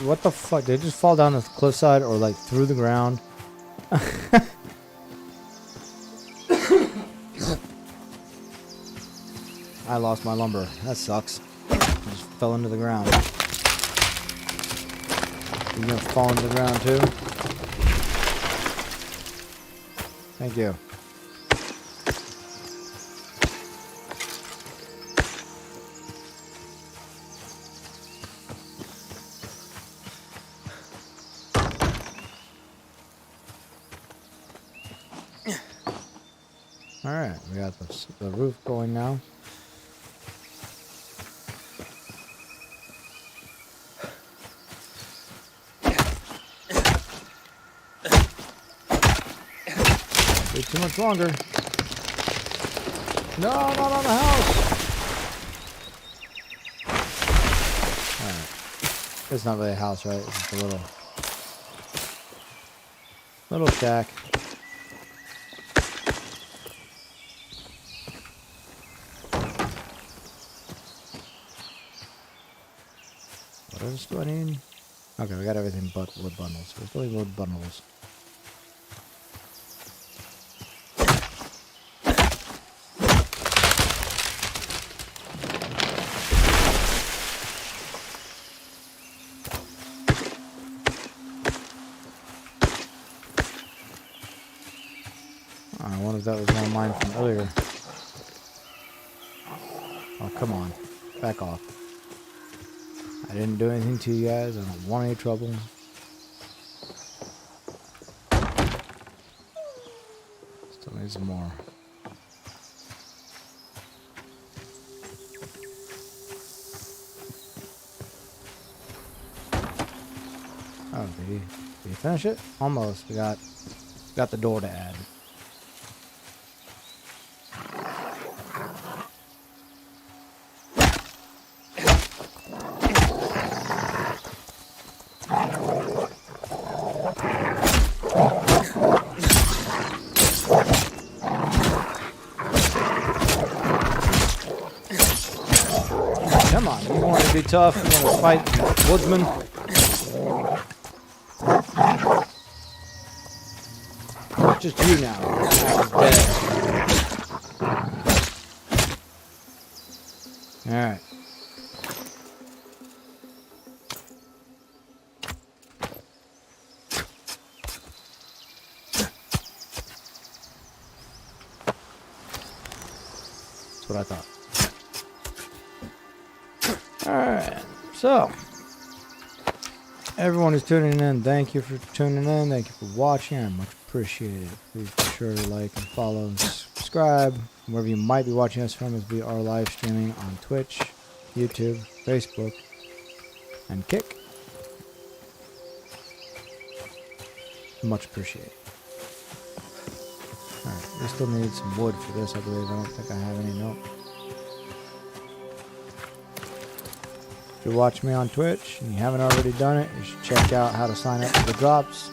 What the fuck? Did they just fall down the cliffside or like through the ground? I lost my lumber. That sucks. I just fell into the ground. You gonna fall into the ground too? Thank you. Alright, we got the roof going now. Wait too much longer. No, not on the house! Alright. It's not really a house, right? It's just a little shack. What else do I need? Okay, we got everything but wood bundles. We're still need wood bundles. I wonder if that was one of mine from earlier. Oh, come on. Back off. I didn't do anything to you guys. I don't want any trouble. Still need some more. Oh, did you finish it? Almost. We got the door to add. Come on, you want to be tough, you want to fight woodsman. Just you now. Alright. That's what I thought. Alright, so everyone who's tuning in, thank you for tuning in. Thank you for watching. I much appreciate it. Please be sure to like and follow and subscribe. Wherever you might be watching us from, as we are live streaming on Twitch, YouTube, Facebook, and Kick. Much appreciated. Alright, we still need some wood for this, I believe. I don't think I have any. Nope. If you watch me on Twitch and you haven't already done it, you should check out how to sign up for the drops.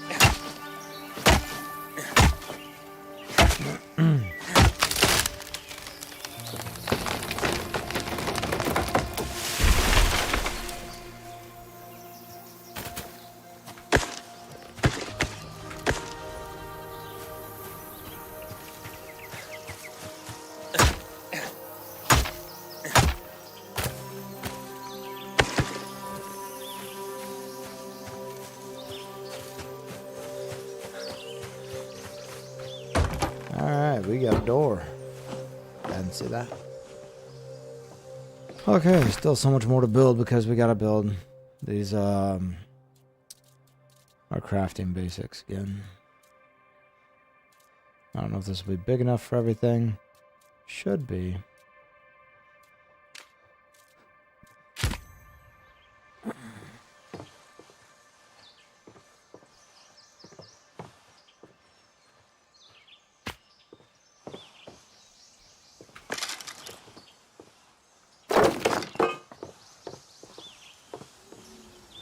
Alright, we got a door. I didn't see that. Okay, still so much more to build because we gotta build These are crafting basics again. I don't know if this will be big enough for everything. Should be.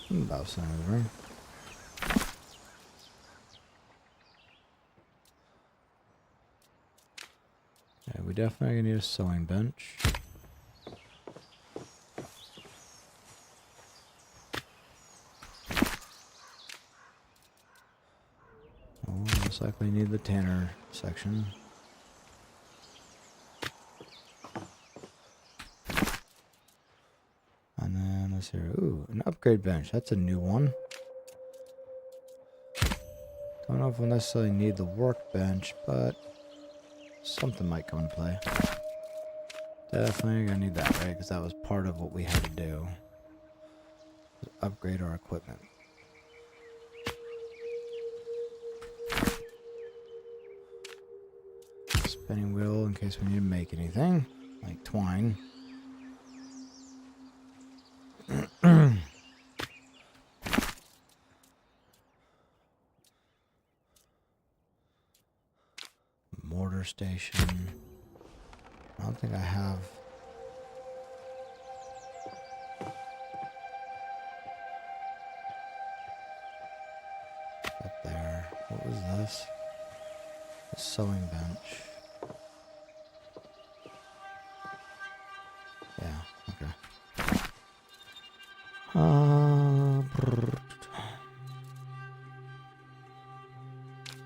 About some over. Okay, we definitely need a sewing bench. Oh, most likely need the tanner section. And then let's see here. Ooh, an upgrade bench. That's a new one. Don't know if we'll necessarily need the workbench, but something might come into play. Definitely gonna need that, right? Because that was part of what we had to do. Upgrade our equipment. Spinning wheel in case we need to make anything, like twine. Mortar station. I don't think I have. Up there. What was this? A sewing bench. Yeah, okay.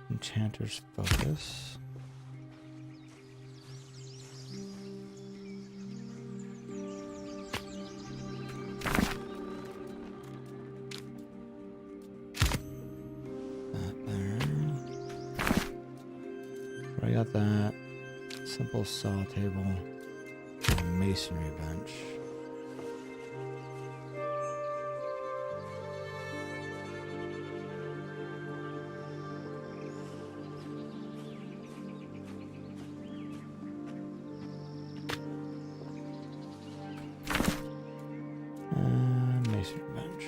Enchanter's focus. I got that. Simple saw table. And a masonry bench. And masonry bench.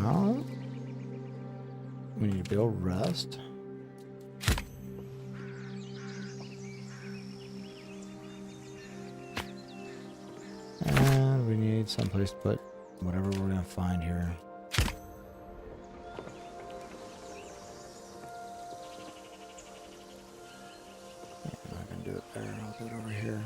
Now, we need to build rest. And we need someplace to put whatever we're going to find here. I'm not going to do it there. I'll do it over here.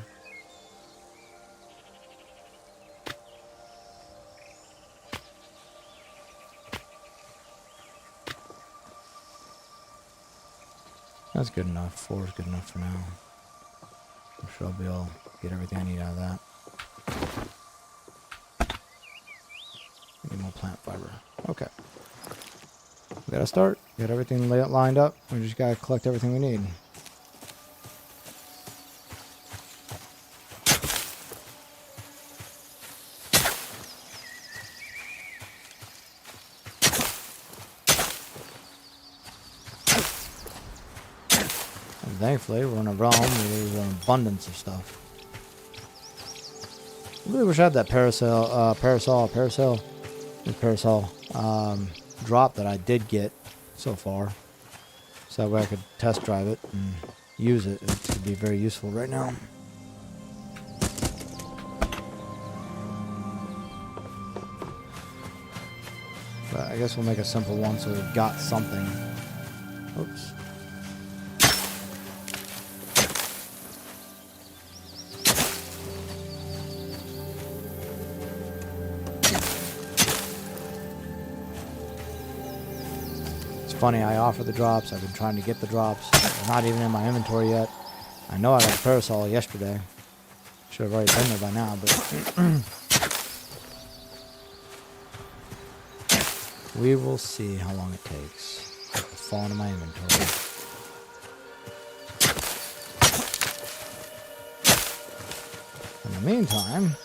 That's good enough. 4 is good enough for now. I'm sure I'll be able to get everything I need out of that. Need more plant fiber. Okay. We gotta start. Get everything lined up. We just gotta collect everything we need. Thankfully, we're in a realm where there's an abundance of stuff. I really wish I had that parasol drop that I did get so far. So that way I could test drive it and use it. It could be very useful right now. But I guess we'll make a simple one so we've got something. Oops. Funny, I offer the drops. I've been trying to get the drops. They're not even in my inventory yet. I know I got the parasol yesterday. Should have already been there by now, but we will see how long it takes to fall into my inventory. the meantime,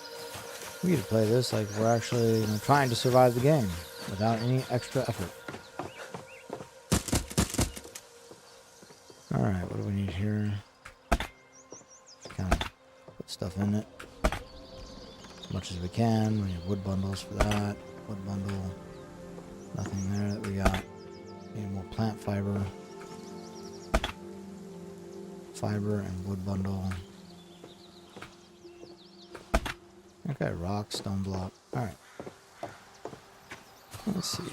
we get to play this like we're actually trying to survive the game without any extra effort. Alright, what do we need here? Kind of put stuff in it as much as we can. We need wood bundles for that. Wood bundle. Nothing there that we got. Need more plant fiber. Fiber and wood bundle. Okay, rock, stone block. Alright. Let's see.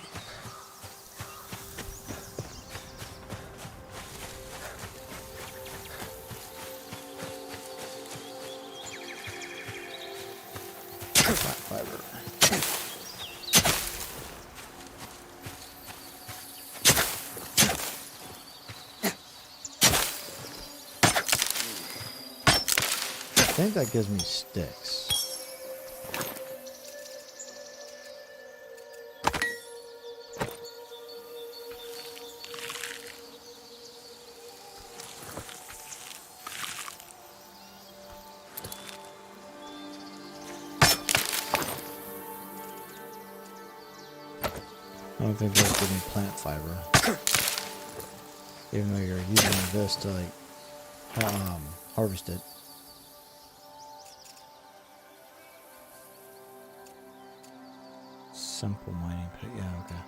Fiber. I think that gives me sticks. I don't think that's giving plant fiber. Even though you're using this to like harvest it. Simple mining pit, yeah, okay.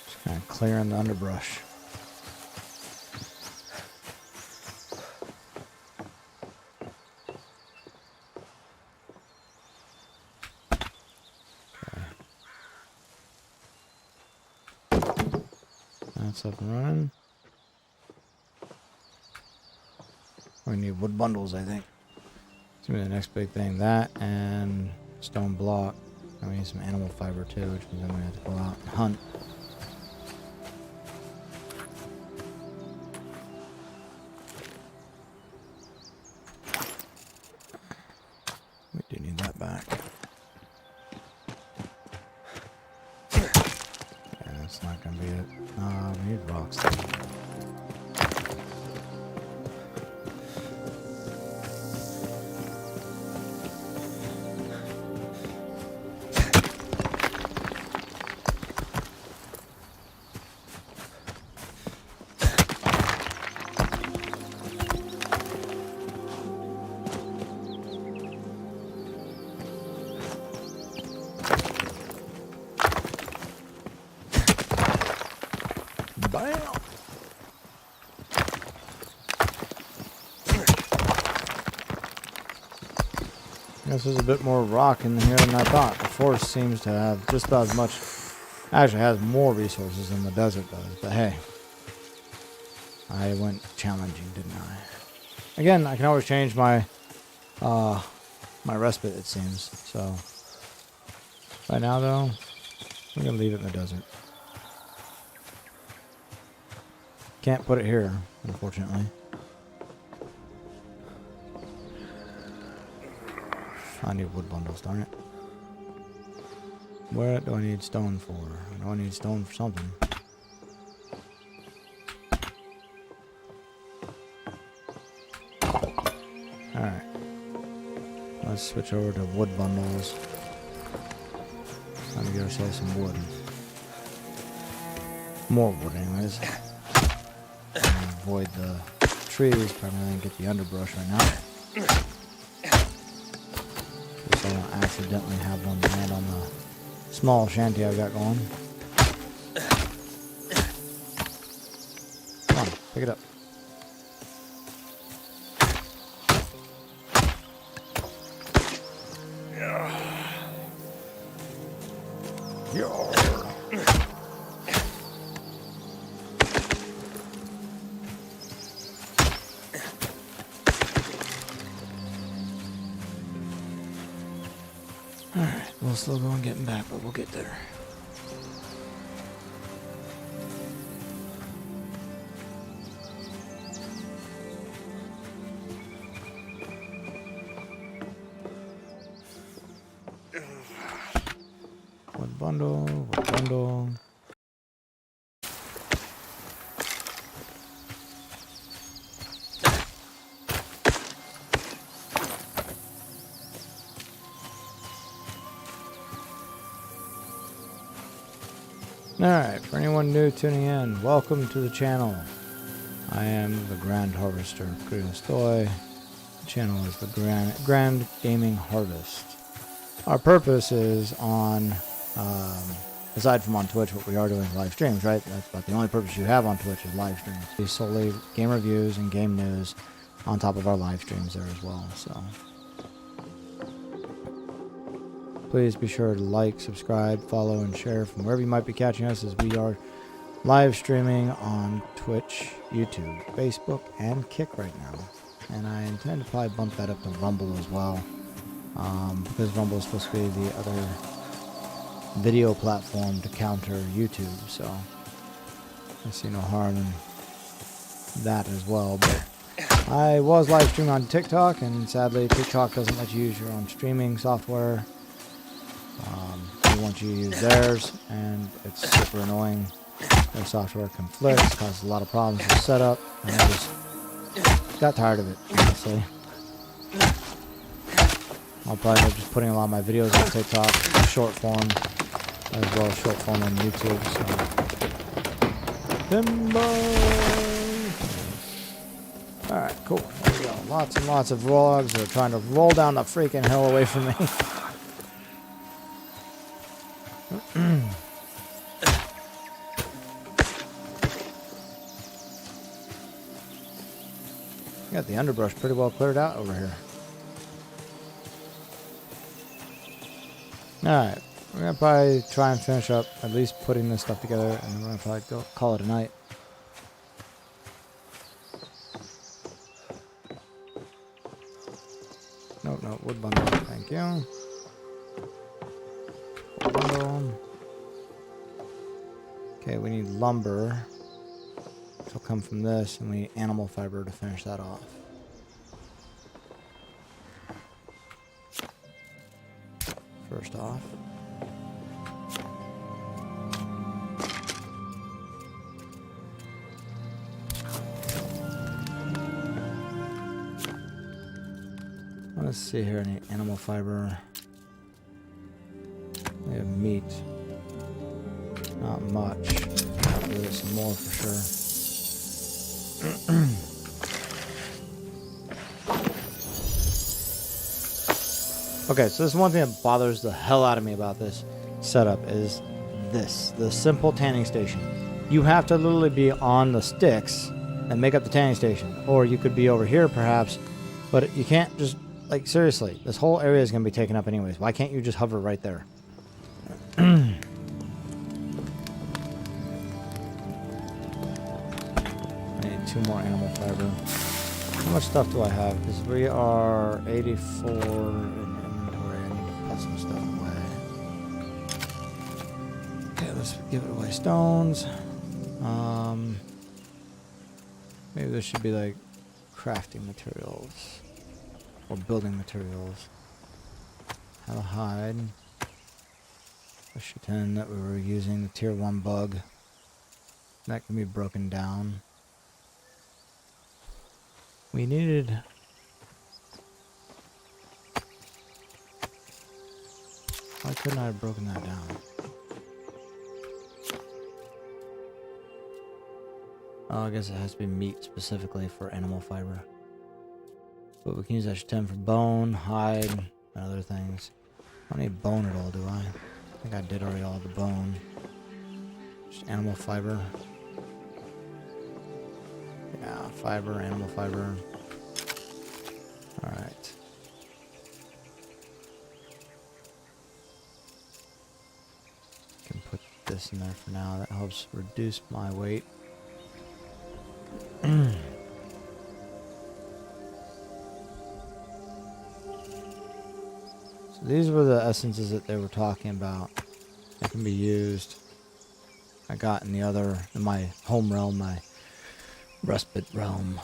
Just kind of clearing the underbrush. That's up and running. We need wood bundles, I think. It's gonna be the next big thing. That and stone block. And we need some animal fiber too, which means I'm gonna have to go out and hunt. We do need that back. That's not gonna be it. We need rocks though. Bam! This is a bit more rock in here than I thought. The forest seems to have just about as much, actually has more resources than the desert does, but hey. I went challenging, didn't I? Again, I can always change my my respite, it seems. So right now though, I'm gonna leave it in the desert. Can't put it here, unfortunately. I need wood bundles, darn it. What do I need stone for? I know I need stone for something. Alright. Let's switch over to wood bundles. Time to get ourselves some wood. More wood, anyways. Avoid the trees, primarily get the underbrush right now. So I don't accidentally have one land on the small shanty I got going. Come on, pick it up. Alright, we'll slow going getting back, but we'll get there. bundle, what bundle. Alright, for anyone new tuning in, welcome to the channel. I am the Grand Harvester of Kristoy. The channel is the Grand Gaming Harvest. Our purpose is on, aside from on Twitch, what we are doing live streams, right? That's about the only purpose you have on Twitch is live streams. We solely game reviews and game news on top of our live streams there as well, so. Please be sure to like, subscribe, follow, and share from wherever you might be catching us, as we are live streaming on Twitch, YouTube, Facebook, and Kick right now. And I intend to probably bump that up to Rumble as well, because Rumble is supposed to be the other video platform to counter YouTube, so I see no harm in that as well. But I was live streaming on TikTok, and sadly TikTok doesn't let you use your own streaming software. They want you to use theirs, and it's super annoying. Their software conflicts, causes a lot of problems with setup, and I just got tired of it, honestly. I'll probably end up just putting a lot of my videos on TikTok, short form, as well as short form on YouTube, so. Timber! Alright, cool. There we go. Lots and lots of vlogs that are trying to roll down the freaking hill away from me. Got the underbrush pretty well cleared out over here. Alright, we're gonna probably try and finish up at least putting this stuff together, and then we're gonna probably go call it a night. Nope, no, wood bundle, thank you. Wood bundle. Okay, we need lumber. It'll come from this, and we need animal fiber to finish that off. First off. Let's see here, any animal fiber. We have meat. Not much. Have to do some more for sure. Okay, so this is one thing that bothers the hell out of me about this setup is this, the simple tanning station. You have to literally be on the sticks that make up the tanning station, or you could be over here perhaps, but you can't just, like, seriously, this whole area is going to be taken up anyways. Why can't you just hover right there? I need 2 more animal fiber. How much stuff do I have? Because we are 84 in inventory. I need to put some stuff away. Okay, let's give it away. Stones. Maybe there should be like crafting materials or building materials. Have a hide. A shit-ton that we were using, the tier 1 bug. That can be broken down. We needed... Why couldn't I have broken that down? Oh, I guess it has to be meat specifically for animal fiber. But we can use that shit-ton for bone, hide, and other things. I don't need bone at all, do I? I think I did already all the bone. Just animal fiber. Yeah, fiber, animal fiber. Alright. Can put this in there for now. That helps reduce my weight. So these were the essences that they were talking about that can be used. I got in the other, in my home realm, my respite realm.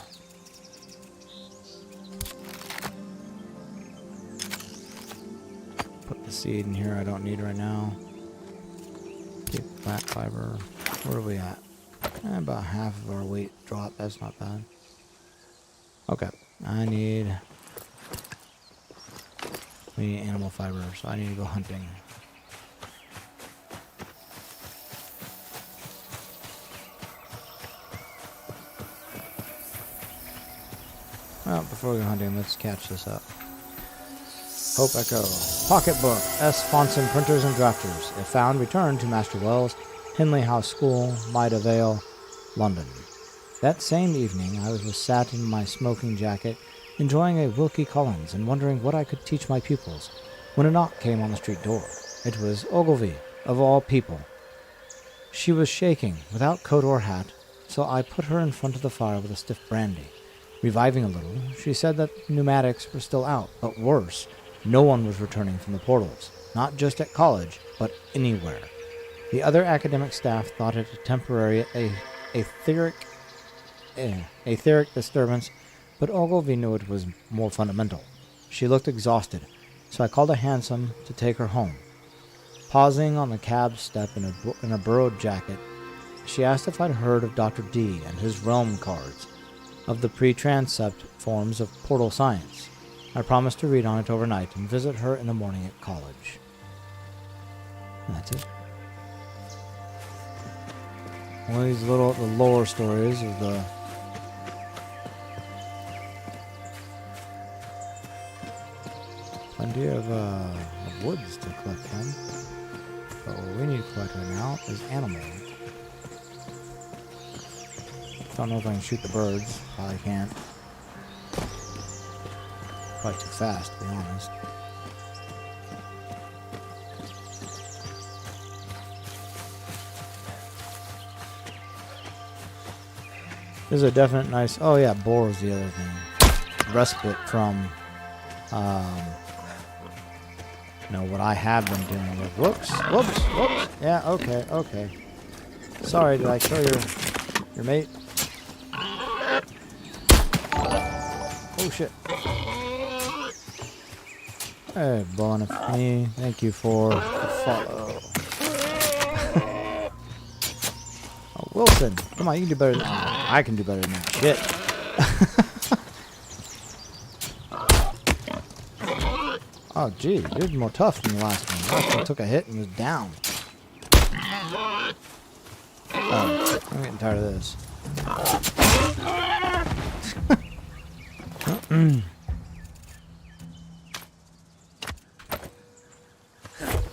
Put the seed in here I don't need right now. plant fiber. Where are we at? About half of our weight drop. That's not bad. Okay. We need animal fiber, so I need to go hunting. Well, before we go hunting, let's catch this up. Hope Echo. Pocketbook. S. Fonson Printers and Drafters. If found, return to Master Wells, Henley House School, Maida Vale, London. That same evening, I was sat in my smoking jacket, enjoying a Wilkie Collins and wondering what I could teach my pupils, when a knock came on the street door. It was Ogilvy, of all people. She was shaking, without coat or hat, so I put her in front of the fire with a stiff brandy. Reviving a little, she said that pneumatics were still out, but worse, no one was returning from the portals, not just at college, but anywhere. The other academic staff thought it a temporary etheric disturbance, but Ogilvy knew it was more fundamental. She looked exhausted, so I called a hansom to take her home. Pausing on the cab step in a burrowed jacket, she asked if I'd heard of Dr. D and his realm cards, of the pre-transept forms of portal science. I promised to read on it overnight and visit her in the morning at college. And that's it. One of these the lore stories of the plenty of woods to collect from. But what we need to collect right now is animals. Don't know if I can shoot the birds. Probably can't. Probably too fast, to be honest. This is a definite nice... Oh yeah, boar is the other thing. Respite from... what I have been dealing with. Whoops. Yeah, okay. Sorry, did I kill your mate? Oh shit. Hey, Bonifay, thank you for the follow. Oh, Wilson, come on, you can do better than that. I can do better than that. Shit. Oh, gee, you're more tough than the last one. The last one took a hit and was down. Oh, I'm getting tired of this.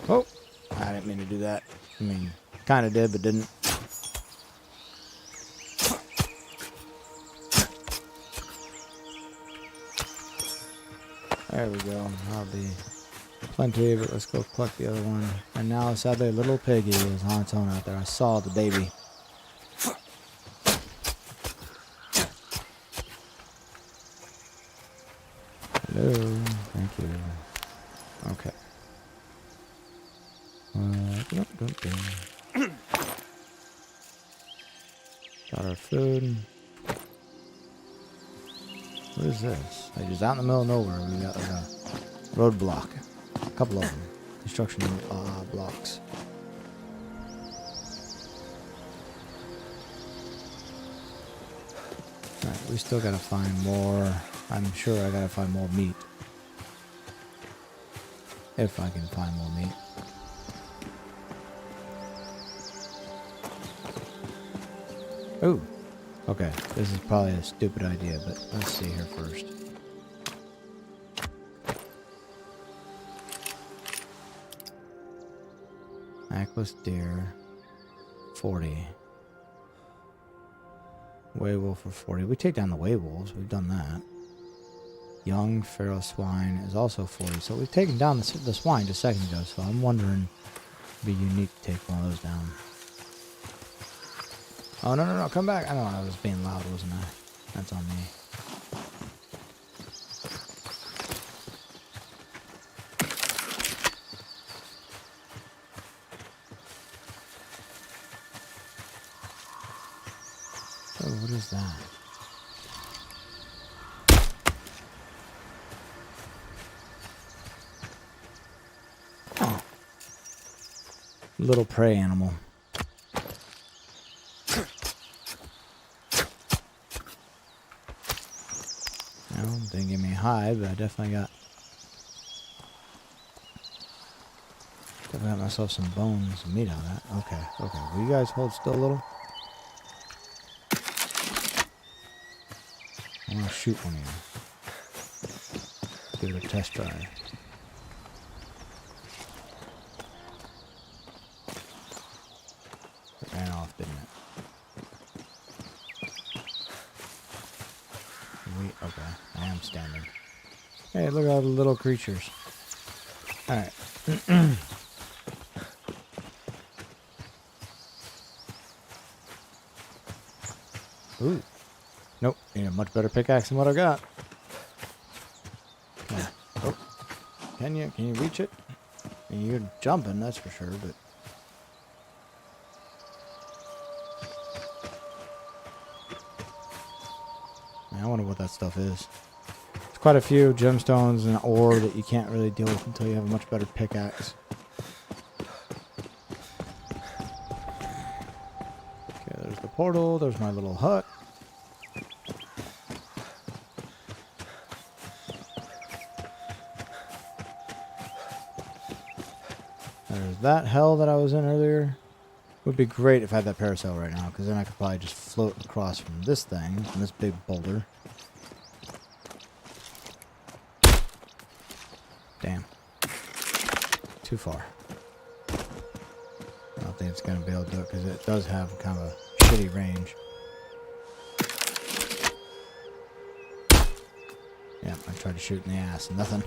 Oh, I didn't mean to do that. I mean, kind of did, but didn't. There we go. That'll be plenty, but let's go collect the other one. And now, sadly, little piggy is on its own out there. I saw the baby. Hello. Thank you. Okay. Got our food. What is this? Like, just out in the middle of nowhere, we got like a roadblock. A couple of them. Construction blocks. Alright, we still gotta find more. I'm sure I gotta find more meat. If I can find more meat. Ooh. Okay, this is probably a stupid idea, but let's see here first. Necklace deer, 40. Werewolf for 40. We take down the werewolves, we've done that. Young feral swine is also 40. So we've taken down the swine just a second ago, so I'm wondering it'd be unique to take one of those down. Oh, no, come back. I know I was being loud, wasn't I? That's on me. Oh, what is that? Oh. Little prey animal. hide, but I definitely got myself some bones and meat out of that. Okay, okay. Will you guys hold still a little? I want to shoot one of you. Give it a test drive. It ran off, didn't it? Okay, I am standing. Hey, look at all the little creatures. Alright. Ooh. Nope. Need a much better pickaxe than what I got. Come on. Oh. Can you reach it? I mean, you're jumping, that's for sure, but... Man, I wonder what that stuff is. There's quite a few gemstones and ore that you can't really deal with until you have a much better pickaxe. Okay, there's the portal. There's my little hut. There's that hell that I was in earlier. Would be great if I had that parasail right now, because then I could probably just float across from this thing, from this big boulder. Damn. Too far. I don't think it's going to be able to do it, because it does have kind of a shitty range. Yeah, I tried to shoot in the ass. Nothing.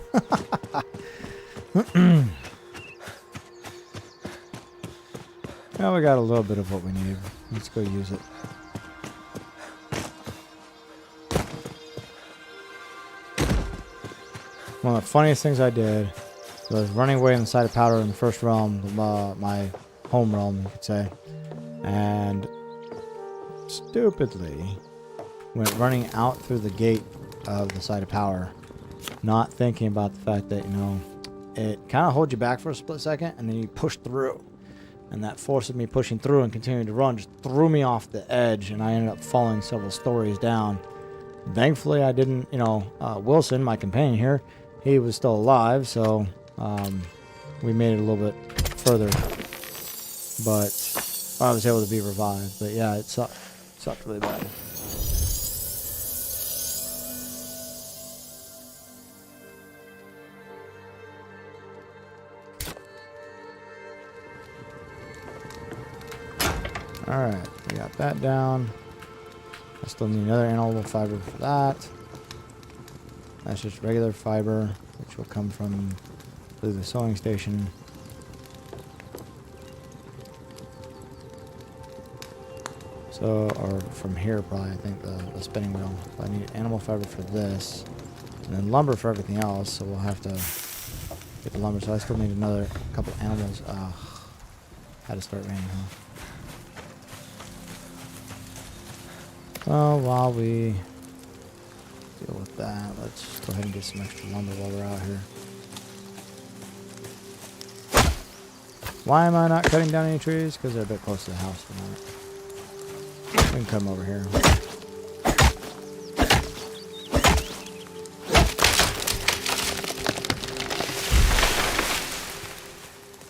Well, we got a little bit of what we need. Let's go use it. One of the funniest things I did was running away inside of Powder in the first realm, my home realm, you could say, and stupidly went running out through the gate of the side of Power, not thinking about the fact that, you know, it kind of holds you back for a split second, and then you push through. And that force of me pushing through and continuing to run just threw me off the edge, and I ended up falling several stories down. Thankfully, I didn't, you know, Wilson, my companion here, he was still alive, so we made it a little bit further. But I was able to be revived. But yeah, it sucked really bad. Alright, we got that down. I still need another animal fiber for that. That's just regular fiber, which will come from the sewing station. So, or from here probably, I think, the spinning wheel. So I need animal fiber for this. And then lumber for everything else, so we'll have to get the lumber. So I still need another couple animals. Had to start raining, huh? Well, while we deal with that, let's go ahead and get some extra lumber while we're out here. Why am I not cutting down any trees? Because they're a bit close to the house for now. We can come over here.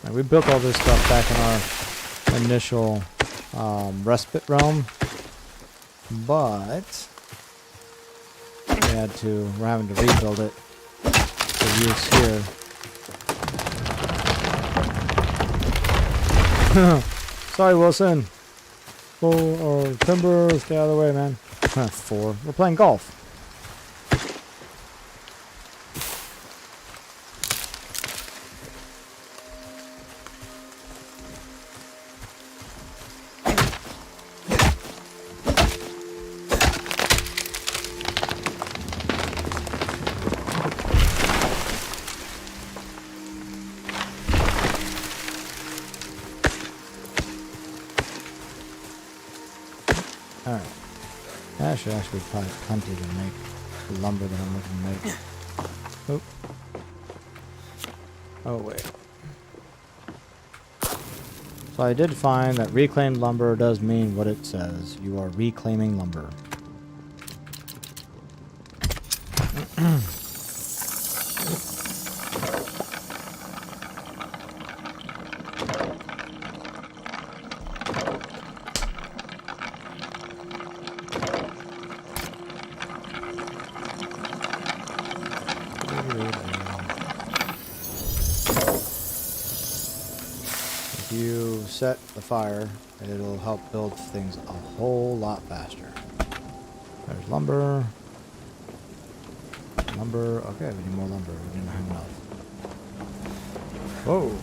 Right, we built all this stuff back in our initial respite realm. But we're having to rebuild it for use here. Sorry, Wilson. Or timber, stay out of the way, man. 4. We're playing golf. Alright. That should actually probably plenty to make the lumber that I'm looking to make. Oh. Oh, wait. So I did find that reclaimed lumber does mean what it says. You are reclaiming lumber. if you set the fire, it'll help build things a whole lot faster. There's lumber. Lumber. Okay, we need more lumber. We didn't have enough. Whoa.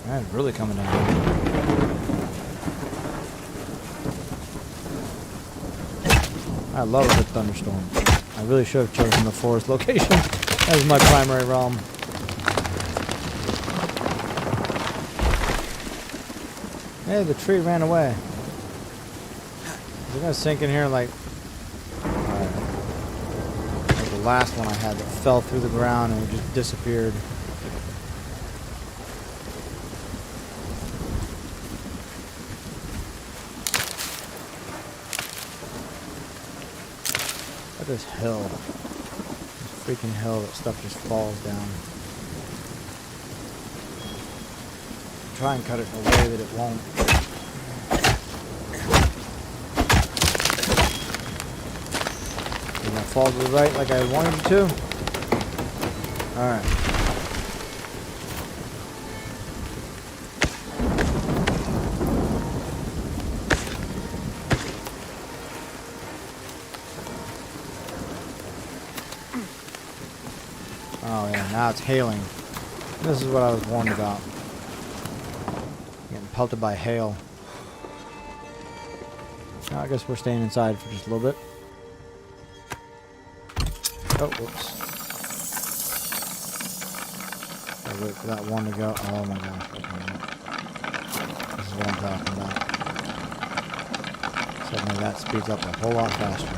Man, it's really coming down. I love a good thunderstorm. I really should have chosen the forest location as my primary realm. Hey, the tree ran away. Is it gonna sink in here like the last one I had that fell through the ground and it just disappeared? Look at this hill. This freaking hill that stuff just falls down. Try and cut it in a way that it won't. Did that fall to the right like I wanted it to? Alright. Oh yeah, now it's hailing. This is what I was warned about. Getting pelted by hail. Now I guess we're staying inside for just a little bit. Oh, whoops. I'll wait for that one to go. Oh my gosh. Okay. This is what I'm talking about. Suddenly that speeds up a whole lot faster.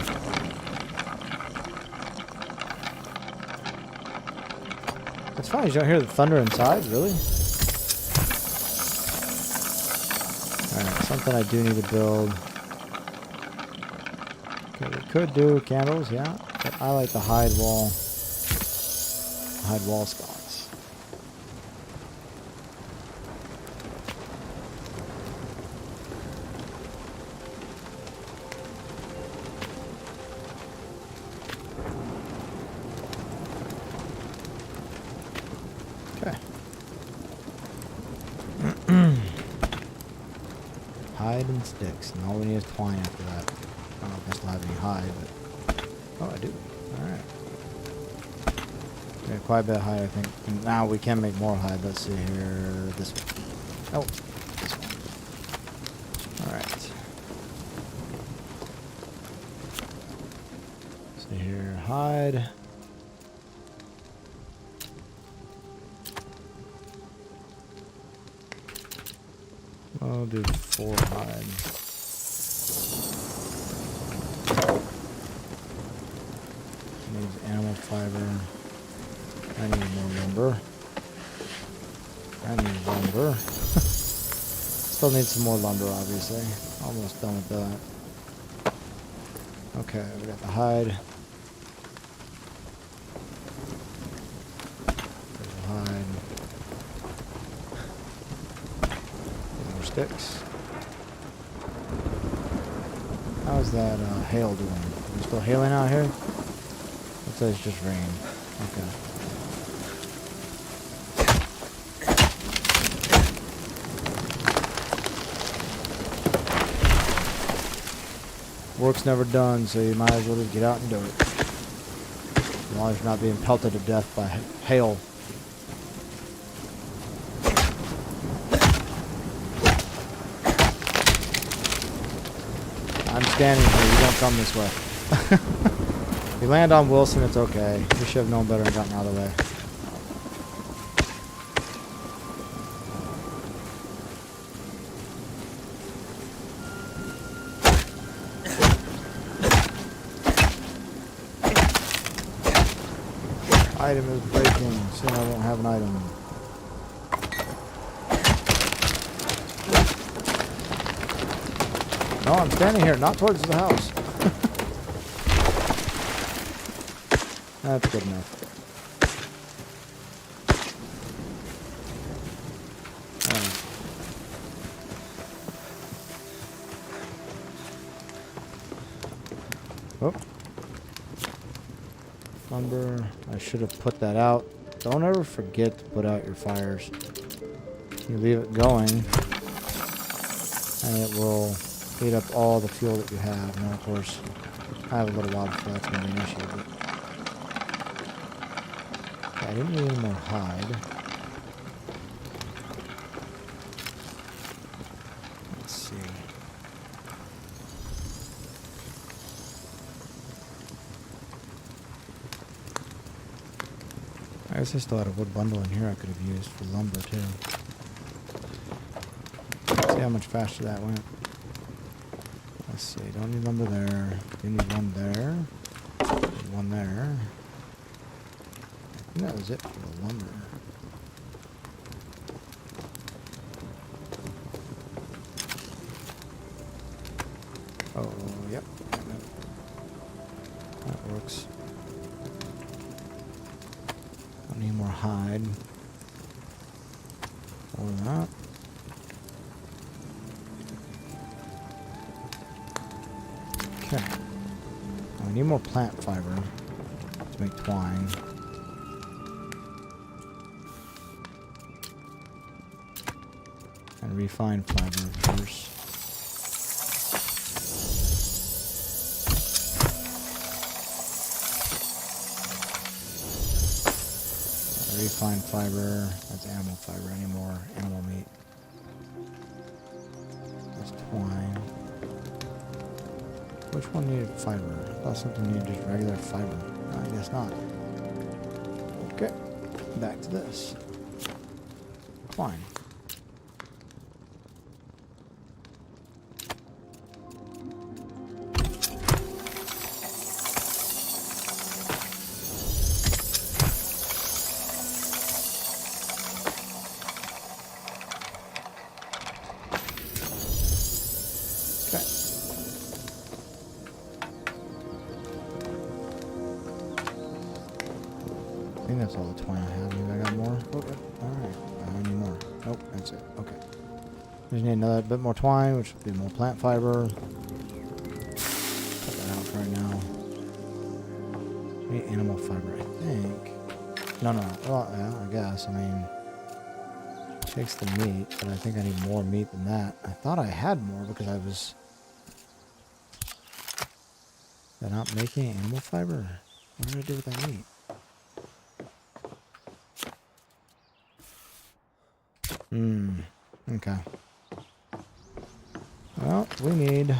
It's funny, you don't hear the thunder inside, really? Alright, something I do need to build. Okay, we could do candles, yeah. But I like the hide wall sconce. Okay. Hide and sticks, and all we need is twine after that. I don't know if I still have any hide, but oh, I do. Alright. Yeah, quite a bit of hide, I think. And now we can make more hide. Let's see here. This one. Oh, this one. Alright. See here. Hide. I'll do 4 hide. Needs animal fiber. I need more lumber. I need lumber. Still need some more lumber, obviously. Almost done with that. Okay, we got the hide. There's the hide. More sticks. How's that hail doing? Are we still hailing out here? It says just rain. Okay. Work's never done, so you might as well just get out and do it. As long as you're not being pelted to death by hail. I'm standing here, you don't come this way. If you land on Wilson, it's okay. You should have known better and gotten out of the way. Item is breaking. Soon I won't have an item. No, I'm standing here, not towards the house. That's good enough. Oh. Lumber. I should have put that out. Don't ever forget to put out your fires. You leave it going, and it will heat up all the fuel that you have. Now, of course, I have a little while before that's going to be an issue. But okay, I didn't need any more hide. Let's see. I guess I still had a wood bundle in here I could have used for lumber too. See how much faster that went. Let's see, don't need lumber there. Do need one there. Need one there. I think that was it for the lumber. Oh, yep. That works. Don't need more hide. Or that. Okay. Now we need more plant fiber to make twine. And refined fiber first. Refined fiber, that's animal fiber, any more animal meat. That's twine. Which one needed fiber? I thought something needed just regular fiber. No, I guess not. Okay, back to this. Twine. I think that's all the twine I have. Maybe I got more? Oh, yep. Alright. I need more. Nope, that's it. Okay. Just need another bit more twine, which will be more plant fiber. Cut that out for right now. I need animal fiber, I think. No. Well, yeah, I guess. I mean, takes the meat, but I think I need more meat than that. I thought I had more because I was... They're not making animal fiber? What did I do with that meat? Okay. Well, we need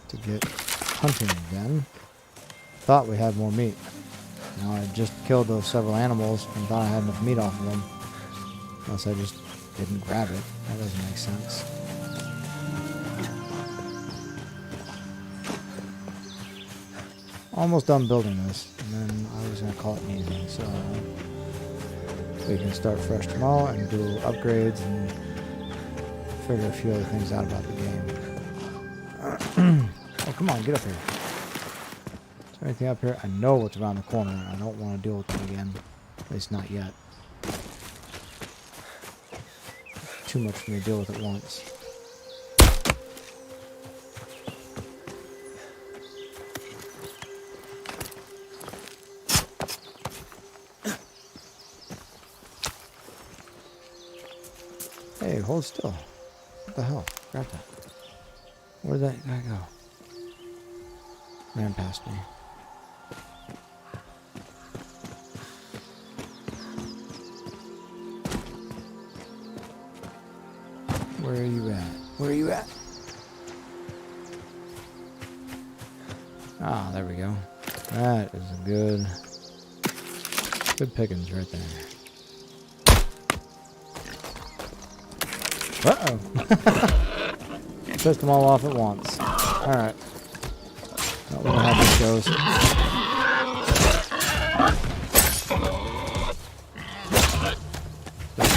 to get hunting again. Thought we had more meat. Now I just killed those several animals and thought I had enough meat off of them. Unless I just didn't grab it. That doesn't make sense. Almost done building this, and then I was going to call it an evening, so we can start fresh tomorrow and do upgrades and figure a few other things out about the game. Oh, come on, get up here. Is there anything up here? I know what's around the corner, and I don't want to deal with it again. At least not yet. Too much for me to deal with at once. Hey, hold still. What the hell? Grab that. Where'd that guy go? Ran past me. Where are you at? Where are you at? Ah, there we go. That is a good pickings right there. Uh-oh. Pissed them all off at once. Alright. Well, we'll have this goes.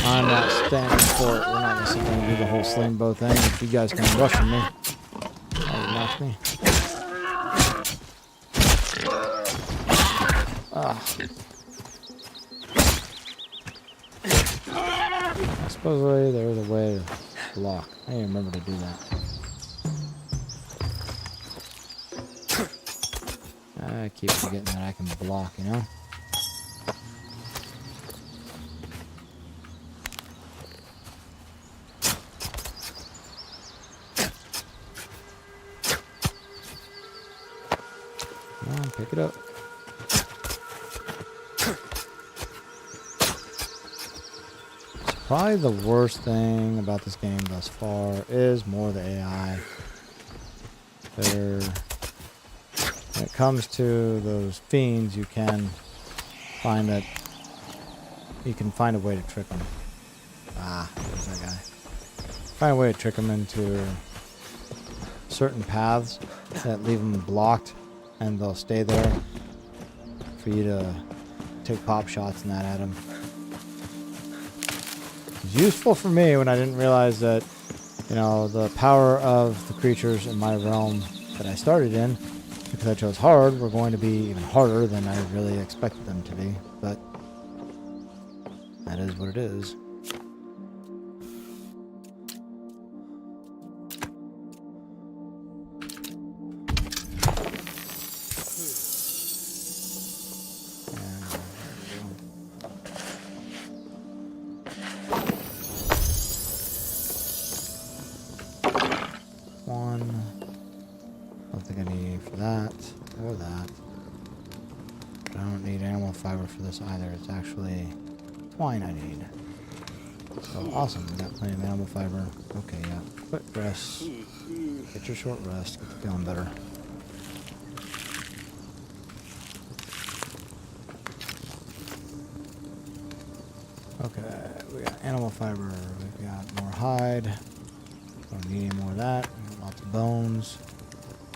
I'm not standing for it. We're not going to sit there and do the whole sling bow thing. If you guys come rushing me, that'll knock me. Supposedly there was a way to block. I didn't remember to do that. I keep forgetting that I can block, you know? Pick it up. Probably the worst thing about this game thus far is more the AI. When it comes to those fiends, you can find that you can find a way to trick them. Ah, there's that guy. Find a way to trick them into certain paths that leave them blocked, and they'll stay there for you to take pop shots and that at them. It's useful for me when I didn't realize that, you know, the power of the creatures in my realm that I started in, because I chose hard, were going to be even harder than I really expected them to be. But that is what it is. For this either. It's actually twine I need. So awesome, we got plenty of animal fiber. Okay, yeah. Quick rest. Get your short rest. Get feeling better. Okay, we got animal fiber. We've got more hide. Don't need any more of that. Lots of bones.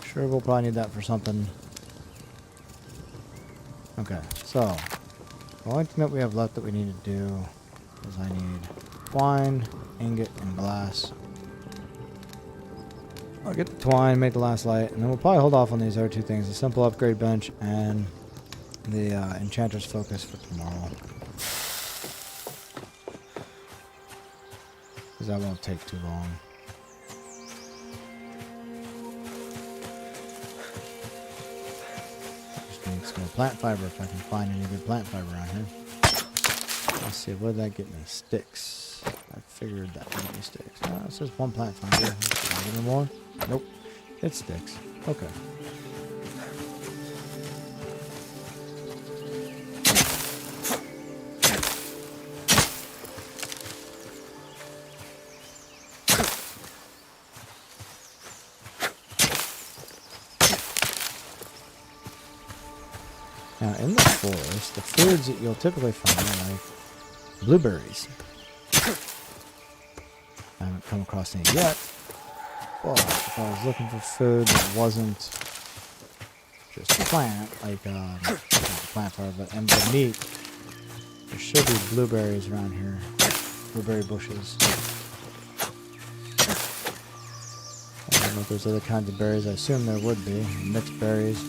Sure, we'll probably need that for something. Okay, so the only thing that we have left that we need to do is I need twine, ingot, and glass. I'll get the twine, make the last light, and then we'll probably hold off on these other two things, the simple upgrade bench and the enchanter's focus for tomorrow. Because that won't take too long. Let's go plant fiber if I can find any good plant fiber around here. Let's see, what did that get me? Sticks. I figured that would get me sticks. It's just one plant fiber. Let's get any more? Nope. It's sticks. Okay. Now, in the forest, the foods that you'll typically find are like blueberries. I haven't come across any yet. But if I was looking for food that wasn't just plant, like plant fiber, but and the meat, there should be blueberries around here. Blueberry bushes. I don't know if there's other kinds of berries. I assume there would be. Mixed berries.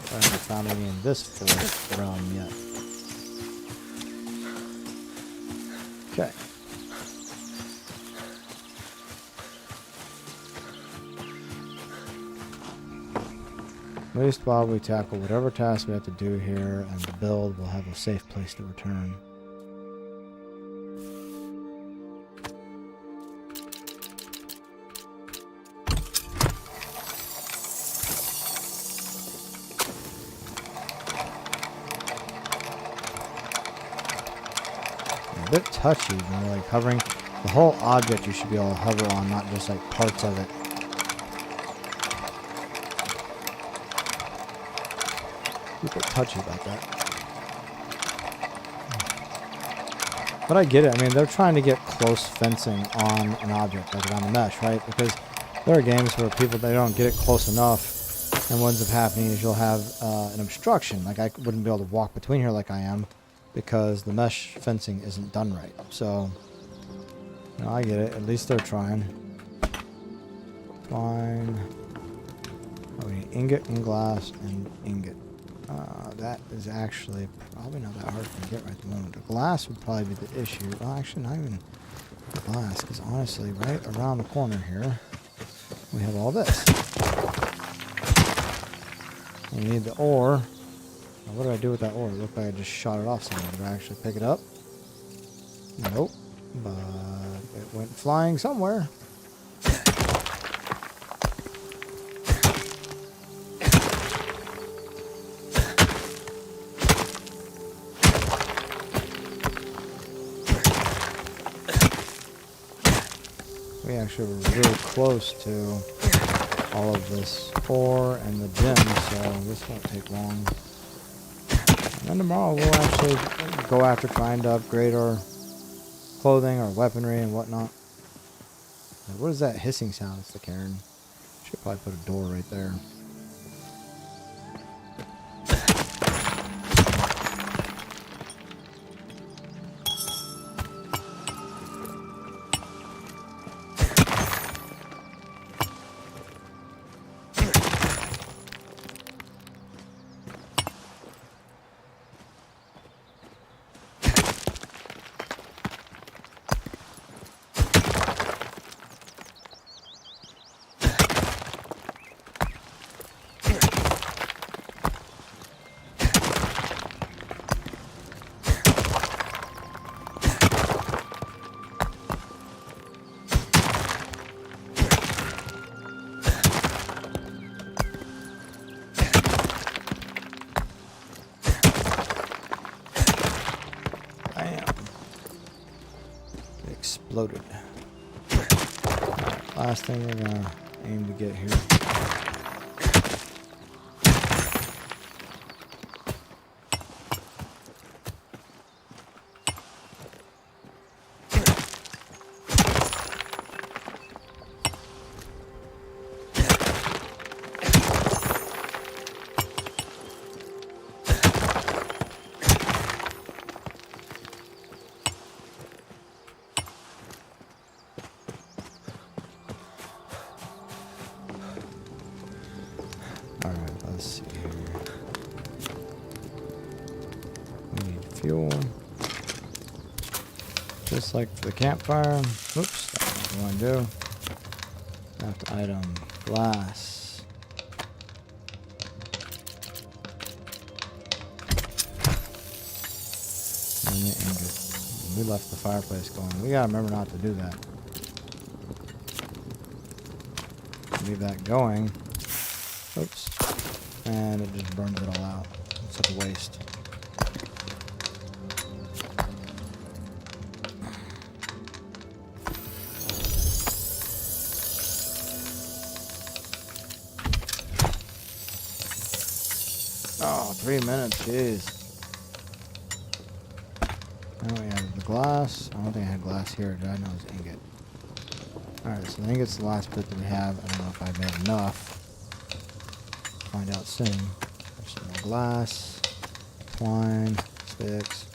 I haven't found any in this forest realm yet. Okay. At least while we tackle whatever task we have to do here and the build, we'll have a safe place to return. A bit touchy, you know, like hovering. The whole object you should be able to hover on, not just like parts of it. A bit touchy about that. But I get it. I mean, they're trying to get close fencing on an object, like around the mesh, right? Because there are games where people, they don't get it close enough, and what ends up happening is you'll have an obstruction. Like I wouldn't be able to walk between here like I am, because the mesh fencing isn't done right. So, you know, I get it. At least they're trying. Fine. Oh, we need ingot and glass and ingot. That is actually probably not that hard to get right at the moment. The glass would probably be the issue. Well, actually, not even the glass, because honestly, right around the corner here, we have all this. We need the ore. Now, what did I do with that ore? It looked like I just shot it off somewhere. Did I actually pick it up? Nope. But it went flying somewhere. We actually were really close to all of this ore and the gems, so this won't take long. And then tomorrow we'll actually go after trying to upgrade our clothing, our weaponry, and whatnot. What is that hissing sound? It's the cairn. Should probably put a door right there. Exploded. Alright, last thing we're gonna aim to get here. Let's see here. We need fuel. Just like for the campfire. Oops, that's not what we want to do. Left item, glass. And the ingot. We left the fireplace going. We gotta remember not to do that. Leave that going. Oops. And it just burns it all out. It's such a waste. Oh, 3 minutes, jeez. Now we have the glass. I don't think I had glass here. Did I? No, it's ingot. Alright, so the ingot's the last bit that we have. I don't know if I made enough. Find out soon. There's some more glass, twine, sticks.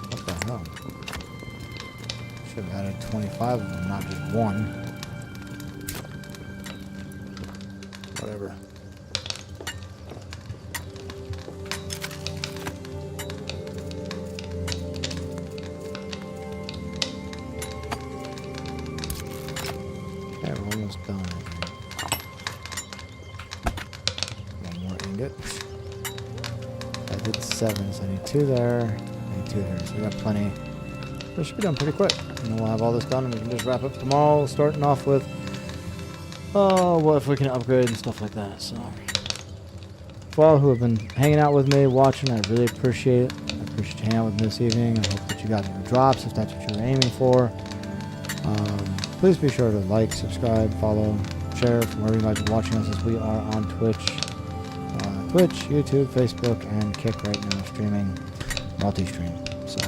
What the hell? Should have added 25 of them, not just one. Whatever. Done. One more ingot. I did 7, so I need 2 there. I need 2 there, so we got plenty. This should be done pretty quick. And then we'll have all this done and we can just wrap up tomorrow, starting off with what if we can upgrade and stuff like that. So for all who have been hanging out with me, watching, I really appreciate it. I appreciate you hanging out with me this evening. I hope that you got your drops if that's what you're aiming for. Please be sure to like, subscribe, follow, share from wherever you might be watching us, as we are on Twitch, YouTube, Facebook, and Kick right now, streaming, multi-stream. So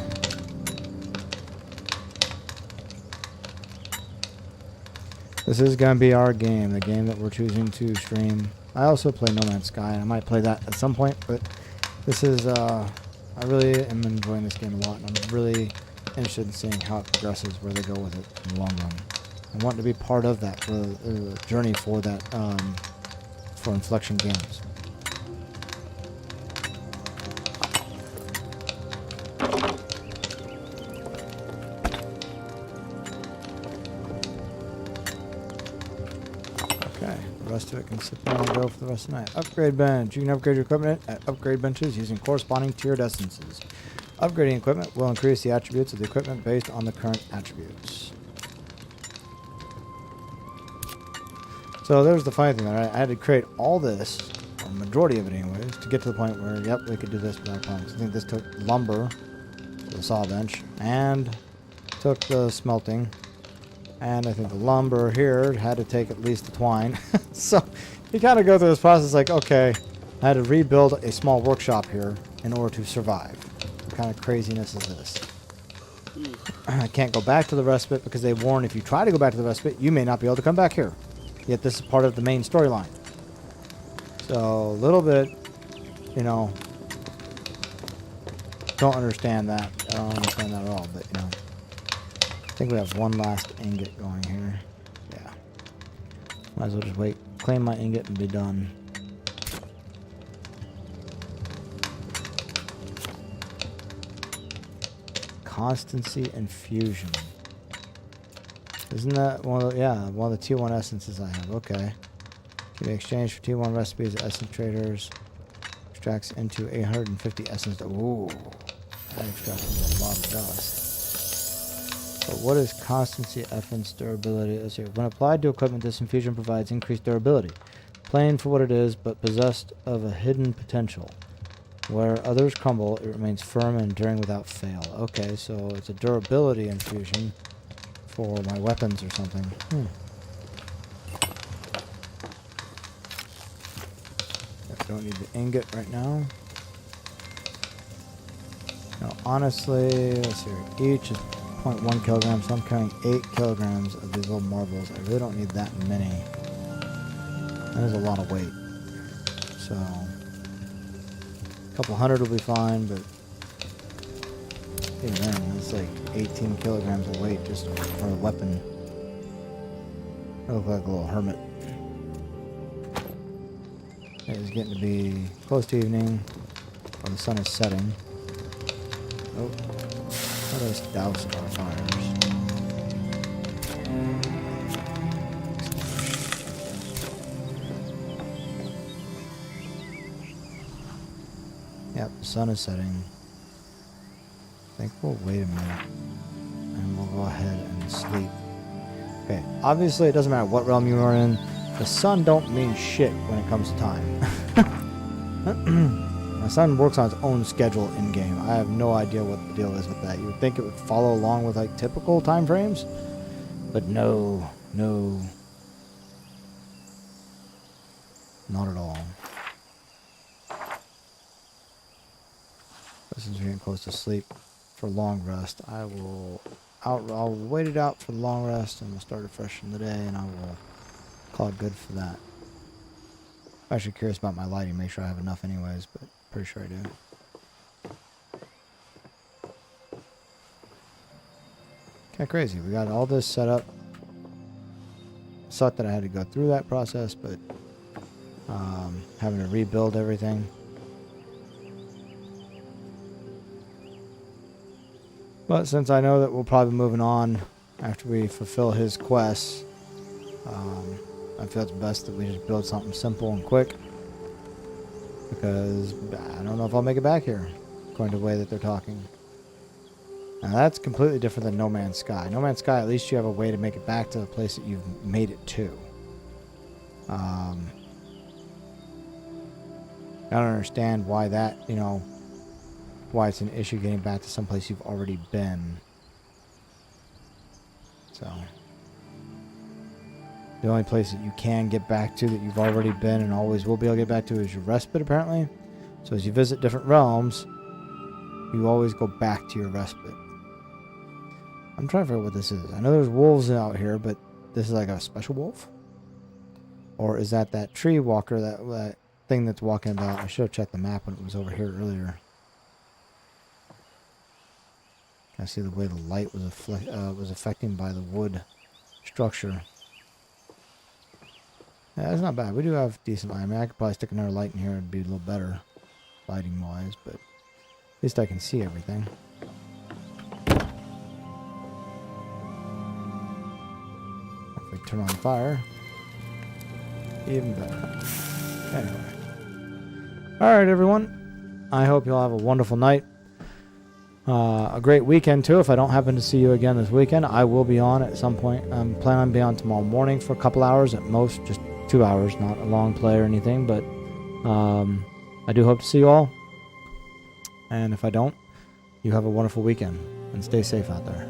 this is going to be our game, the game that we're choosing to stream. I also play No Man's Sky, and I might play that at some point, but this is, I really am enjoying this game a lot, and I'm really interested in seeing how it progresses, where they go with it in the long run. I want to be part of that journey for that for Inflection Games. Okay, the rest of it can sit down and go for the rest of the night. Upgrade bench. You can upgrade your equipment at upgrade benches using corresponding tiered essences. Upgrading equipment will increase the attributes of the equipment based on the current attributes. So there's the funny thing. I had to create all this a majority of it anyways, to get to the point where, yep, we could do this without problems. I think this took lumber, the saw bench, and took the smelting. And I think the lumber here had to take at least the twine. So you kind of go through this process like, okay, I had to rebuild a small workshop here in order to survive. What kind of craziness is this? I can't go back to the respite because they warn if you try to go back to the respite, you may not be able to come back here. Yet this is part of the main storyline. So a little bit, you know, don't understand that. I don't understand that at all, but you know. I think we have one last ingot going here. Yeah. Might as well just wait, claim my ingot and be done. Constancy and fusion. Isn't that one of the, yeah, one of the T1 essences I have? Okay. Can be exchanged for T1 recipes at essence traders. Extracts into 850 essence. Ooh. That extracts a lot of dust. But what is constancy, essence, durability? Let's see. When applied to equipment, this infusion provides increased durability. Plain for what it is, but possessed of a hidden potential. Where others crumble, it remains firm and enduring without fail. Okay, so it's a durability infusion for my weapons or something. I don't need the ingot right now. Now, honestly, let's see. Each is 0.1 kilograms, so I'm carrying 8 kilograms of these little marbles. I really don't need that many. That is a lot of weight. So, a couple hundred will be fine, but even then, that's like 18 kilograms of weight just for a weapon. I look like a little hermit. It is getting to be close to evening, or the sun is setting. Oh. Let us douse our fires. Yep, the sun is setting. I think we'll wait a minute. And we'll go ahead and sleep. Okay, obviously it doesn't matter what realm you are in. The sun don't mean shit when it comes to time. My son works on his own schedule in-game. I have no idea what the deal is with that. You would think it would follow along with like typical time frames, but no, not at all. But since we're getting close to sleep for long rest, I'll wait it out for the long rest and we'll start it fresh in the day, and I will call it good for that. I'm actually curious about my lighting. Make sure I have enough anyways, but pretty sure I do. Kind of crazy. We got all this set up. Sucked that I had to go through that process, but having to rebuild everything. But since I know that we'll probably be moving on after we fulfill his quests, I feel it's best that we just build something simple and quick. Because I don't know if I'll make it back here, according to the way that they're talking. Now that's completely different than No Man's Sky. No Man's Sky, at least you have a way to make it back to the place that you've made it to. I don't understand why that, you know, why it's an issue getting back to someplace you've already been. So, the only place that you can get back to that you've already been and always will be able to get back to is your respite, apparently. So as you visit different realms, you always go back to your respite. I'm trying to figure out what this is. I know there's wolves out here, but this is like a special wolf? Or is that tree walker, that thing that's walking about? I should have checked the map when it was over here earlier. I see the way the light was affecting by the wood structure. Yeah, that's not bad. We do have decent light. I mean, I could probably stick another light in here. It'd be a little better lighting wise, but at least I can see everything. If we turn on the fire, even better. Anyway. Alright, everyone. I hope you all have a wonderful night. A great weekend, too. If I don't happen to see you again this weekend, I will be on at some point. I'm planning on being on tomorrow morning for a couple hours at most, just 2 hours, not a long play or anything, but I do hope to see you all. And if I don't, you have a wonderful weekend and stay safe out there.